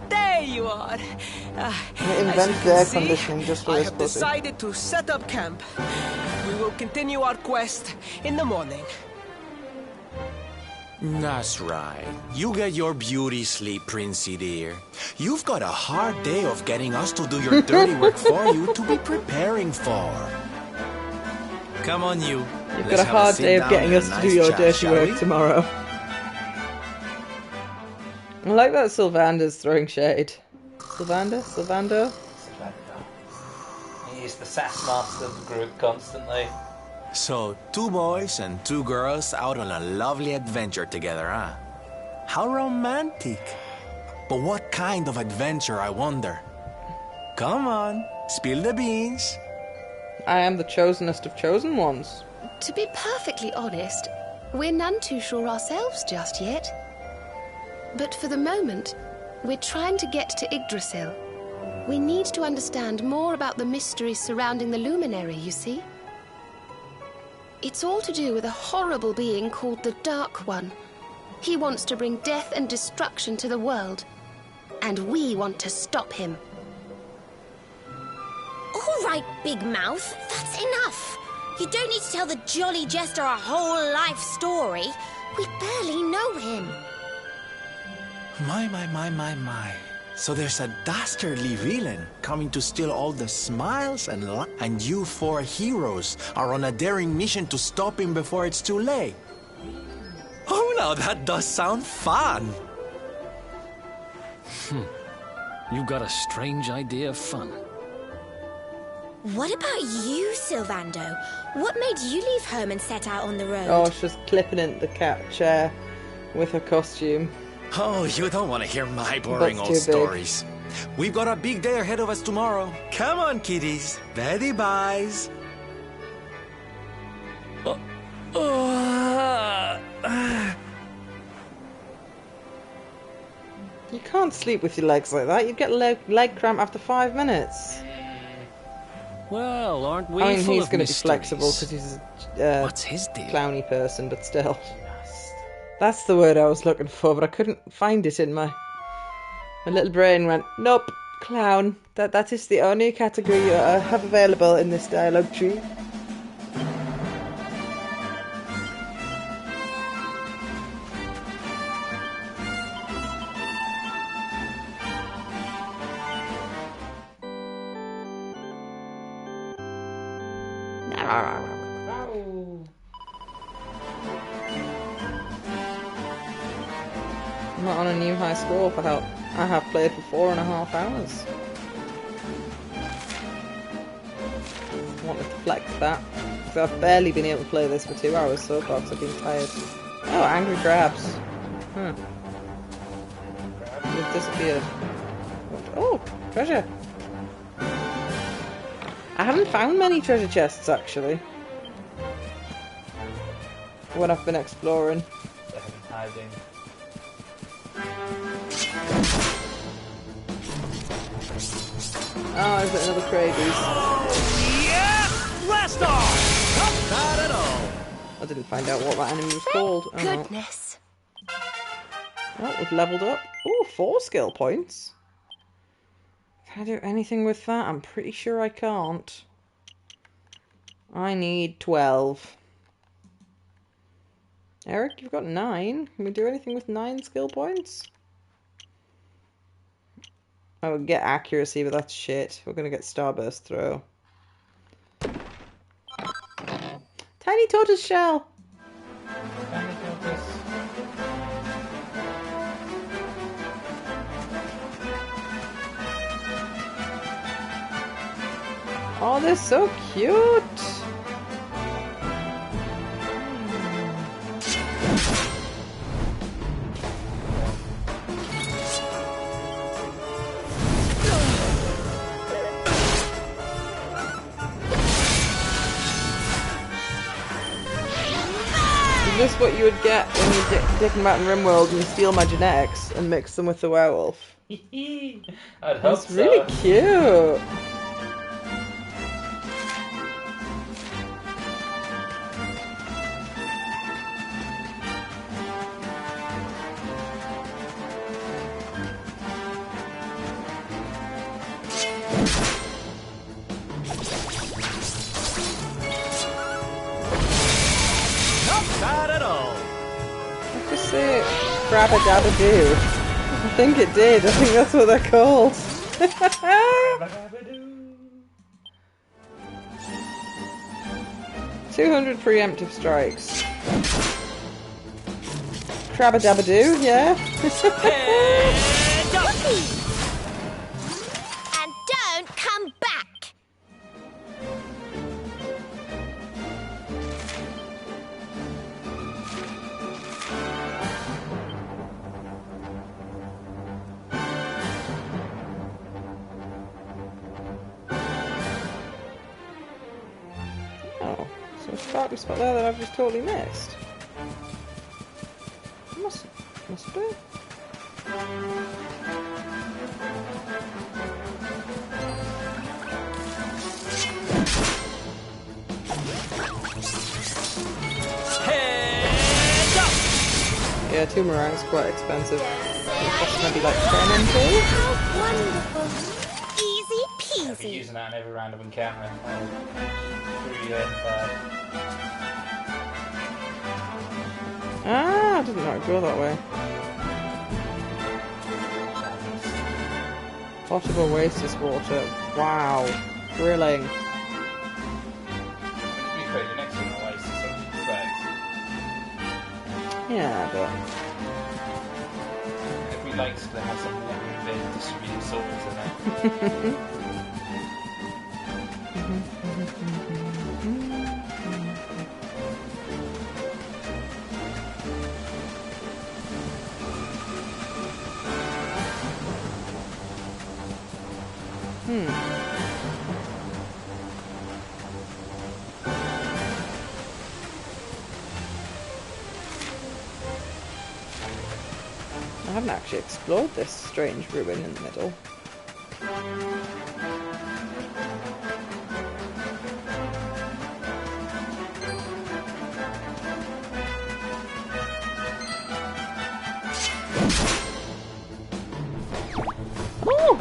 There you are. It invents the air conditioning just for I this have pussy. decided to set up camp. We will continue our quest in the morning. That's right. You get your beauty sleep, Princey dear. You've got a hard day of getting us to do your dirty work for you to be preparing for. Come on, you. You've got a hard day of getting us to do your dirty work tomorrow. I like that Sylvander's throwing shade. Sylvander? He's the sass master of the group constantly. So, 2 boys and 2 girls out on a lovely adventure together, huh? How romantic. But what kind of adventure, I wonder? Come on, spill the beans. I am the chosenest of chosen ones. To be perfectly honest, we're none too sure ourselves just yet. But for the moment, we're trying to get to Yggdrasil. We need to understand more about the mysteries surrounding the luminary, you see? It's all to do with a horrible being called the Dark One. He wants to bring death and destruction to the world. And we want to stop him. All right, Big Mouth, that's enough. You don't need to tell the Jolly Jester a whole life story. We barely know him. My. So there's a dastardly villain coming to steal all the smiles and you 4 heroes are on a daring mission to stop him before it's too late. Oh, now that does sound fun. You've got a strange idea of fun. What about you, Sylvando? What made you leave home and set out on the road? Oh, she's clipping in the cat chair with her costume. Oh, you don't want to hear my boring old stories. We've got a big day ahead of us tomorrow. Come on, kiddies. Daddy buys. You can't sleep with your legs like that. You get leg cramp after 5 minutes. Well, aren't we? I mean, full he's of going to be mysteries? flexible because he's a What's his deal? clowny person, but still. That's the word I was looking for, but I couldn't find it in my My little brain went, nope, clown. That is the only category I have available in this dialogue tree. I'm not on a new high score for help. I have played for 4.5 hours. I wanted to flex that. Because I've barely been able to play this for 2 hours so far because I've been tired. Oh, angry crabs. Huh. They've disappeared. Oh, treasure. I haven't found many treasure chests actually. When I've been exploring. They've been hiding. Oh, is it another Praygon? Yeah! Blast off! Not at all. I didn't find out what that enemy was called. Oh, Goodness. Well, we've leveled up. Ooh, 4 skill points. Can I do anything with that? I'm pretty sure I can't. I need 12. Eric, you've got 9. Can we do anything with 9 skill points? I would get accuracy, but that's shit. We're gonna get Starburst Throw. Tiny tortoise shell! Tiny tortoise. Oh, they're so cute! Is this what you would get when you dick them out in RimWorld and you steal my genetics and mix them with the werewolf? I'd hope That's so. really cute! Not at all. Let's just say Grabba-dabba-doo. I think it did. I think that's what they're called. 200 preemptive strikes. Crabba-dabba-doo, yeah? And don't come back! Oh, so a sparkly spot there that I've just totally missed. Must be. Yeah, 2 meringues quite expensive. It costs maybe like 10 MP. How wonderful! Easy I'll be peasy. using that in every random encounter. 3 Ah, I didn't know it'd go that way. Potable oasis water. Wow. Thrilling. We create the next one Oasis, I would expect. Yeah, but... Every lake's going to have some water in there distributing salts in it. I haven't actually explored this strange ruin in the middle.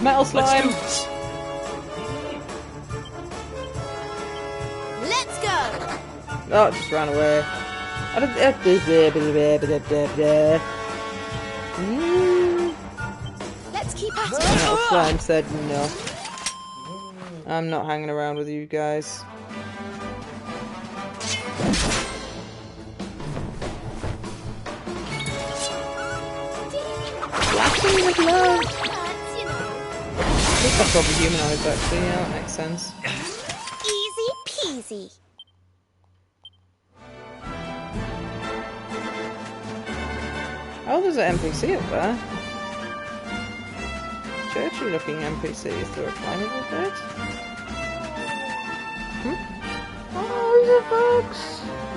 Metal slime! Let's go! Oh, it just ran away. Let's keep at it. Metal slime said no. I'm not hanging around with you guys. Blasting with love! I think that's probably humanoids actually, yeah, that makes sense. Easy peasy. Oh, there's an NPC up there. Churchy looking NPC. Is there a climbable bit? Oh, there's a fox!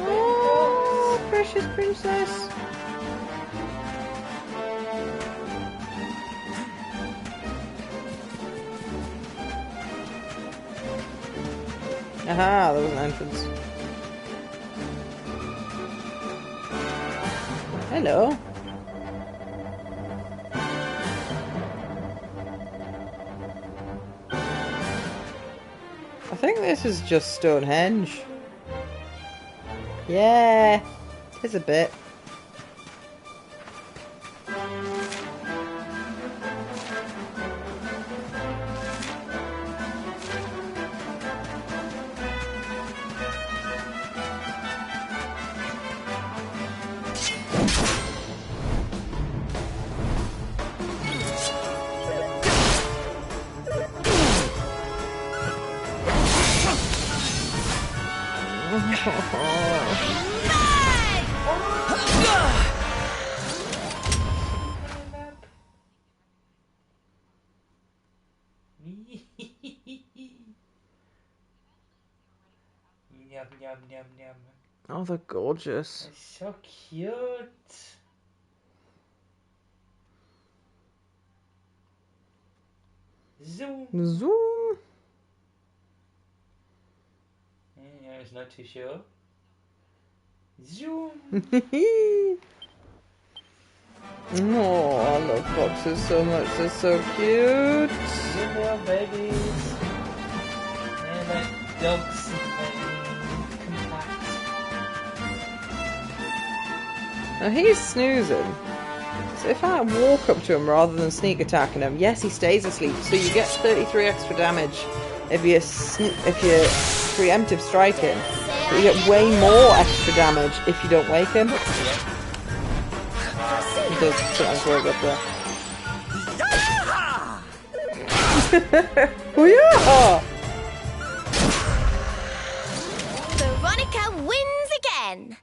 Oh, precious princess! Aha, there was an entrance. Hello. I think this is just Stonehenge. Yeah, it's a bit. Yum, yum, yum, yum. Oh, they're gorgeous. It's so cute. Zoom. Zoom. Yeah, I was not too sure. Zoom. Oh, I love foxes so much. They're so cute. Good little babies. They're like dogs compact. Now he's snoozing. So if I walk up to him rather than sneak attacking him, yes, he stays asleep. So you get 33 extra damage if you preemptive strike him. But you get way more extra damage if you don't wake him. He does sometimes work up there. Booyah! Veronica wins again.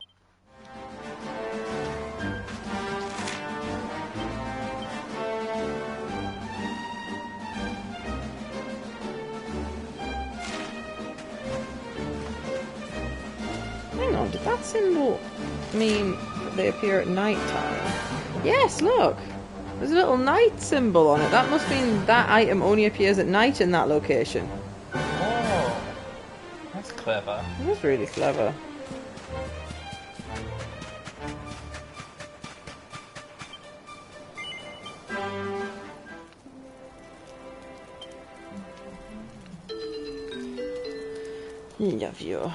Hang on, did that symbol mean that they appear at night time? Yes, look! There's a little night symbol on it. That must mean that item only appears at night in that location. Oh, that's clever. That's really clever. Love you.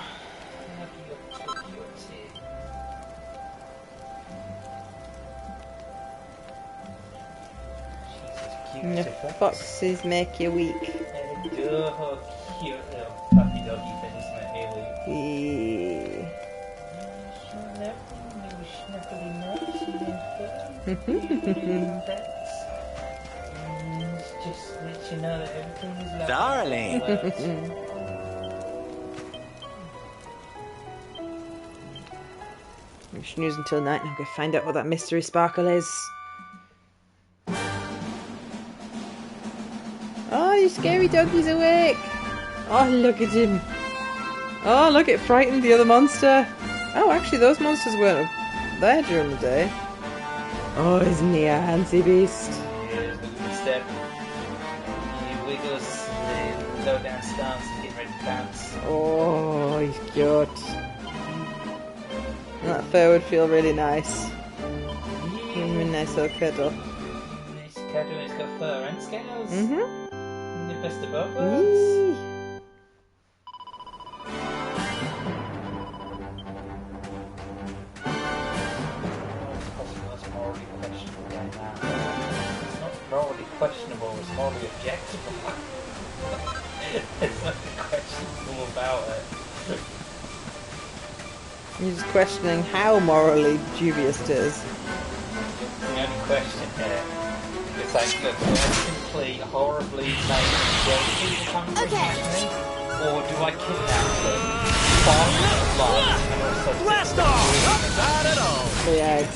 The foxes make you weak. Oh, cute little puppy doggy things make me weak. Just let you know that everything is lovely. Darling. I'm snoozing until night and I'm going to find out what that mystery sparkle is. Oh, your scary doggy's awake! Oh, look at him! Oh, look, it frightened the other monster! Oh, actually, those monsters weren't there during the day. Oh, isn't he a handsy beast? Yeah, the good step. He wiggles the low down stance and get ready to bounce. Oh, he's cute. That fur would feel really nice. Give him a nice little cuddle. Nice Kedwin, it's got fur and scales. Mm-hmm. The best of both worlds. That's morally questionable right now. It's not morally questionable, it's morally objectable. There's nothing questionable about it. You're just questioning how morally dubious it is. The only question here is like, look, do I simply horribly make people come to attack me? Or do I kidnap them, farm their blood, and also blast off! Not at all! Yeah.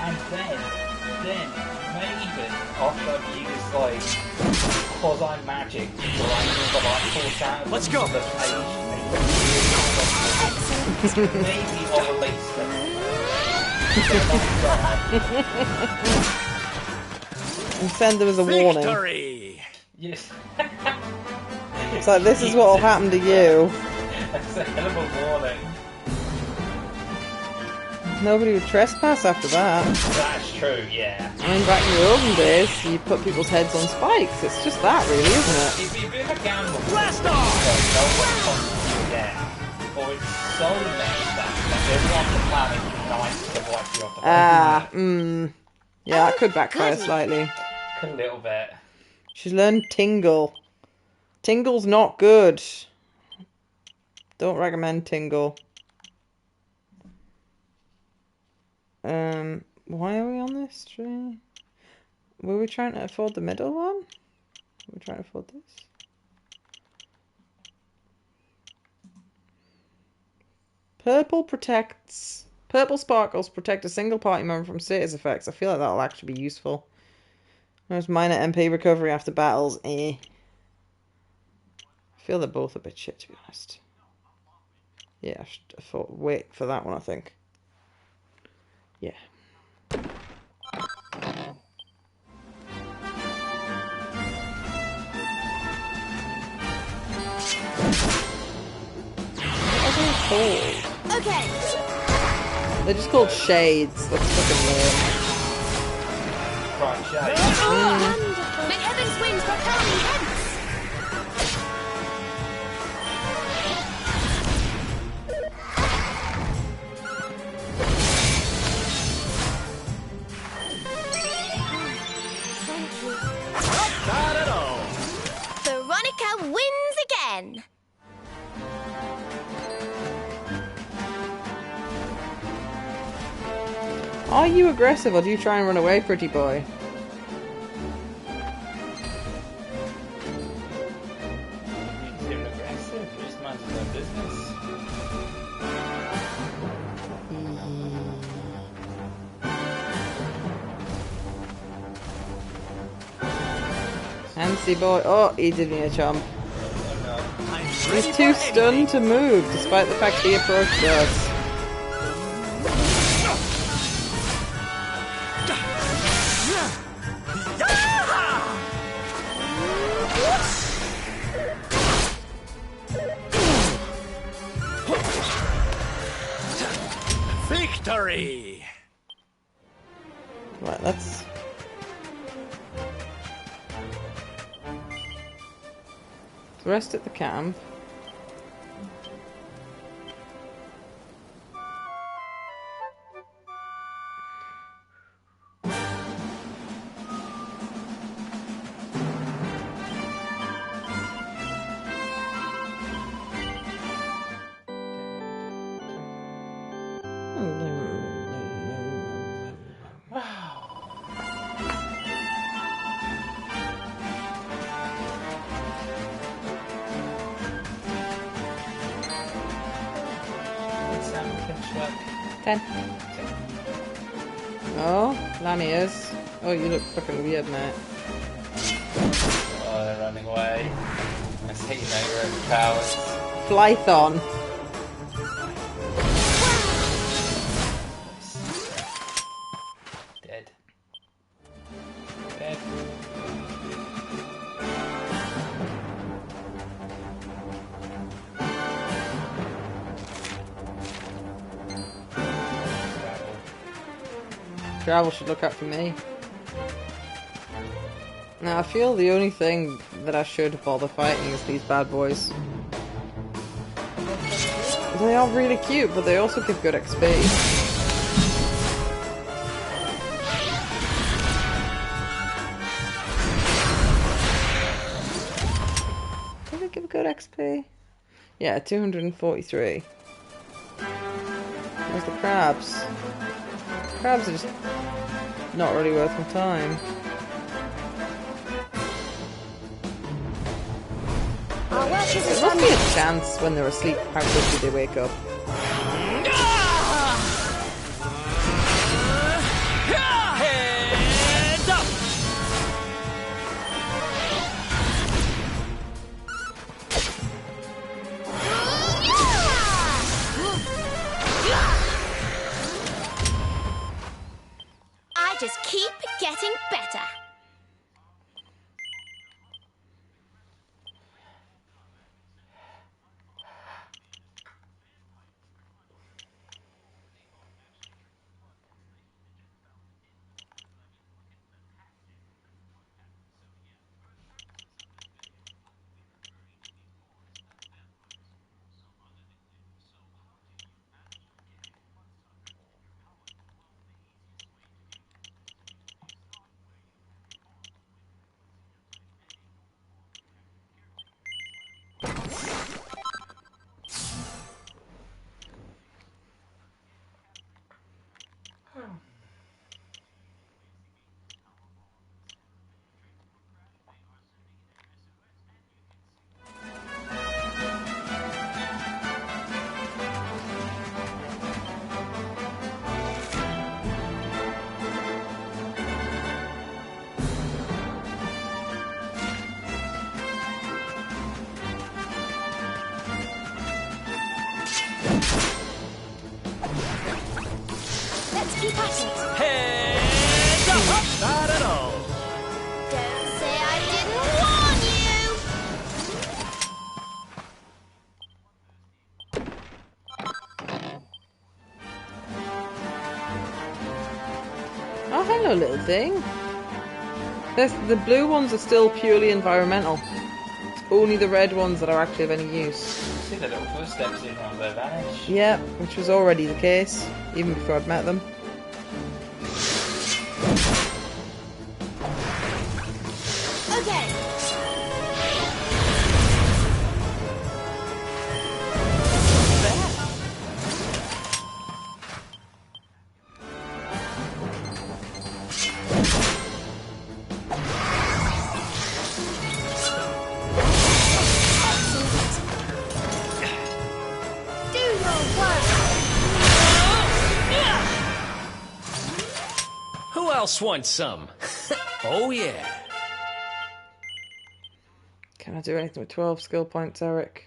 And then, maybe, after I've used, like, quasi-magic to drain the life force out of Let's go! Maybe I'll release them. And send them as a warning. Victory! Yes. It's like, this is what will happen to you. That's a hell of a warning. Nobody would trespass after that. That's true, yeah. I mean, back in the olden days, you put people's heads on spikes. It's just that, really, isn't it? It'd be a bit of a gamble. Blast off! No one wants you down. Or it's so messed up that everyone on the planet unites to wipe you off the planet. Yeah, that could backfire slightly. A little bit. She's learned Tingle. Tingle's not good. Don't recommend Tingle. Why are we on this tree? Were we trying to afford the middle one? Were we trying to afford this? Purple sparkles protect a single party member from status effects. I feel like that'll actually be useful. There's minor MP recovery after battles. I feel they're both a bit shit, to be honest. Yeah, I should wait for that one, I think. Yeah. What are they called? Okay. They're just called shades. That's fucking lame. Right, shades. Wonderful. May heaven's winds propel me hence! Not at all. Veronica wins again. Are you aggressive or do you try and run away, pretty boy? You're aggressive, you just mind your own business. Fancy boy. Oh, he did me a chomp. He's too stunned to move, despite the fact he approached us. Victory! Right, let's... rest at the camp. Oh, Laniers. Oh, you look fucking weird, mate. Oh, they're running away. I see you know you're overpowered. Flython. Dead. Dead. travel should look out for me. Now, I feel the only thing that I should bother fighting is these bad boys. They are really cute, but they also give good XP. Do they give good XP? Yeah, 243. Where's the crabs? Crabs are just not really worth my time. There must be a chance when they're asleep how quickly they wake up. Heads up! I just keep getting better. Let's keep at it. Heads up! Not at all. Don't say I didn't warn you. Oh, hello, little thing. The blue ones are still purely environmental. It's only the red ones that are actually of any use. See the little footsteps even as they vanish. Yeah, which was already the case, even before I'd met them. Okay. Do your work. Who else wants some? Oh, yeah. Can I do anything with 12 skill points, Eric?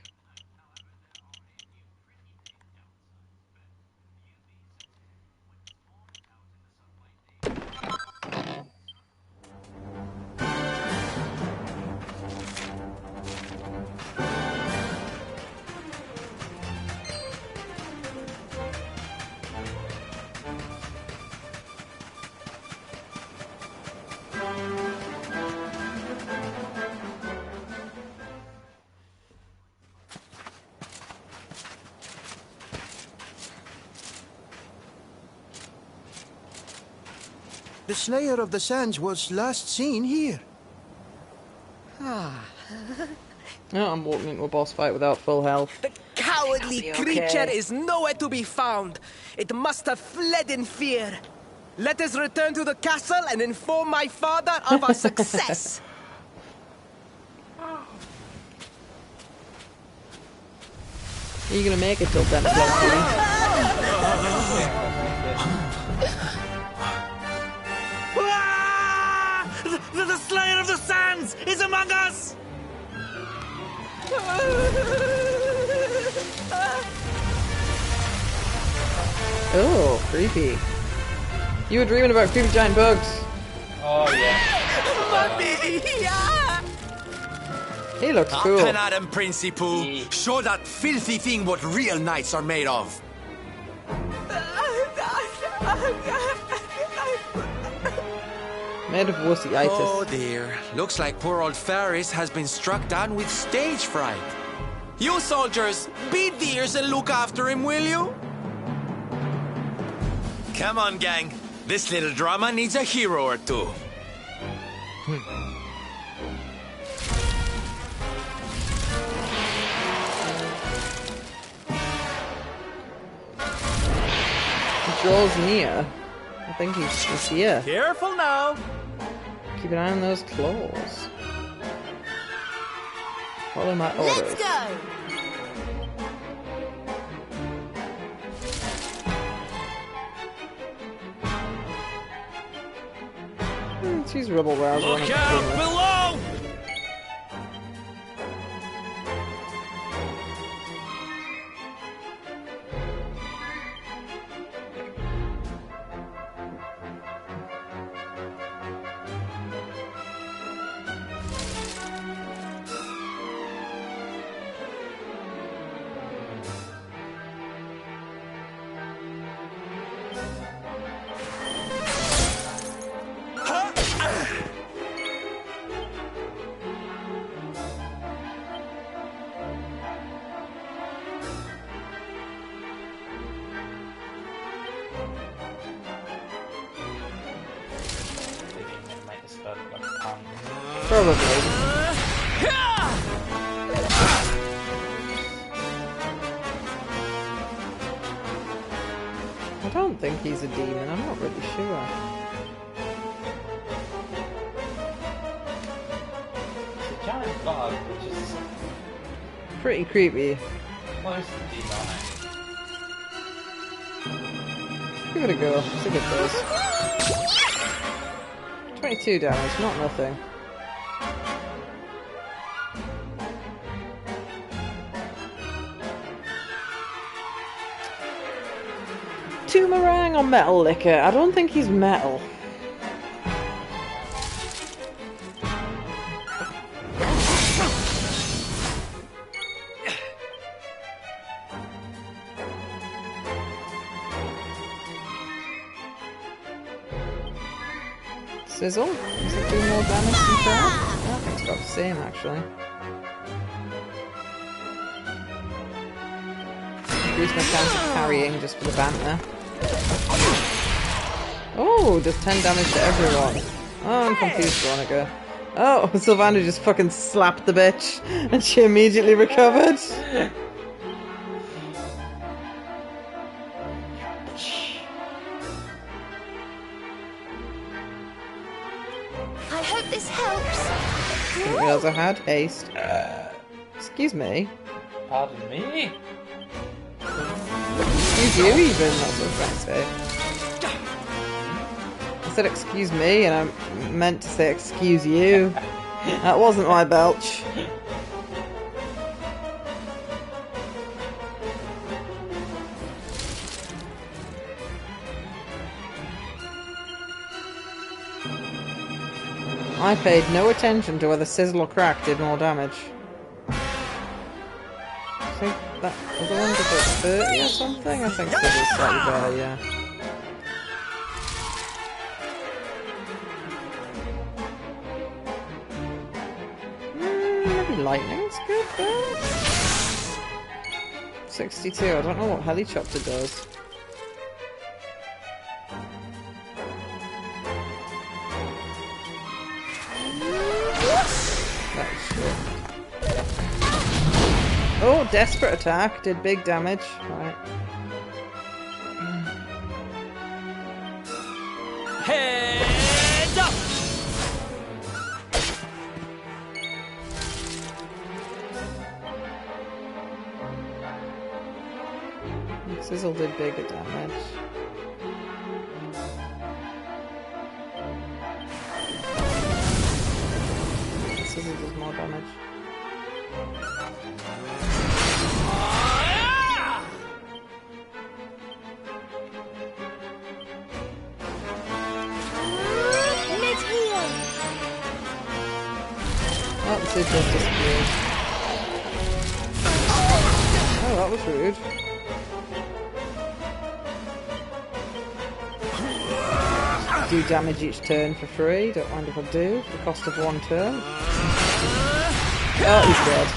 The Slayer of the Sands was last seen here. No, I'm walking into a boss fight without full health. Cowardly It'll be creature okay. is nowhere to be found. It must have fled in fear. Let us return to the castle and inform my father of our success. Are you gonna make it till 10 o'clock? The Slayer of the Sands is among us! Oh, creepy. You were dreaming about creepy giant bugs. Oh, yeah. Mommy! Yeah! He looks cool. Up and at him, Principal. Show that filthy thing what real knights are made of. Made of wussyitis. Oh dear. Looks like poor old Faris has been struck down with stage fright. You soldiers, beat the ears and look after him, will you? Come on, gang. This little drama needs a hero or two. He draws near. I think he's here. Careful now. Keep an eye on those claws. Follow my orders. Let's go. Let's use rubble rouser. Look out below! Probably. I don't think he's a demon, I'm not really sure. It's a giant bug, which is Pretty creepy. close to demonic. Give it a go, see if it does. 22 damage, not nothing. Toomerang or Metal Liquor? I don't think he's metal. Sizzle? Does it do more damage than Crab? I think it's about the same actually. Increase my chance of carrying just for the banter. Oh, does 10 damage to everyone. Oh, I'm confused, Veronica. Oh, Sylvander just fucking slapped the bitch and she immediately recovered. I hope this helps. Didn't realise I had haste. Excuse me. Pardon me? Excuse you even, that's what I was trying to say. I said excuse me and I meant to say excuse you. That wasn't my belch. I paid no attention to whether Sizzle or Crack did more damage. I think that other one did like 30 or something? I think Sizzle's slightly better, yeah. Maybe Lightning's good though? 62, I don't know what Helichopter does. Oh, desperate attack. Did big damage. Right. Heads up! Sizzle did bigger damage. Sizzle does more damage. Oh, the Sizzle disappeared. Oh, that was rude. do damage each turn for free. Don't mind if I do. The cost of one turn. Oh, he's dead.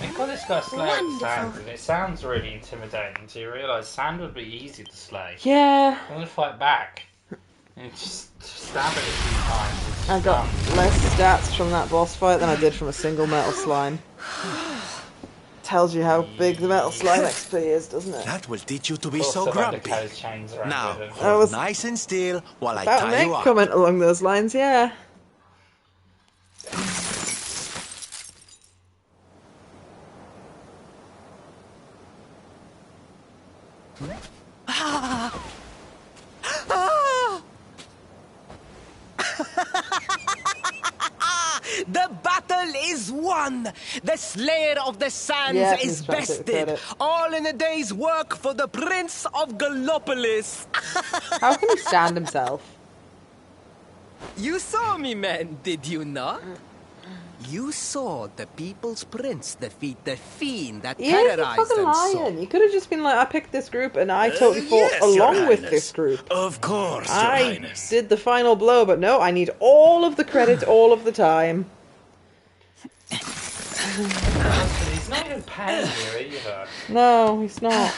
Because it's got slay at sand, and it sounds really intimidating until you realise sand would be easy to slay. Yeah. I'm gonna fight back. And just stab it a few times. I got less stats from that boss fight than I did from a single metal slime. Tells you how big the metal slime XP is, doesn't it? That will teach you to be so grumpy. Now, I was nice and still while I about to tie make you a up. comment along those lines, yeah. The battle is won! The Slayer of the Sands Yeah, is he's trying to take the bested! credit. All in a day's work for the Prince of Gallopolis! How can he stand himself? You saw me, man, did you not? You saw the People's Prince defeat the fiend that Yeah, you're terrorized fucking them so. lying. You could have just been like, I picked this group and I totally fought along with this group. Of course, Your I Highness. did the final blow, but no, I need all of the credit all of the time. He's not even paying here either. No, he's not.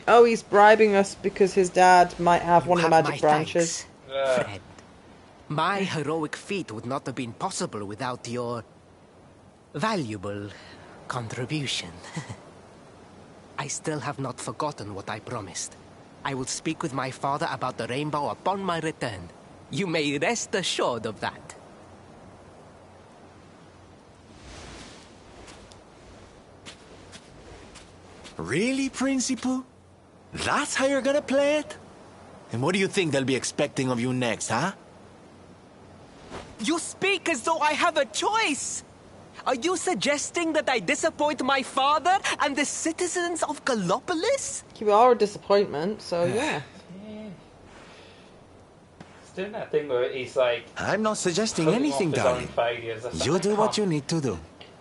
Oh, he's bribing us because his dad might have one of the magic branches. Fred. My heroic feat would not have been possible without your valuable contribution. I still have not forgotten what I promised. I will speak with my father about the rainbow upon my return. You may rest assured of that. Really, Principal? That's how you're gonna play it? And what do you think they'll be expecting of you next, huh? You speak as though I have a choice! Are you suggesting that I disappoint my father and the citizens of Gallopolis? You are a disappointment, so yeah. He's doing that thing where he's like... I'm not suggesting putting anything, off his darling. own failures. That's You like, do I what can't- you need to do.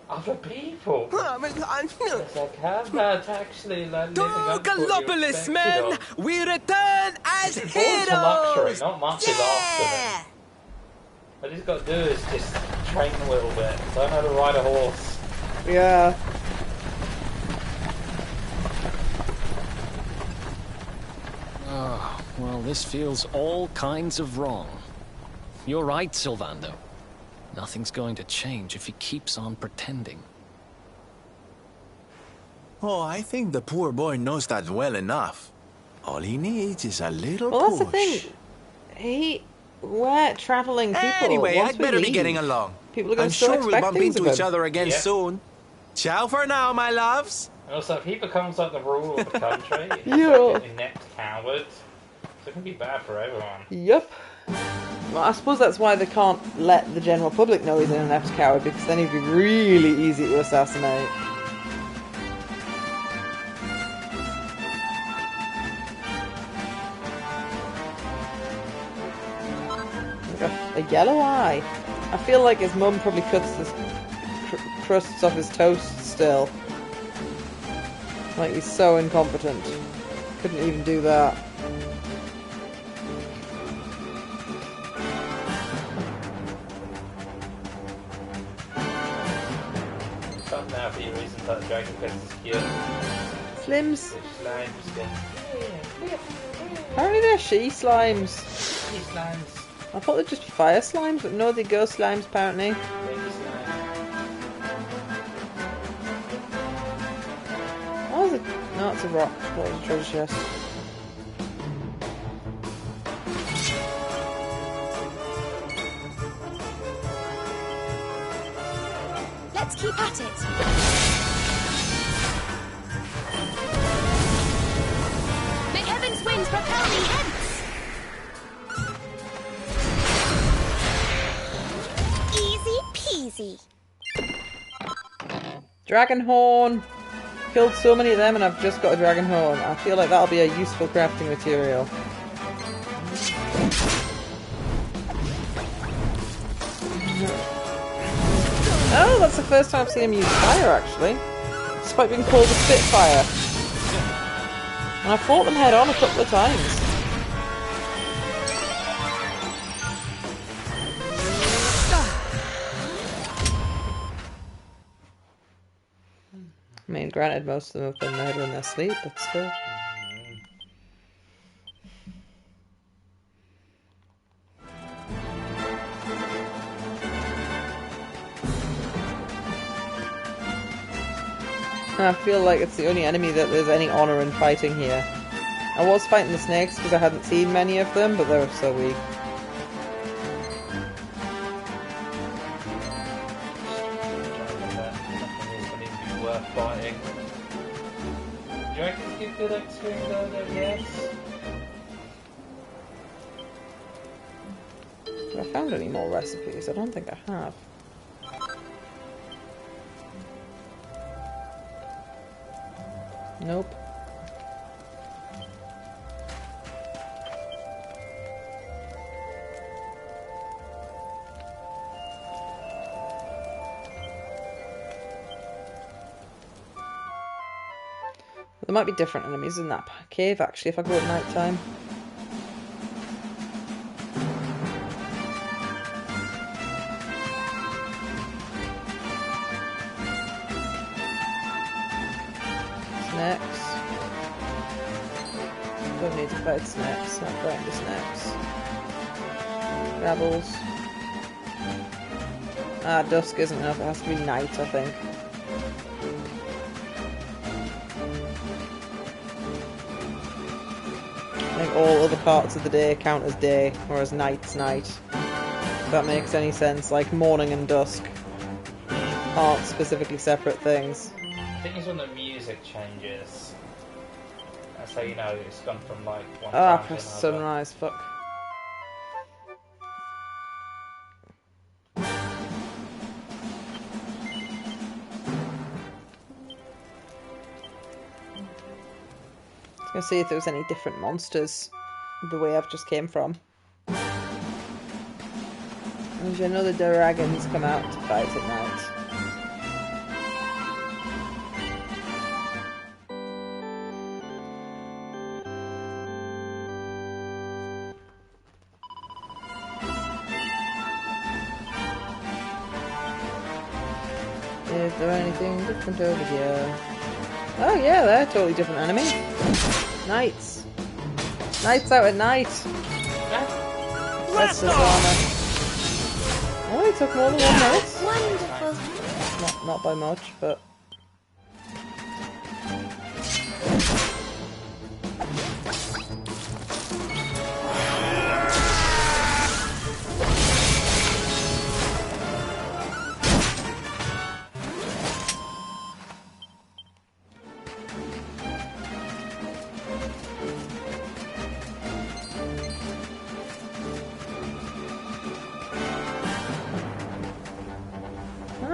Other people. It's like, how about actually like living To up to what you Gallopolis, expected men! of? We return as It's important to luxury, heroes! not much is after them. What he's got to do is just train a little bit. Learn how to ride a horse. Yeah. Oh, well, this feels all kinds of wrong. You're right, Sylvando. Nothing's going to change if he keeps on pretending. Oh, I think the poor boy knows that well enough. All he needs is a little Well, push. that's the thing. We're travelling people. Anyway, Once I'd we better be leave, getting along. People are going I'm to still sure we'll expect bump things into of each him. other again Yeah. soon. Ciao for now, my loves. And also, if he becomes like the ruler of the country, he's Yeah. like an inept coward. So it can be bad for everyone. Yep. Well, I suppose that's why they can't let the general public know he's an inept coward, because then he'd be really easy to assassinate. A yellow eye. I feel like his mum probably cuts the crusts off his toast still. Like he's so incompetent. Couldn't even do that. Stop now for your reasons that Dragon Quest is cute. Slims. Slime skin. Apparently they're she slimes. Baby slimes. I thought they'd just be fire slimes, but no, they're ghost slimes apparently. Baby slime. Oh, is it? No, it's a rock. That was a treasure chest. Let's keep at it. May heaven's winds propel me hence. Easy peasy. Dragon horn! Killed so many of them and I've just got a dragon horn. I feel like that'll be a useful crafting material. Oh, that's the first time I've seen him use fire actually. Despite being called a Spitfire. And I fought them head on a couple of times. Granted, most of them have been murdered in their sleep, but still. I feel like it's the only enemy that there's any honour in fighting here. I was fighting the snakes because I hadn't seen many of them, but they were so weak. Worth fighting. Do you reckon it's give good experience though? Yes. Have I found any more recipes? I don't think I have. Nope. There might be different enemies in that cave, actually, if I go at night time. Snakes. Don't need to fight snakes, not fighting the snakes. Rebels. Ah, dusk isn't enough, it has to be night, I think. I think all other parts of the day count as day, whereas night's night. If that makes any sense, like morning and dusk aren't specifically separate things. I think it's when the music changes. That's how you know it's gone from like one Ah, time to press another. sunrise, fuck. I was gonna see if there was any different monsters the way I've just came from. And you know the dragons come out to fight at night. Is there anything different over here? Oh yeah, they're a totally different enemy. Knights. Knights out at night. That's his armor. Oh, he took more than 1 minute. Wonderful. Not by much, but...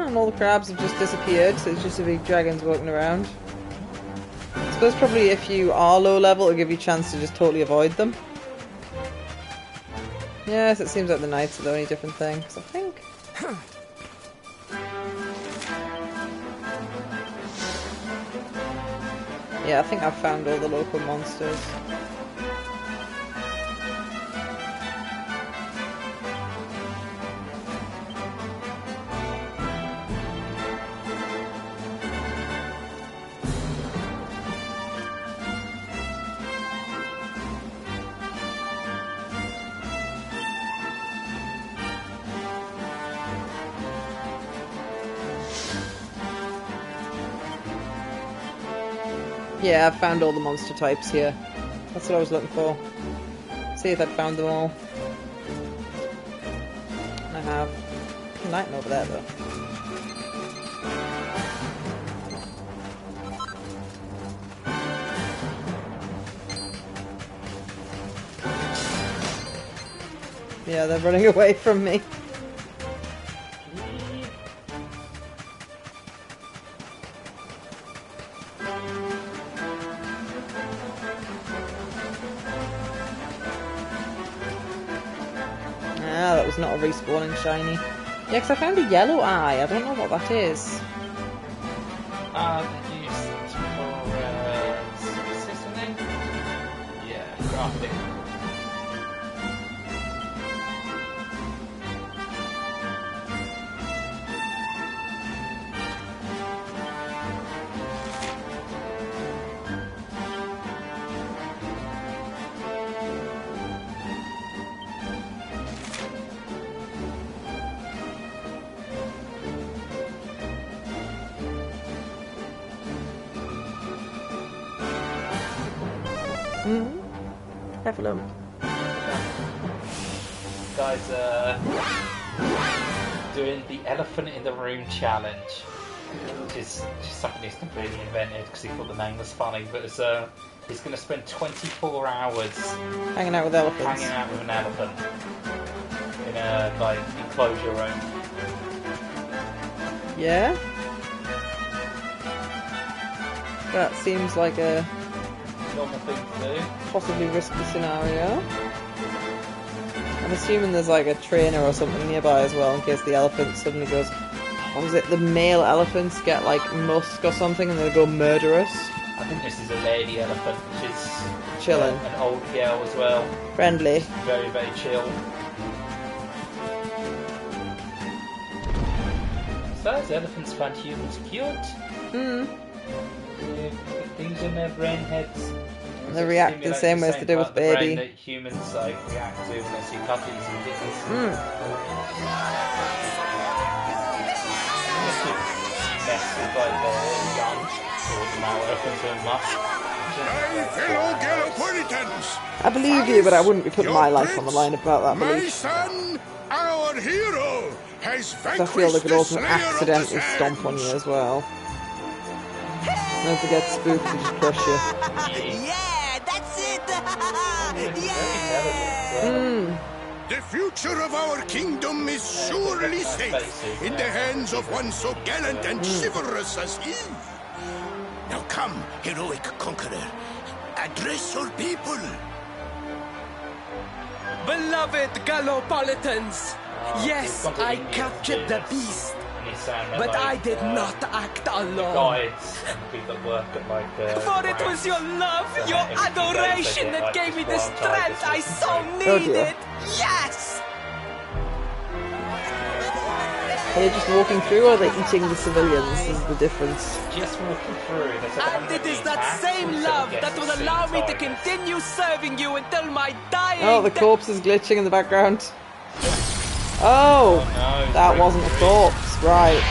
and all the crabs have just disappeared, so it's just a big dragons walking around. I suppose probably if you are low level, it'll give you a chance to just totally avoid them. Yes, it seems like the knights are the only different thing, because I think... yeah, I think I've found all the local monsters. Yeah, I've found all the monster types here. That's what I was looking for. See if I'd found them all. I have. Nothing over there though. Yeah, they're running away from me. Ah, that was not a respawning shiny. Yeah, because I found a yellow eye. I don't know what that is. They use it for system. Yeah, crafting. Heffalump. Guys, doing the elephant in the room challenge, which is just something he's completely invented because he thought the name was funny. But it's he's going to spend 24 hours hanging out with elephants. Hanging out with an elephant in a like enclosure room. Yeah. That seems like a normal thing to do. Possibly risky scenario. I'm assuming there's like a trainer or something nearby as well in case the elephant suddenly goes, what was it, the male elephants get like musk or something and they go murderous. I think this is a lady elephant, which is chilling. An old girl as well. Friendly. Very, very chill. Besides, elephants find humans cute. Things in their brain heads. They react the same way as they do with baby. That humans like react to when they see puppies and kittens. Mess with like the young or the male elephants and musk. My fellow Galopolitans! I believe you, but I wouldn't be putting my life on the line about that My belief. son, our hero, has I feel they vanquished could the also Slayer accidentally of the stomp on you as well. Don't forget spooks to just crush you. Yeah, that's it! The future of our kingdom is surely safe in the hands of one so gallant and chivalrous as he. Now come, heroic conqueror, address your people. Beloved Galopolitans, yes, I captured the beast, but I did not act alone. Guides and people that work at like For it was your love, your adoration that gave me the strength I so needed. Yes! Are they just walking through or are they eating the civilians? This is the difference. Just walking through. And it is that same love that will allow me to continue serving you until my dying. Oh, the corpse is glitching in the background. Oh, no, that wasn't a corpse, right.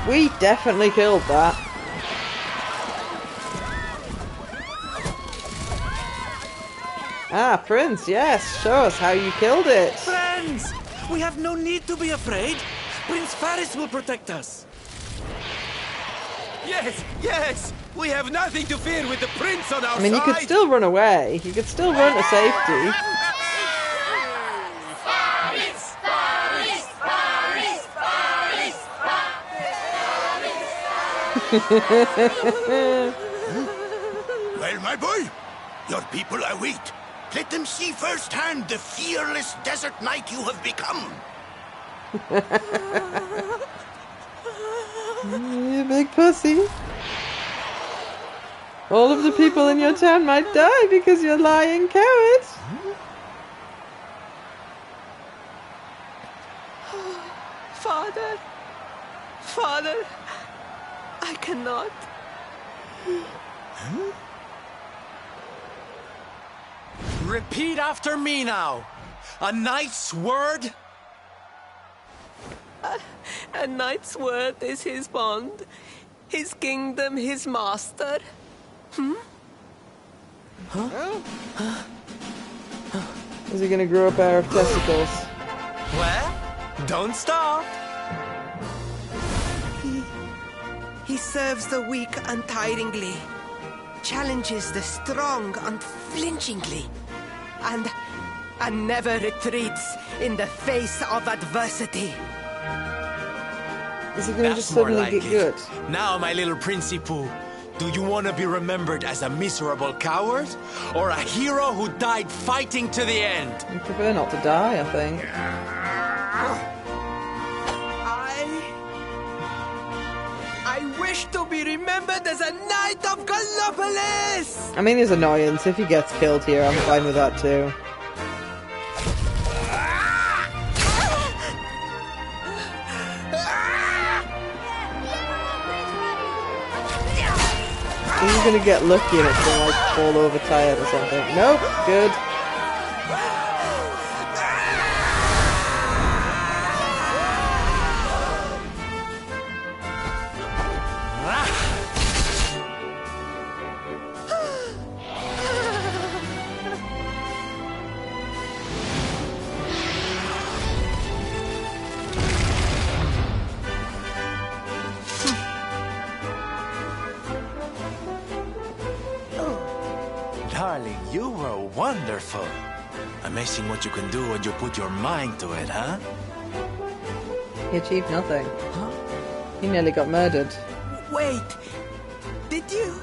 We definitely killed that. Ah, Prince, yes, show us how you killed it. Friends, we have no need to be afraid. Prince Faris will protect us. Yes, yes, we have nothing to fear with the prince on our I mean, you could side. still run away. You could still run to safety. Well, my boy, your people await. Let them see firsthand the fearless desert knight you have become. You big pussy. All of the people in your town might die because you're lying cowards. Father, Father, I cannot. Repeat after me now. A knight's word? A knight's word is his bond, his kingdom, his master. Is he gonna grow a pair of testicles? Well, don't stop. He serves the weak untiringly, challenges the strong unflinchingly, and never retreats in the face of adversity. Is he gonna That's just more suddenly like get it. good? Now, my little Princey Pooh, do you want to be remembered as a miserable coward or a hero who died fighting to the end? I prefer not to die, I think. I wish to be remembered as a knight of Gallopolis! I mean, his annoyance. If he gets killed here, I'm fine with that too. He's gonna get lucky and it's gonna like fall over tired or something. Nope, good. darling, you were wonderful. Amazing what you can do when you put your mind to it, huh? He achieved nothing. Huh? He nearly got murdered. Wait, did you?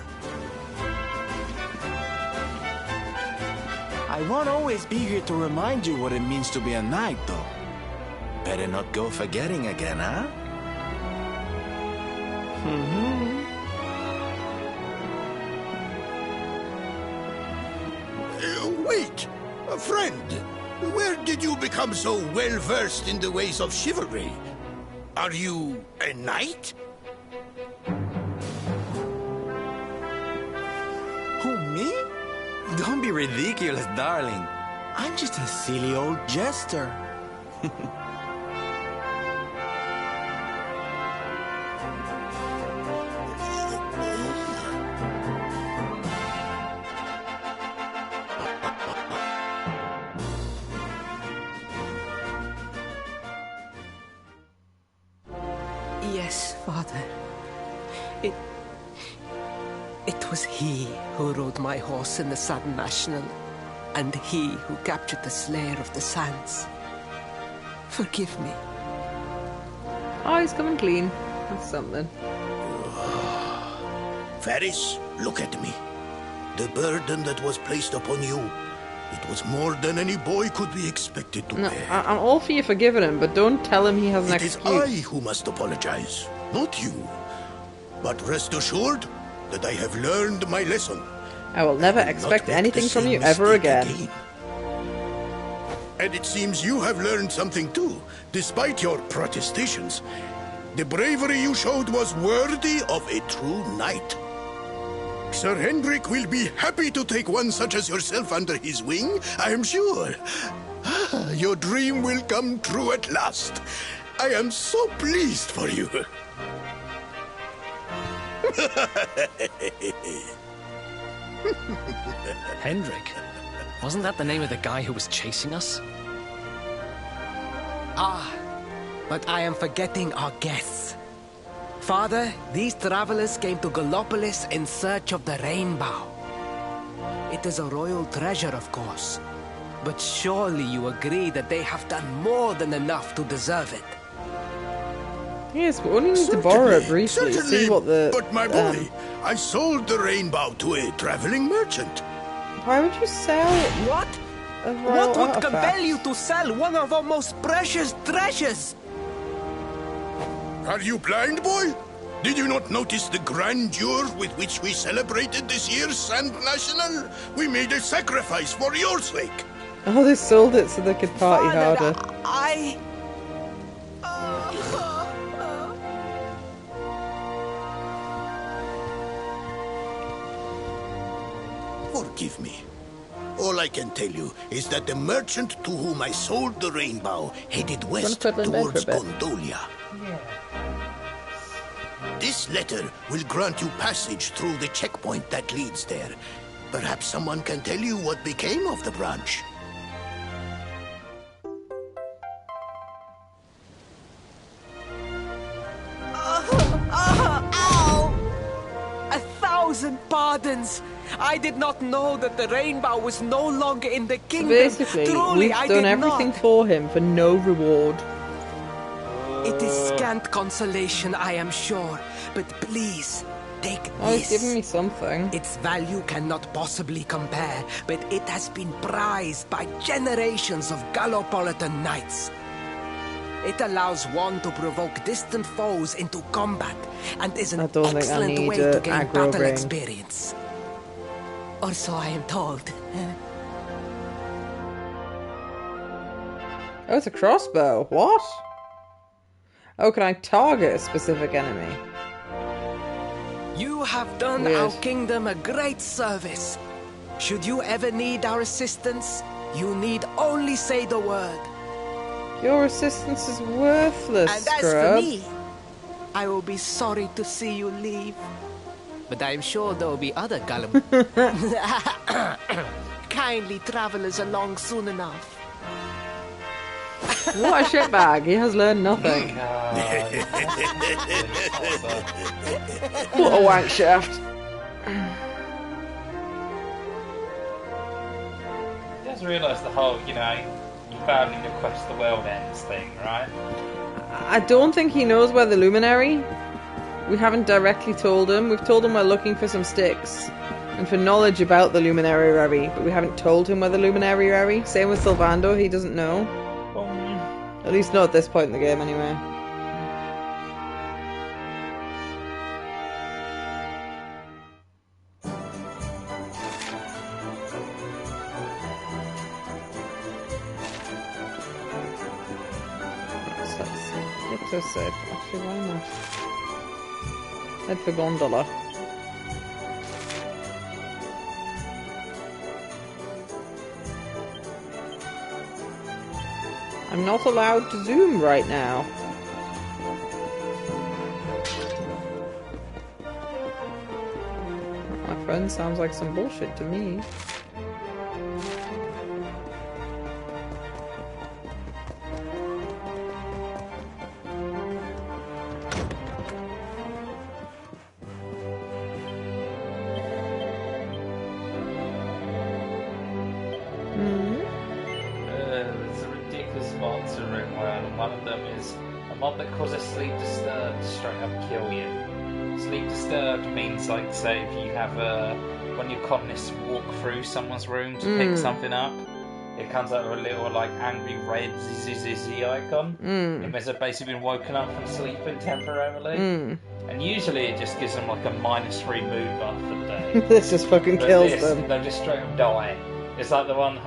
I won't always be here to remind you what it means to be a knight, though. Better not go forgetting again, huh? Wait! A friend! Where did you become so well-versed in the ways of chivalry? Are you a knight? Who, me? Don't be ridiculous, darling. I'm just a silly old jester. Yes, Father. It was he who rode my horse in the Southern National, and he who captured the Slayer of the Sands. Forgive me. Oh, he's coming clean. That's something. Faris, look at me. The burden that was placed upon you, it was more than any boy could be expected to bear. I'm all for you forgiving him, but don't tell him he has an excuse. It is I who must apologize, not you. But rest assured that I have learned my lesson. I will never expect anything from you ever again. And it seems you have learned something too, despite your protestations. The bravery you showed was worthy of a true knight. Sir Hendrik will be happy to take one such as yourself under his wing, I am sure. Your dream will come true at last. I am so pleased for you. Hendrik? Wasn't that the name of the guy who was chasing us? Ah, but I am forgetting our guests. Father, these travelers came to Gallopolis in search of the rainbow. It is a royal treasure, of course. But surely you agree that they have done more than enough to deserve it. Yes, but only need to borrow it briefly. See what the. But my boy, I sold the rainbow to a traveling merchant. Why would you sell? What? What would compel you to sell one of our most precious treasures? Are you blind, boy? Did you not notice the grandeur with which we celebrated this year's Sand National? We made a sacrifice for your sake. Oh, they sold it so they could party Father, harder. Forgive me. All I can tell you is that the merchant to whom I sold the rainbow headed west towards Gondolia. This letter will grant you passage through the checkpoint that leads there. Perhaps someone can tell you what became of the branch. Ow! 1,000 pardons! I did not know that the rainbow was no longer in the kingdom. Basically, Truly, we've done everything for him for no reward. It is scant consolation, I am sure. But please, take this. Oh, he's giving me something. Its value cannot possibly compare, but it has been prized by generations of Gallopolitan knights. It allows one to provoke distant foes into combat, and is an excellent way to gain battle experience. Or so I am told. Oh, it's a crossbow. What? Oh, can I target a specific enemy? You have done our kingdom a great service. Should you ever need our assistance, you need only say the word. Your assistance is worthless, And as for me, I will be sorry to see you leave. But I'm sure there will be other kindly travelers along soon enough. What a shitbag. He has learned nothing. What a wank shaft. to realise the whole, you found in your quest the world ends thing, right? I don't think he knows where the Luminary. We haven't directly told him. We've told him we're looking for some sticks and for knowledge about the Luminary Rary, but we haven't told him where the Luminary Rary. Same with Sylvando, he doesn't know. At least not at this point in the game, anyway. So safe. Actually, why not? Head for Gondola. I'm not allowed to zoom right now. My friend sounds like some bullshit to me. Sleep disturbed straight up kill you. Sleep disturbed means, like, say if you have when your colonists walk through someone's room to pick something up, it comes out with a little like angry red zzzz icon. It means they've basically been woken up from sleeping temporarily. And usually it just gives them like a -3 mood buff for the day. This just fucking kills them. They'll just straight up die. It's like the one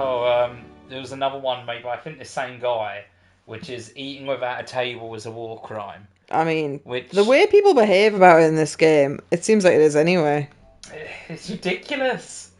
there was another one made by I think the same guy, which is eating without a table is a war crime. I mean, the way people behave about it in this game, it seems like it is anyway. It's ridiculous.